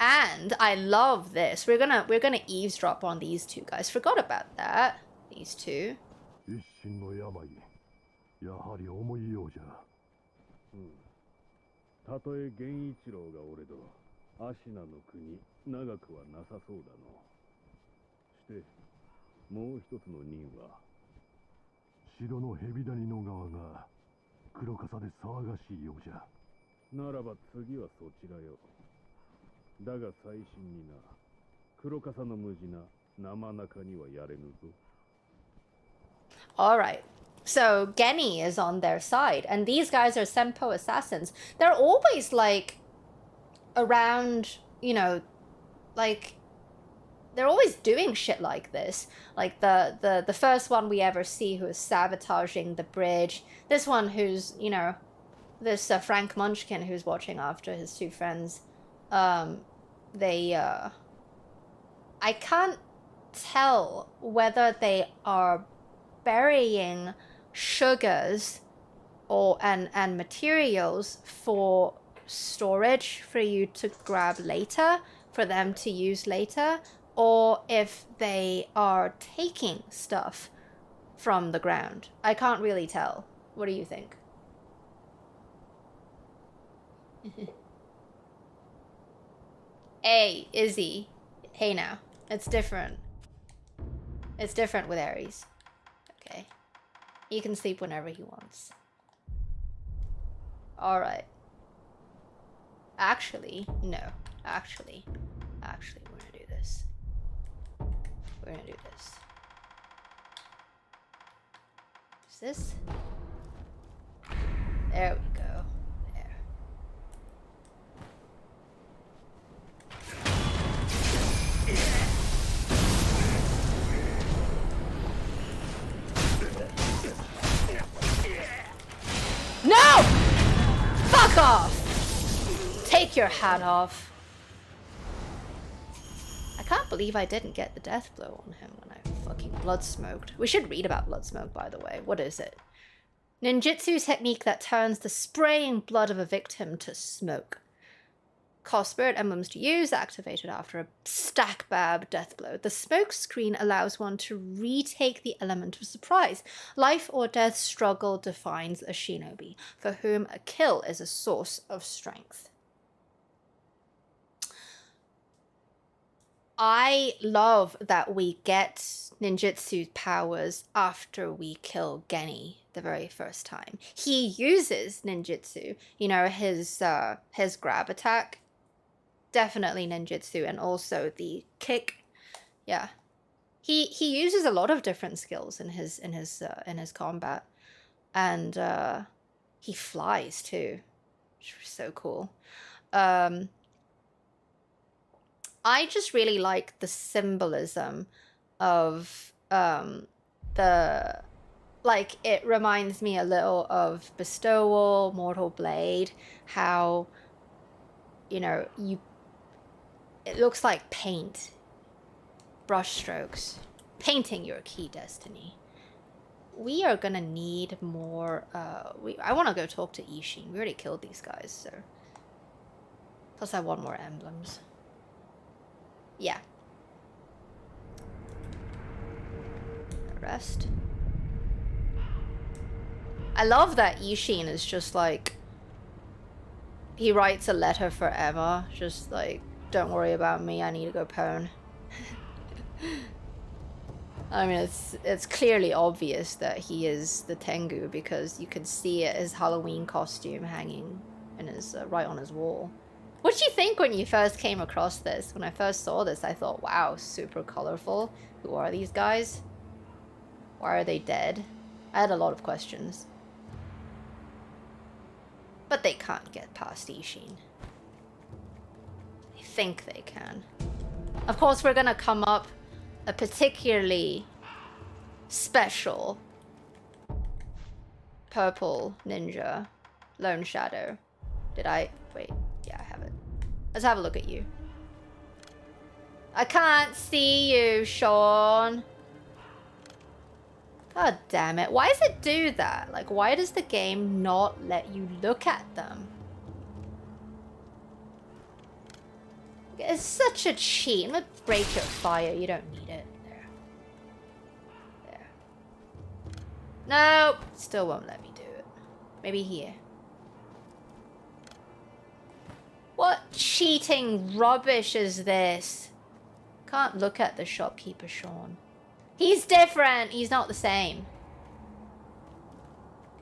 And I love this. We're gonna eavesdrop on these two guys. Forgot about that. These two. Ishinの病、やはり重いようじゃ。たとえ源一郎がおれど、アシナの国長くはなさそうだの。して、もう一つの任は、城の蛇谷の側が黒笠で騒がしいようじゃ。ならば次はそちらよ。だが最新にな、黒笠の無事な生中にはやれぬぞ。Alright. So Geni is on their side, and these guys are Senpo assassins. They're always like around, you know, like they're always doing shit like this. Like the first one we ever see who is sabotaging the bridge. This one who's, you know, this Frank Munchkin who's watching after his two friends. I can't tell whether they are burying sugars and materials for storage for you to grab later, for them to use later, or if they are taking stuff from the ground. I can't really tell. What do you think? Hey, Izzy. Hey now. It's different. It's different with Aries. Okay. He can sleep whenever he wants. Alright. Actually, no. Actually, we're gonna do this. We're gonna do this. Is this? There we go. There. No! Fuck off! Take your hat off. I can't believe I didn't get the death blow on him when I fucking blood smoked. We should read about blood smoke, by the way. What is it? Ninjutsu technique that turns the spraying blood of a victim to smoke. Cost spirit emblems to use, activated after a stack bab death blow. The smoke screen allows one to retake the element of surprise. Life or death struggle defines a shinobi, for whom a kill is a source of strength. I love that we get ninjutsu powers after we kill Geni the very first time. He uses ninjutsu, you know, his grab attack, definitely ninjutsu, and also the kick. Yeah, he uses a lot of different skills in his combat, and he flies too, which is so cool. I just really like the symbolism of the, like, it reminds me a little of Bestowal, Mortal Blade, how, you know, it looks like paint, brush strokes, painting your key destiny. We are gonna need more, I want to go talk to Ishin. We already killed these guys, so. Plus I want more emblems. Yeah. Rest. I love that Ishin is just like, he writes a letter for Emma, just like, don't worry about me, I need to go pwn. I mean, it's clearly obvious that he is the Tengu because you can see it, his Halloween costume hanging in his right on his wall. What did you think when you first came across this? When I first saw this, I thought, wow, super colorful. Who are these guys? Why are they dead? I had a lot of questions. But they can't get past Ishin. I think they can. Of course, we're gonna come up a particularly special purple ninja, Lone Shadow. Did I? Wait. Yeah, I have it. Let's have a look at you. I can't see you, Sean. God damn it. Why does it do that? Like, why does the game not let you look at them? It's such a cheat. I'm gonna break your fire. You don't need it. There. There. Nope. Still won't let me do it. Maybe here. What cheating rubbish is this? Can't look at the shopkeeper, Sean. He's different. He's not the same.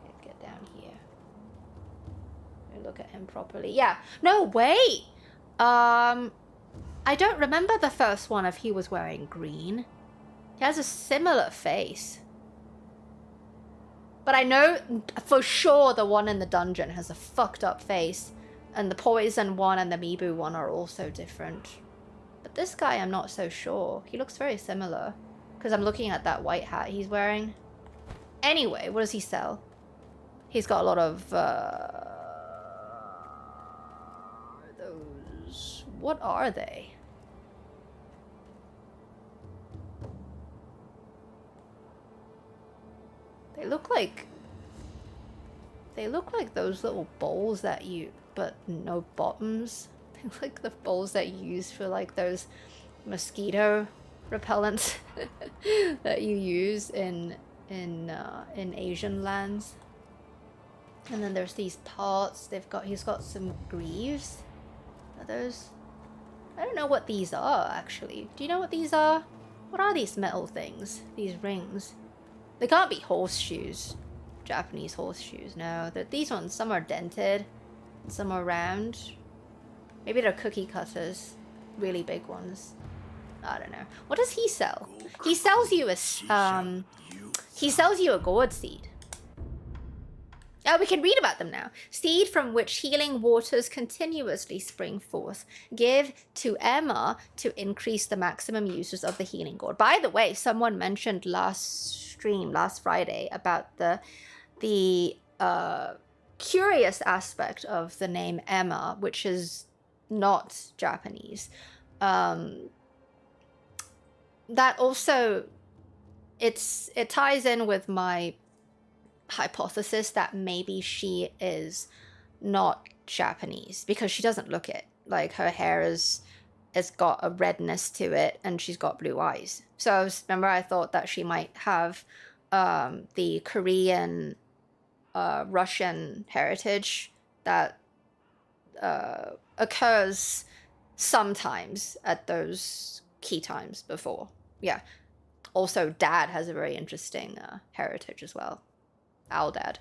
Okay, get down here. Look at him properly. Yeah. No, wait. I don't remember the first one if he was wearing green. He has a similar face. But I know for sure the one in the dungeon has a fucked up face. And the poison one and the Mibu one are also different. But this guy, I'm not so sure. He looks very similar. Because I'm looking at that white hat he's wearing. Anyway, what does he sell? He's got a lot of... those... What are they? They look like those little bowls that you... but no bottoms. They look like the bowls that you use for like those mosquito repellents that you use in Asian lands. And then there's these parts. He's got some greaves. Are those? I don't know what these are actually. Do you know what these are? What are these metal things? These rings? They can't be horseshoes. Japanese horseshoes. No, these ones. Some are dented. Some are round. Maybe they're cookie cutters. Really big ones. I don't know. What does he sell? He sells you a gourd seed. Oh, we can read about them now. Seed from which healing waters continuously spring forth. Give to Emma to increase the maximum uses of the healing gourd. By the way, someone mentioned last Friday, about the curious aspect of the name Emma, which is not Japanese. That also, it ties in with my hypothesis that maybe she is not Japanese because she doesn't look it. Like, her hair has got a redness to it and she's got blue eyes. So remember, I thought that she might have the Korean, Russian heritage that occurs sometimes at those key times before. Yeah. Also, Dad has a very interesting heritage as well. Our dad.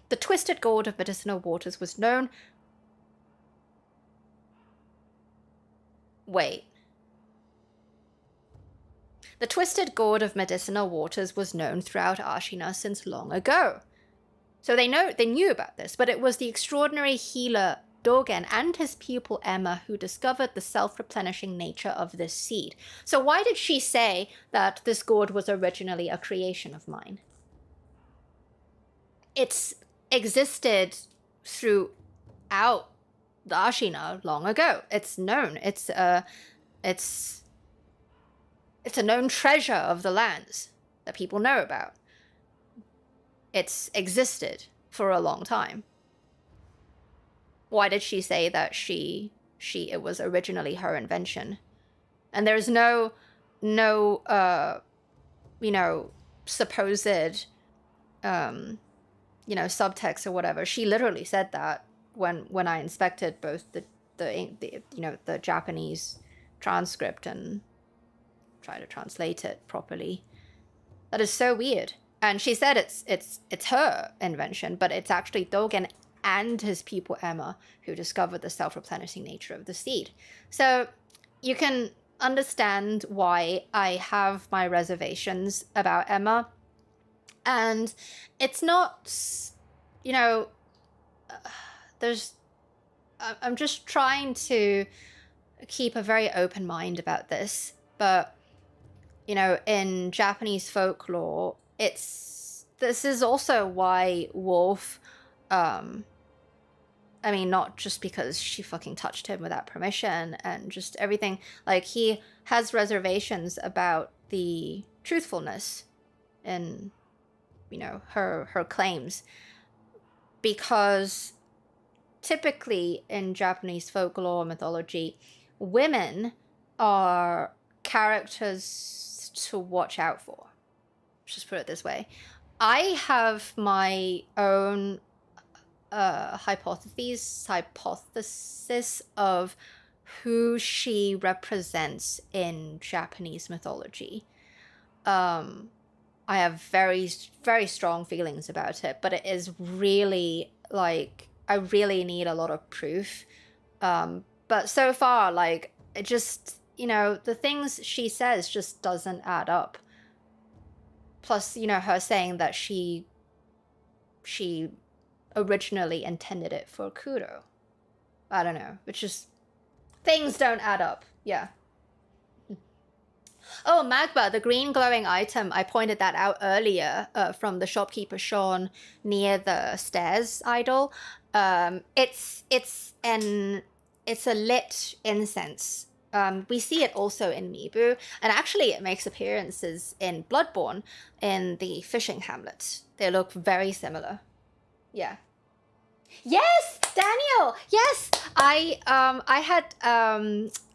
The twisted gourd of medicinal waters was known... Wait. The twisted gourd of medicinal waters was known throughout Ashina since long ago. So they knew about this, but it was the extraordinary healer Dogen and his pupil Emma who discovered the self-replenishing nature of this seed. So why did she say that this gourd was originally a creation of mine? It's existed throughout the Ashina long ago. It's known. It's a known treasure of the lands that people know about. It's existed for a long time. Why did she say that it was originally her invention? And there's no supposed subtext or whatever. She literally said that when I inspected both the Japanese transcript and try to translate it properly. That is so weird. And she said it's her invention, but it's actually Dogen and his pupil Emma who discovered the self-replenishing nature of the seed. So you can understand why I have my reservations about Emma. And it's not, I'm just trying to keep a very open mind about this. But, in Japanese folklore, this is also why Wolf, not just because she fucking touched him without permission and just everything, like, he has reservations about the truthfulness in, her claims. Because typically in Japanese folklore mythology, women are characters to watch out for. Just put it this way. I have my own hypothesis of who she represents in Japanese mythology. I have very, very strong feelings about it, but it is really, like, I really need a lot of proof. But so far, like, it just, the things she says just doesn't add up. Plus, her saying that she originally intended it for Kudo. I don't know. It's just, things don't add up. Yeah. Oh, Magba, the green glowing item, I pointed that out earlier from the shopkeeper Sean near the stairs idol. It's a lit incense. We see it also in Mibu, and actually it makes appearances in Bloodborne in the fishing hamlet. They look very similar. Yeah. Yes, Daniel. Yes, I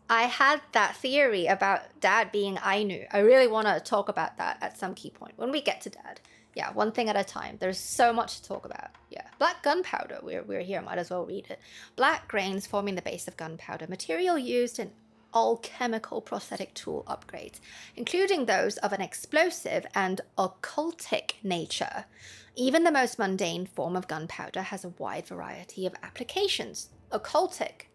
had that theory about Dad being Ainu. I really want to talk about that at some key point when we get to Dad. Yeah, one thing at a time. There's so much to talk about. Yeah, black gunpowder. We're here. Might as well read it. Black grains forming the base of gunpowder, material used in alchemical prosthetic tool upgrades, including those of an explosive and occultic nature. Even the most mundane form of gunpowder has a wide variety of applications. Occultic.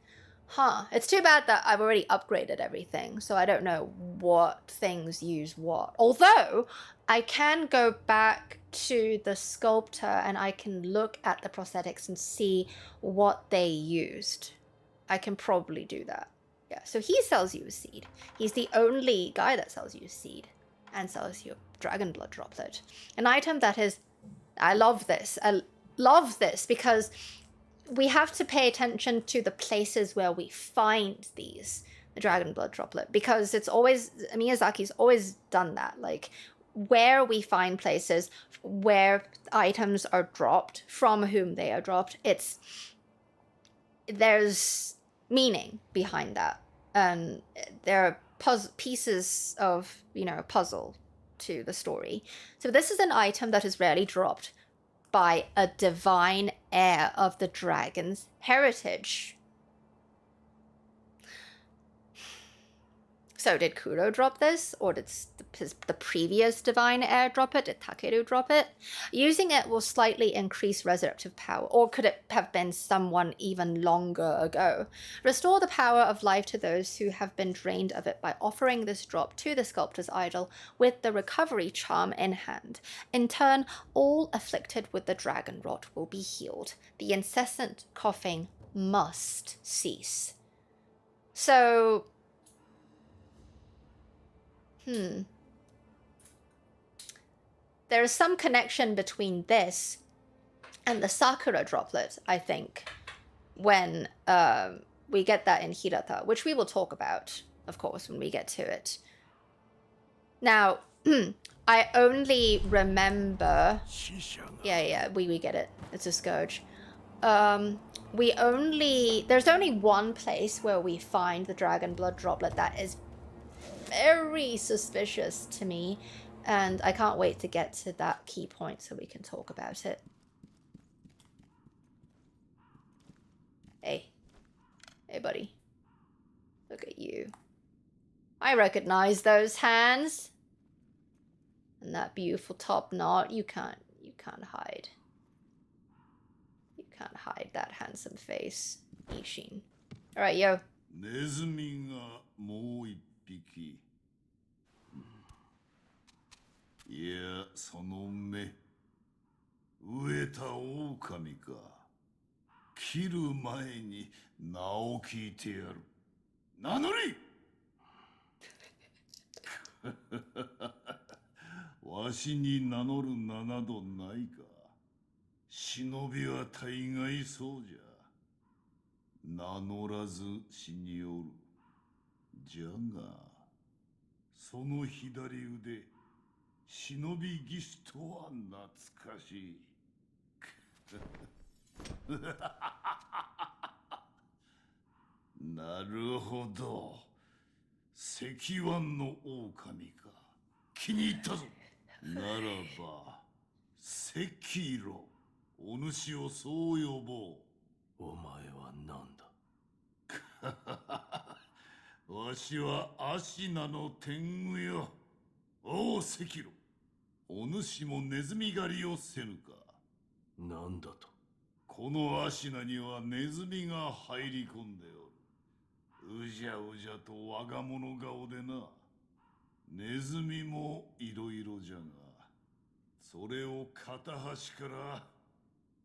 Huh. It's too bad that I've already upgraded everything, so I don't know what things use what. Although, I can go back to the sculptor and I can look at the prosthetics and see what they used. I can probably do that. Yeah, so he sells you a seed. He's the only guy that sells you a seed and sells you a dragon blood droplet. An item that is... I love this. I love this because we have to pay attention to the places where we find these, the dragon blood droplet, because it's always... Miyazaki's always done that. Like, where we find places where items are dropped, from whom they are dropped, there's meaning behind that, and there are pieces of puzzle to the story. So this is an item that is rarely dropped by a divine heir of the dragon's heritage. So did Kudo drop this, or did the previous divine heir drop it? Did Takeru drop it? Using it will slightly increase resurrective power, or could it have been someone even longer ago? Restore the power of life to those who have been drained of it by offering this drop to the sculptor's idol with the recovery charm in hand. In turn, all afflicted with the dragon rot will be healed. The incessant coughing must cease. So... There is some connection between this and the Sakura droplet, I think, when we get that in Hirata, which we will talk about, of course, when we get to it. Now, I only remember... Yeah, we get it. It's a scourge. There's only one place where we find the dragon blood droplet that is very suspicious to me, and I can't wait to get to that key point so we can talk about it. Hey, buddy, look at you. I recognize those hands and that beautiful top knot. You can't hide. You can't hide that handsome face, Ishin. All right, yo. いや、その目、飢えた狼か。切る前に名を聞いてやる。名乗りわしに名乗る名などないか。忍びは大概そうじゃ。名乗らず死におる。じゃが、その左腕、忍び技師とは懐かしい。なるほど。石腕の狼か。気に入ったぞ。ならば、セキロ。お主をそう呼ぼう。お前は何だ。わしはアシナの天狗よ。おうセキロ。お主もネズミ狩りをせぬか。なんだと。このアシナにはネズミが入り込んでおる。うじゃうじゃと我が物顔でな。ネズミもいろいろじゃが、それを片端から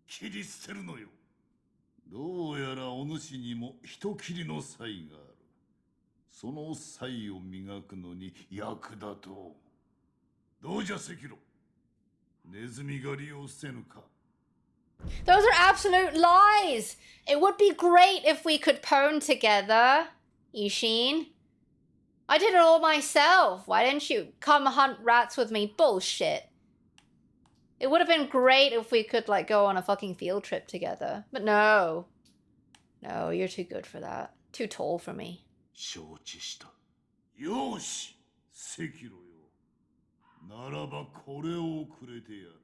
切り捨てるのよ。どうやらお主にも人斬りの才がある。その才を磨くのに役立とう。どうじゃセキロ。ネズミ狩りをせぬか。Those are absolute lies! It would be great if we could pwn together, Ishin. I did it all myself. Why didn't you come hunt rats with me? Bullshit. It would have been great if we could, like, go on a fucking field trip together. But no. No, you're too good for that. Too tall for me. 承知した。よし、セキロよ。ならばこれをくれてやる。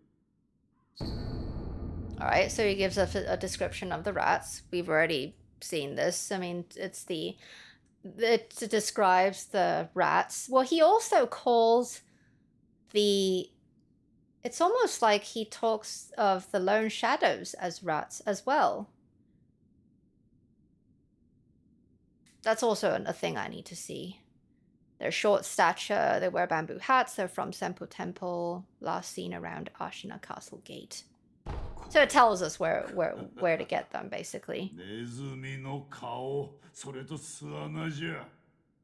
Alright, so he gives us a description of the rats. We've already seen this. I mean, it describes the rats. Well, he also calls it's almost like he talks of the lone shadows as rats as well. That's also a thing I need to see. They're short stature, they wear bamboo hats, they're from Senpu Temple, last seen around Ashina Castle Gate. So it tells us where to get them, basically. ネズミの顔、それと巣穴じゃ。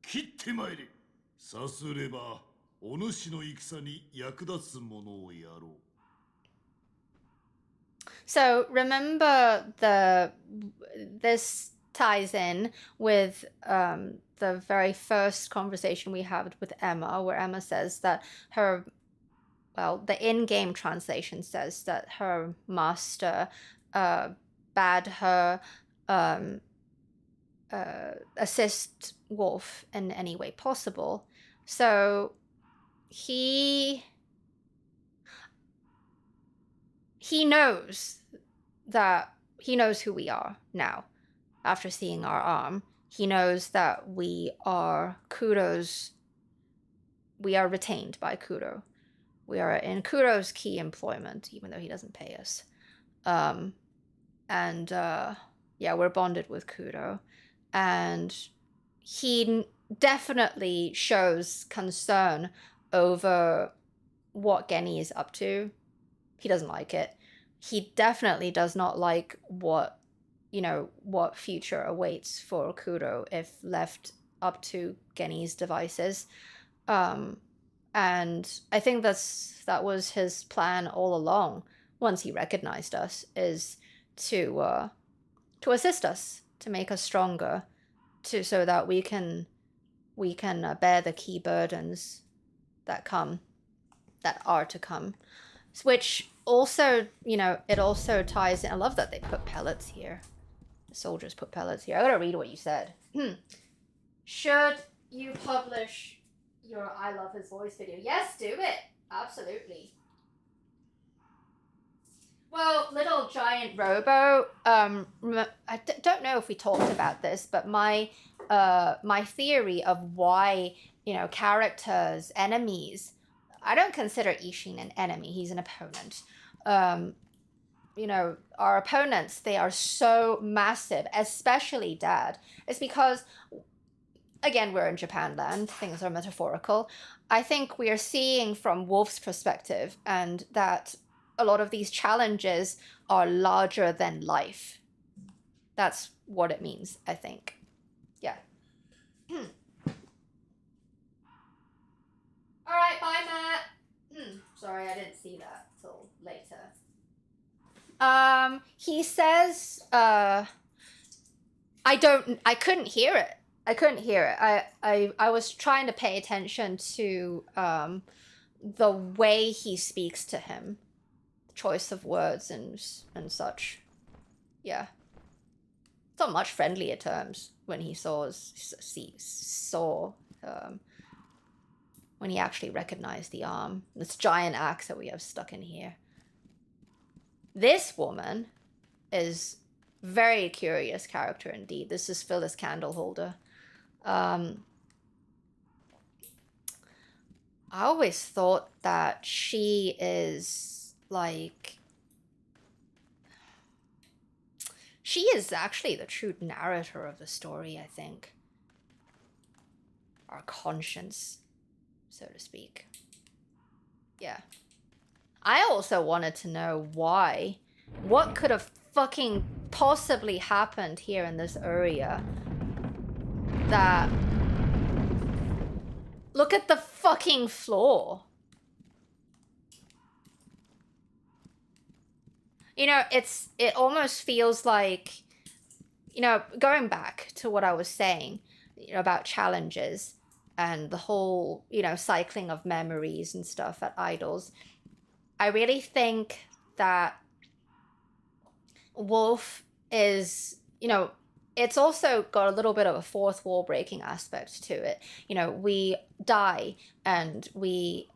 切ってまいれ。さすれば、お主の戦に役立つものをやろう。So remember this ties in with the very first conversation we had with Emma, where Emma says that the in-game translation says that her master bade her assist Wolf in any way possible. So he knows who we are now after seeing our arm. He knows that we are retained by Kudo. We are in Kudo's key employment, even though he doesn't pay us. Yeah, we're bonded with Kudo. And he definitely shows concern over what Geni is up to. He doesn't like it. He definitely does not like what future awaits for Kudo if left up to Geni's devices. And I think that was his plan all along, once he recognized us, is to assist us, to make us stronger, so that we can bear the key burdens that are to come. Which also, it also ties in. I love that they put pellets here. The soldiers put pellets here. I gotta read what you said. Should you publish your I Love His Voice video? Yes, do it. Absolutely. Well, Little Giant Robo, I don't know if we talked about this, but my theory of why, characters, enemies, I don't consider Ishin an enemy. He's an opponent. Our opponents, they are so massive, especially Dad. It's because, again, we're in Japan land. Things are metaphorical. I think we are seeing from Wolf's perspective, and that a lot of these challenges are larger than life. That's what it means, I think. Yeah. All right, bye, Matt. Sorry, I didn't see that till later. He says, I couldn't hear it. I was trying to pay attention to the way he speaks to him, choice of words and such. Yeah, it's on much friendlier terms when he when he actually recognized the arm, this giant axe that we have stuck in here. This woman is very curious character indeed. This is Phyllis Candleholder. I always thought that she is she is actually the true narrator of the story, I think. Our conscience, so to speak. Yeah. I also wanted to know what could have fucking possibly happened here in this area. That... Look at the fucking floor. It almost feels like, going back to what I was saying, about challenges and the whole, cycling of memories and stuff at idols. I really think that Wolf is, it's also got a little bit of a fourth wall breaking aspect to it. We die and we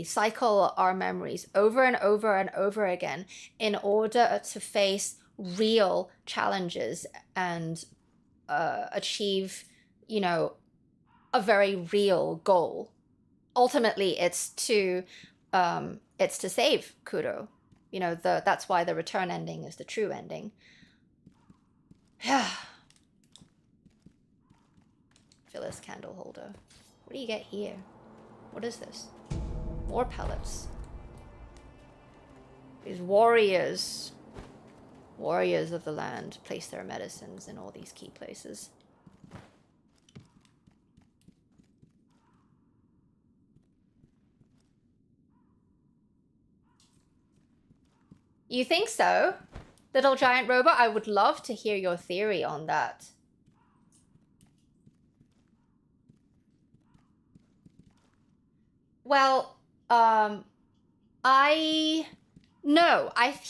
cycle our memories over and over and over again in order to face real challenges and achieve, a very real goal. Ultimately, it's to save Kudo. That's why the return ending is the true ending. Phyllis Candleholder. What do you get here? What is this? More pellets. These warriors of the land place their medicines in all these key places. You think so? Little Giant Robot? I would love to hear your theory on that. Well, no, I'd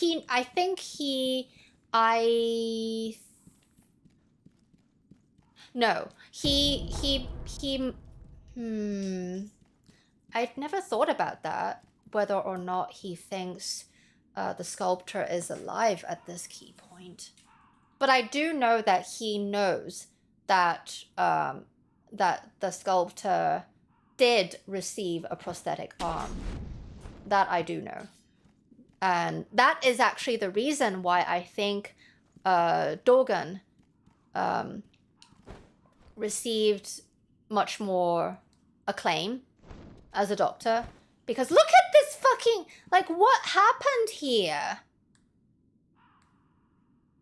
never thought about that, whether or not he thinks the sculptor is alive at this key point. But I do know that he knows that that the sculptor did receive a prosthetic arm. That I do know. And that is actually the reason why I think Dogen received much more acclaim as a doctor. Because look at this fucking... Like, what happened here?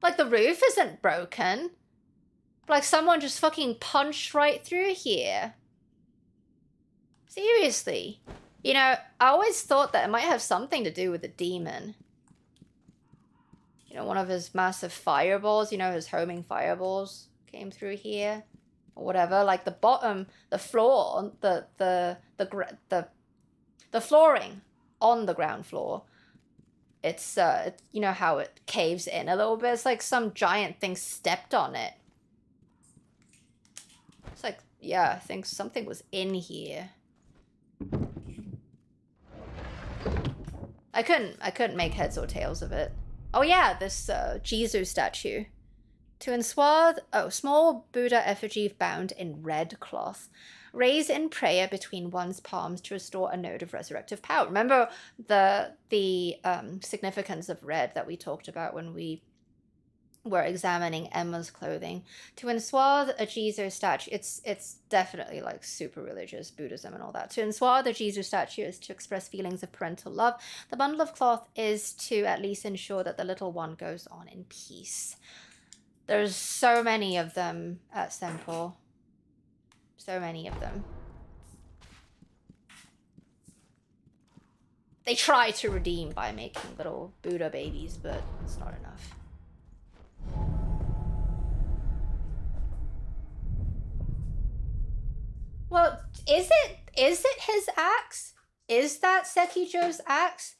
Like, the roof isn't broken. Like, someone just fucking punched right through here. Seriously. You know, I always thought that it might have something to do with the demon. You know, one of his massive fireballs, you know, his homing fireballs came through here. Or whatever. Like, the bottom, the floor, the flooring on the ground floor. It's, you know how it caves in a little bit? It's like some giant thing stepped on it. It's like, yeah, I think something was in here. I couldn't make heads or tails of it. Oh yeah, this Gyoubu statue. To enswathe, small Buddha effigy bound in red cloth. Raise in prayer between one's palms to restore a node of resurrective power. Remember the significance of red that we talked about when we were examining Emma's clothing. To enswathe a Gyoubu statue, it's definitely like super religious Buddhism and all that. To enswathe a Gyoubu statue is to express feelings of parental love. The bundle of cloth is to at least ensure that the little one goes on in peace. There's so many of them at Senpo. So many of them. They try to redeem by making little Buddha babies, but it's not enough. Well, is it his axe? Is that Sekijo's axe?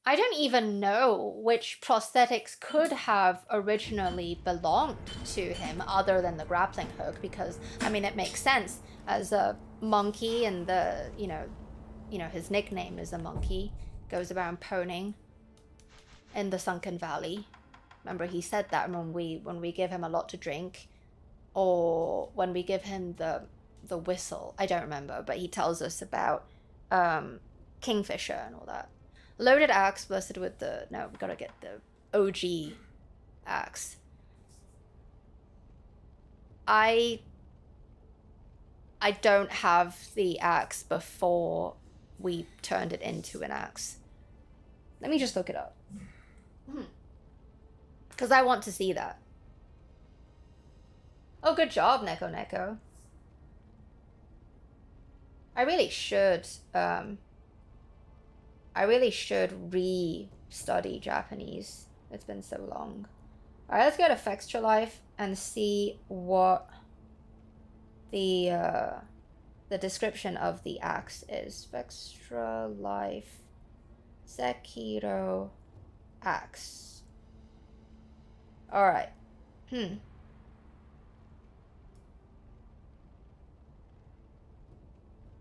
I don't even know which prosthetics could have originally belonged to him other than the grappling hook, because, I mean, it makes sense as a monkey, and the, you know, his nickname is a monkey, goes around poning in the Sunken Valley. Remember, he said that when we give him a lot to drink, or when we give him the whistle. I don't remember, but he tells us about Kingfisher and all that. Loaded axe blessed with the... No, we gotta get the OG axe. I don't have the axe before we turned it into an axe. Let me just look it up. Because I want to see that. Oh, good job, Neko. I really should re-study Japanese. It's been so long. Alright, let's go to Fextra Life and see what the description of the axe is. Fextra Life Sekiro axe. Alright.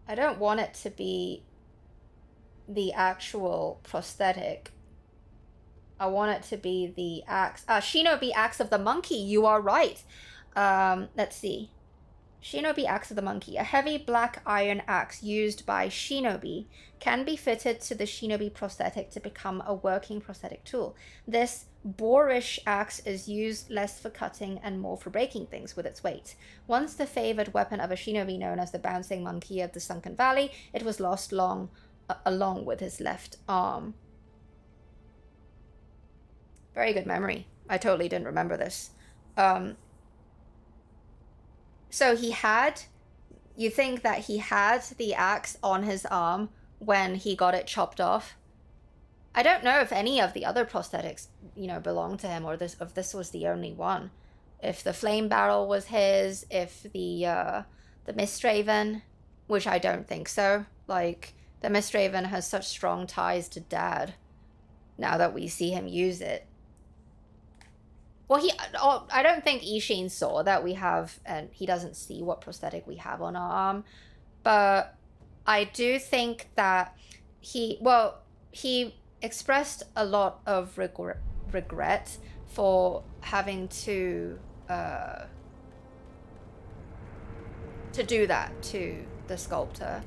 I don't want it to be the actual prosthetic. I want it to be the axe. Shinobi Axe of the Monkey. You are right. Let's see. Shinobi Axe of the Monkey. A heavy black iron axe used by shinobi can be fitted to the shinobi prosthetic to become a working prosthetic tool. This boorish axe is used less for cutting and more for breaking things with its weight. Once the favored weapon of a shinobi known as the Bouncing Monkey of the Sunken Valley, it was lost along with his left arm. Very good memory. I totally didn't remember this. So you think that he had the axe on his arm when he got it chopped off? I don't know if any of the other prosthetics, belonged to him, or if this was the only one. If the flame barrel was his, if the Mistraven, which I don't think so. Like, the Mistraven has such strong ties to Dad now that we see him use it. Well, I don't think Ishin saw that we have, and he doesn't see what prosthetic we have on our arm. But I do think that he expressed a lot of regret for having to to do that to the sculptor,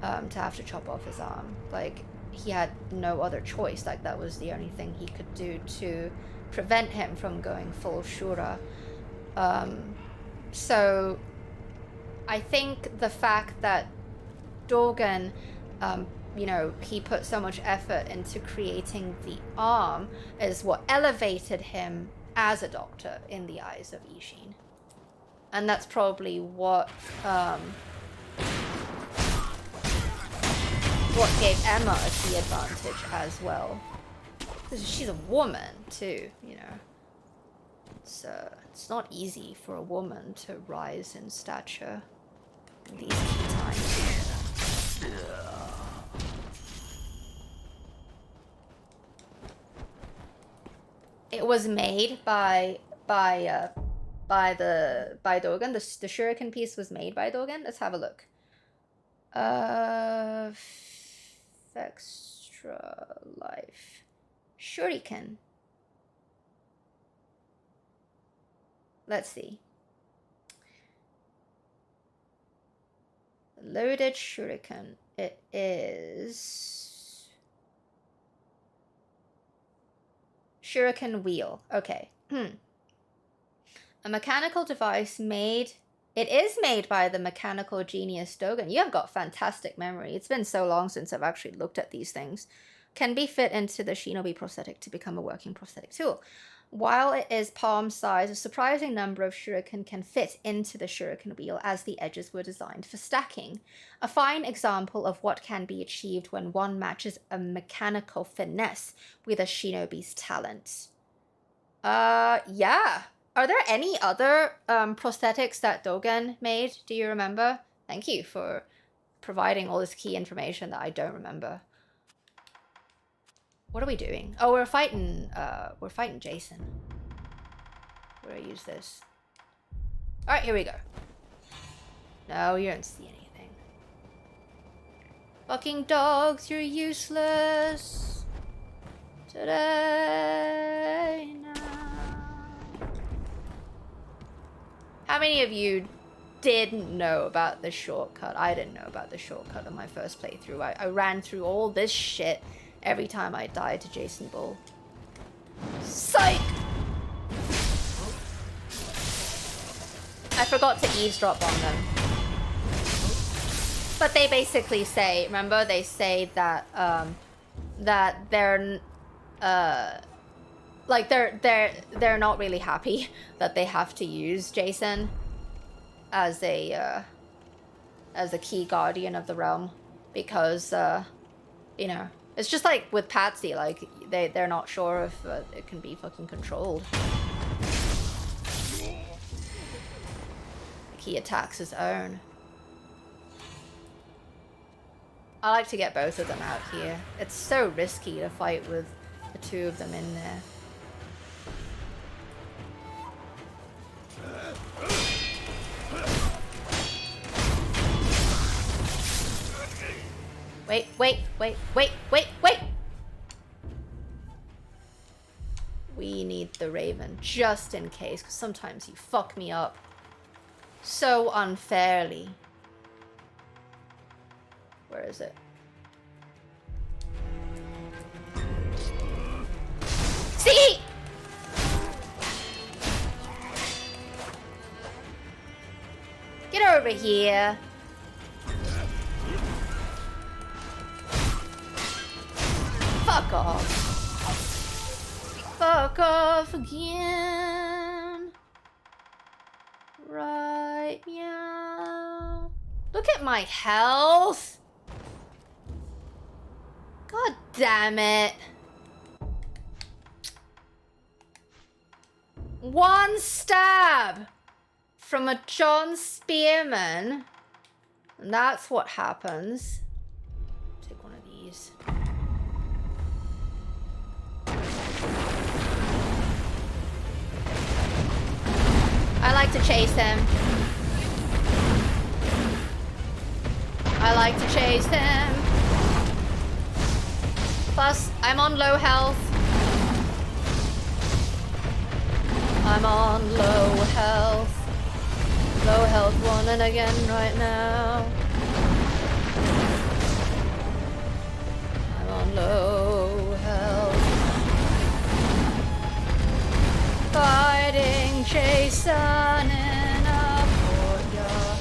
to have to chop off his arm. Like, he had no other choice. Like, that was the only thing he could do to prevent him from going full Shura. So I think the fact that Dogen, you know, he put so much effort into creating the arm is what elevated him as a doctor in the eyes of Ishin. And that's probably what gave Emma the advantage as well. Because she's a woman too, you know. It's not easy for a woman to rise in stature in these key times. It was made by Dogen. The shuriken piece was made by Dogen. Let's have a look. Extra life. Shuriken. Let's see. Loaded shuriken. It is shuriken wheel. Okay. A mechanical device made. It is made by the mechanical genius Dogen. You have got fantastic memory. It's been so long since I've actually looked at these things. Can be fit into the shinobi prosthetic to become a working prosthetic tool. While it is palm size, a surprising number of shuriken can fit into the shuriken wheel as the edges were designed for stacking. A fine example of what can be achieved when one matches a mechanical finesse with a shinobi's talent. Yeah. Are there any other prosthetics that Dogen made? Do you remember? Thank you for providing all this key information that I don't remember. What are we doing? Oh, we're fighting Jason. Where do I use this? Alright, here we go. No, you don't see anything. Fucking dogs, you're useless. Today, now. How many of you didn't know about the shortcut? I didn't know about the shortcut on my first playthrough. I ran through all this shit every time I died to Jason Bull. Psych! I forgot to eavesdrop on them. But they basically say, remember, they say that that they're like they're not really happy that they have to use Jason as a key guardian of the realm, because you know, it's just like with Patsy, like they're not sure if it can be fucking controlled. Like he attacks his own. I like to get both of them out here. It's so risky to fight with the two of them in there. Wait. We need the Raven just in case, because sometimes you fuck me up so unfairly. Where is it? See? Get over here. Fuck off. Fuck off again. Right, meow. Look at my health. God damn it. One stab from a John Spearman, and that's what happens. Take one of these. I like to chase him. I like to chase him. Plus, I'm on low health. I'm on low health. Low health health one and again right now. I'm on low health. Fighting Jason in a courtyard.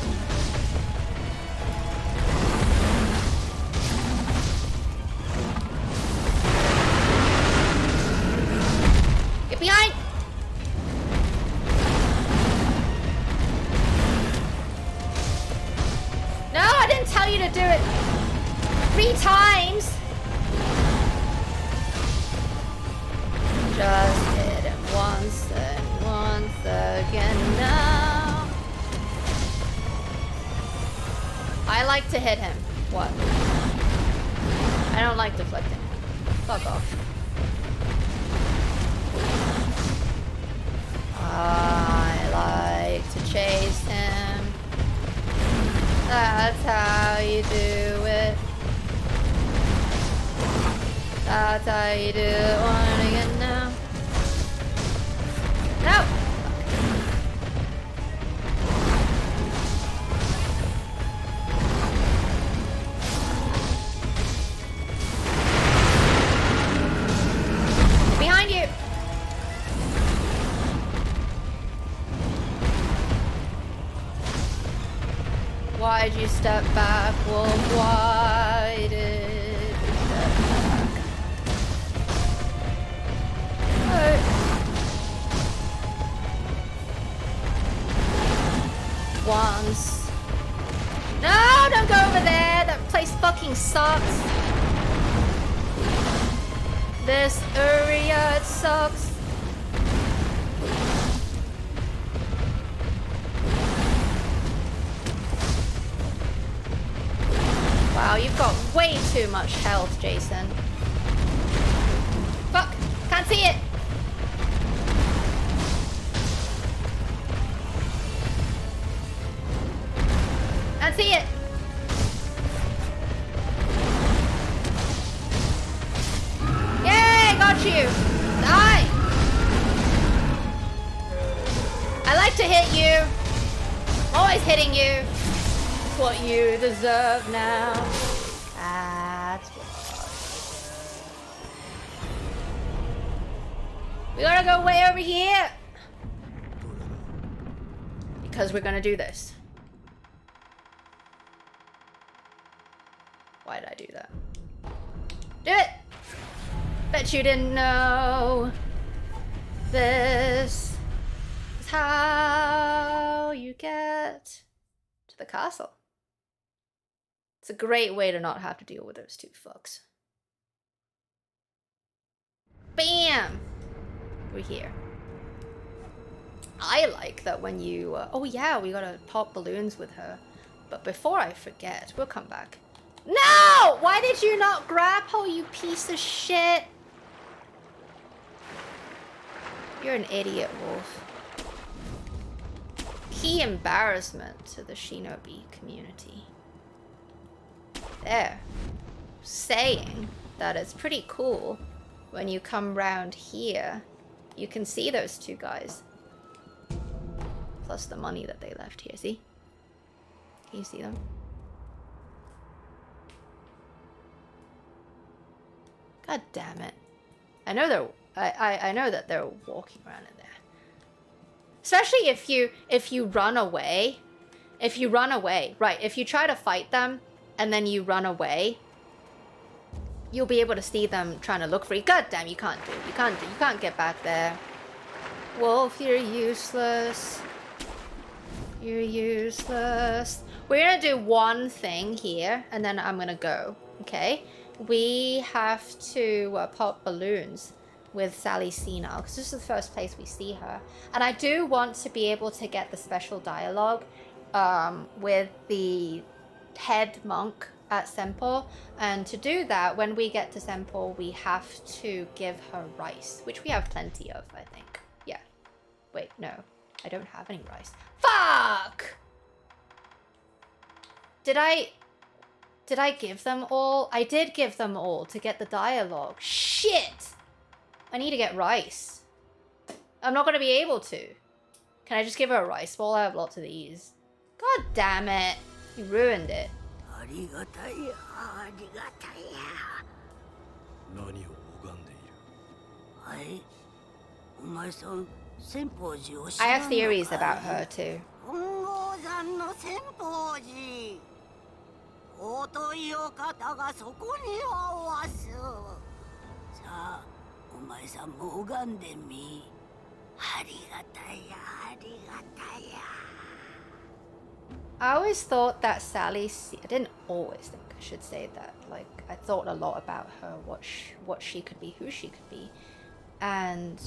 Get behind! No, I didn't tell you to do it 3 times. Just hit him once and once again now. I like to hit him. What? I don't like deflecting. Fuck off. I like to chase him. That's how you do it. That's how you do it. One again now. No! Behind you! Why'd you step back, Wolf? Why did you step back? Once. No, don't go over there. That place fucking sucks. This area, it sucks. Wow, you've got way too much health, Jason. Fuck! Can't see it! Can't see it! Yay! Got you! Die! I like to hit you. I'm always hitting you. It's what you deserve now. That's what. We gotta go way over here. Because we're gonna do this. Why did I do that? Do it! Bet you didn't know. This is how you get to the castle. It's a great way to not have to deal with those two fucks. Bam! We're here. I like that when you... oh yeah, we gotta pop balloons with her. But before I forget, we'll come back. No! Why did you not grapple, you piece of shit? You're an idiot, Wolf. Key embarrassment to the shinobi community. There. Saying that it's pretty cool when you come round here. You can see those two guys. Plus the money that they left here, see? Can you see them? God damn it. I know they're I know that they're walking around in there. Especially if you run away. If you run away, right, if you try to fight them and then you run away, you'll be able to see them trying to look for you. God damn, you can't get back there. Wolf, you're useless. You're useless. We're gonna do one thing here and then I'm gonna go, okay? We have to pop balloons with Sally Senile because this is the first place we see her. And I do want to be able to get the special dialogue with the head monk at Senpo. And to do that, when we get to Senpo, we have to give her rice, which we have plenty of, I think. Yeah. Wait, no. I don't have any rice. Fuck! Did I give them all? I did give them all to get the dialogue. Shit! I need to get rice. I'm not going to be able to. Can I just give her a rice bowl? I have lots of these. God damn it. You ruined it. ありがたいや、ありがたいや。何を拝んでいる？はい。お前さん、千宝寺を知 I ら have んのかい？ theories about her too. 本郷山の千宝寺。尊いお方がそこにはおわす。さあ、お前さんも拝んでみ。ありがたいや、ありがたいや。I always thought that Sally... I didn't always think, I should say that. Like, I thought a lot about her, what she could be, who she could be. And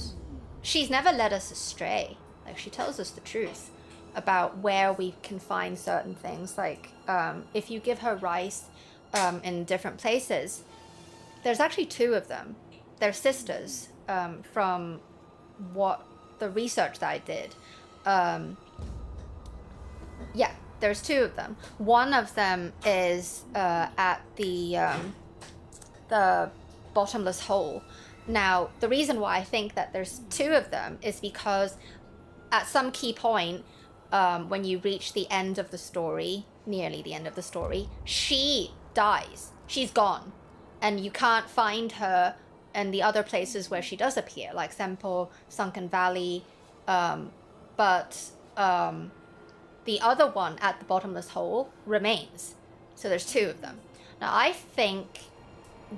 she's never led us astray. Like, she tells us the truth about where we can find certain things. Like, if you give her rice in different places, there's actually two of them. They're sisters from what the research that I did. Yeah, there's two of them. One of them is at the bottomless hole. Now, the reason why I think that there's two of them is because at some key point, when you reach the end of the story, nearly the end of the story, she dies. She's gone. And you can't find her in the other places where she does appear, like Sempo, Sunken Valley. But the other one at the bottomless hole remains. So there's two of them. Now, I think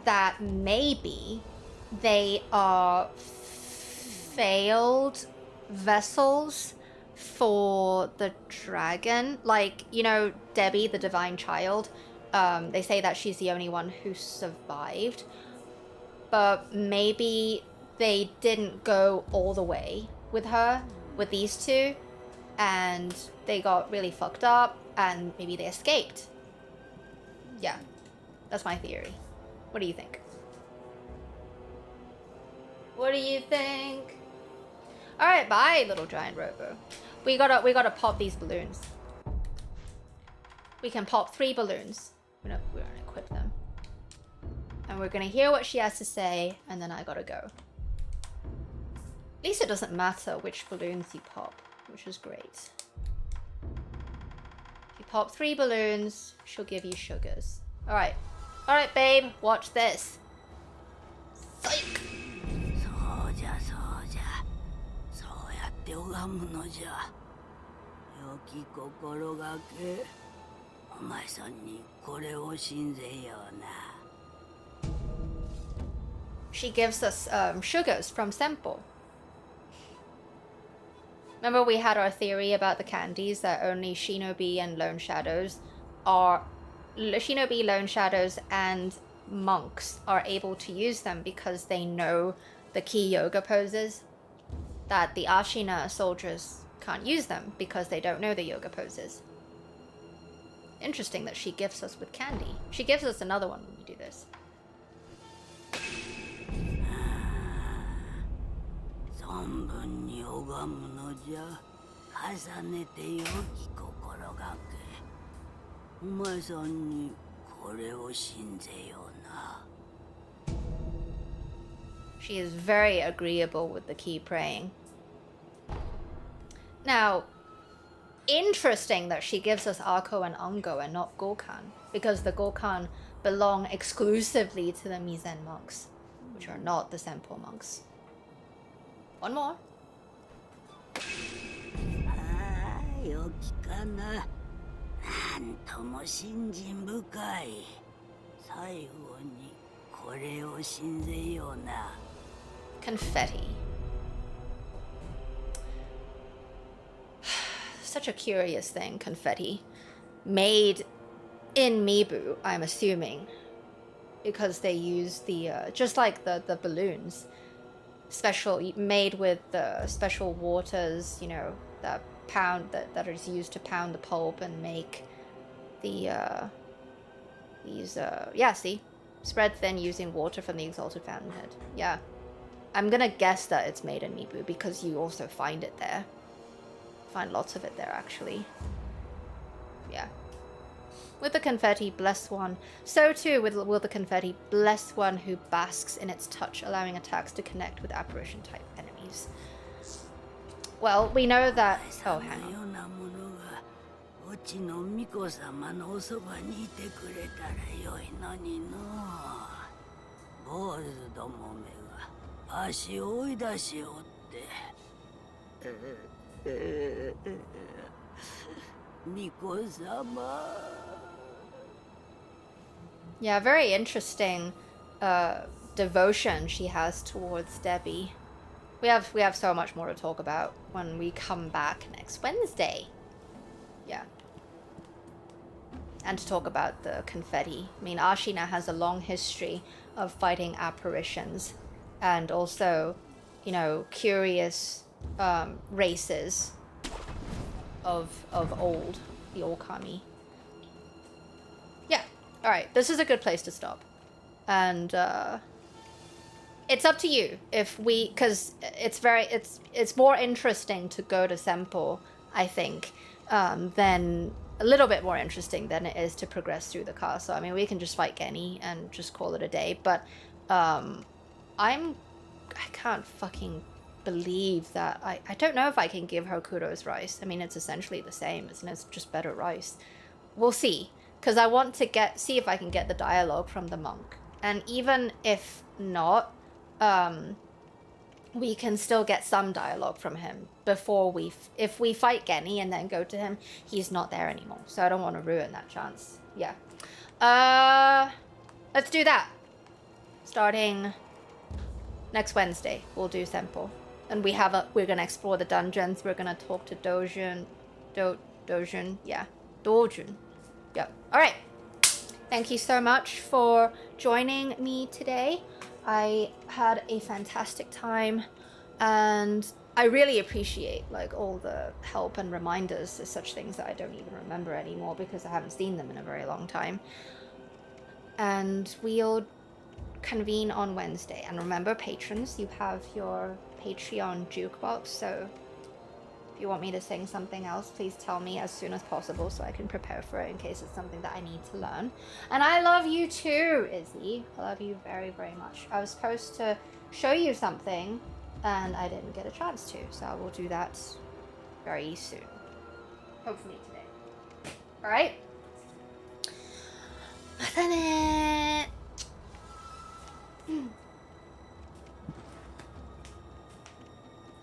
that maybe they are failed vessels for the dragon. Like, you know, Debbie, the divine child. They say that she's the only one who survived. But maybe they didn't go all the way with her, with these two. And they got really fucked up, and maybe they escaped. Yeah, that's my theory. What do you think? What do you think? All right, bye, little giant robo. We gotta pop these balloons. We can pop 3 balloons. We're gonna equip them, and we're gonna hear what she has to say, and then I gotta go. At least it doesn't matter which balloons you pop, which is great. If you pop 3 balloons, she'll give you sugars. All right, babe, watch this. Psych. そうじゃそうじゃ。そうやって拝むのじゃ。良き心がけ。お前さんにこれを信ぜような。She gives us sugars from Sempo. Remember we had our theory about the candies that only Shinobi and Lone Shadows and monks are able to use them because they know the key yoga poses. That the Ashina soldiers can't use them because they don't know the yoga poses. Interesting that she gifts us with candy. She gives us another one when we do this. 存分に拝むのじゃ。重ねて良き心がけ。お前さんにこれを信ぜような。She is very agreeable with the key praying. Now, interesting that she gives us Arko and Ongo and not Gokhan, because the Gokhan belong exclusively to the Mizen monks, which are not the Senpo monks. One more. ああ、良きかな。なんとも信心深い。最後にこれを信ぜような。Confetti. Such a curious thing, confetti. Made in Mibu, I'm assuming. Because they use the, just like the balloons. Made with the special waters, you know, that is used to pound the pulp and make the, see? Spread thin using water from the exalted fountainhead. Yeah. I'm gonna guess that it's made in Mibu because you also find it there. Find lots of it there, actually. Yeah. With the confetti, bless one. So too will the confetti bless one who basks in its touch, allowing attacks to connect with apparition-type enemies. Well, we know that... Oh, hang on. うちの巫女様のおそばにいてくれたらよいのにのう。坊主どもめが足を追い出しおって。巫女様。Yeah, very interesting devotion she has towards Debbie. We have so much more to talk about when we come back next Wednesday. Yeah. And to talk about the confetti. I mean, Ashina has a long history of fighting apparitions and also, you know, curious races of old, the Okami. Yeah. All right. This is a good place to stop. And it's up to you if we, because it's more interesting to go to Sempo, I think, than a little bit more interesting than it is to progress through the castle. I mean, we can just fight Geni and just call it a day, but I can't fucking believe that I don't know if I can give her Kudo's rice. I mean, it's essentially the same, isn't it? It's just better rice. We'll see, because I want to see if I can get the dialogue from the monk. And even if not, we can still get some dialogue from him before if we fight Geni and then go to him, he's not there anymore. So I don't want to ruin that chance. Yeah. Let's do that. Starting next Wednesday, we'll do Sempo. And we're gonna explore the dungeons. We're gonna talk to Dojun. Dojun. Yeah. Dojun. Yep. All right. Thank you so much for joining me today. I had a fantastic time, and I really appreciate like all the help and reminders. There's such things that I don't even remember anymore because I haven't seen them in a very long time. And we'll convene on Wednesday. And remember, patrons, you have your Patreon jukebox, so if you want me to sing something else, please tell me as soon as possible so I can prepare for it in case it's something that I need to learn. And I love you too, Izzy. I love you very, very much. I was supposed to show you something and I didn't get a chance to, so I will do that very soon. Hopefully today. Alright? またねー。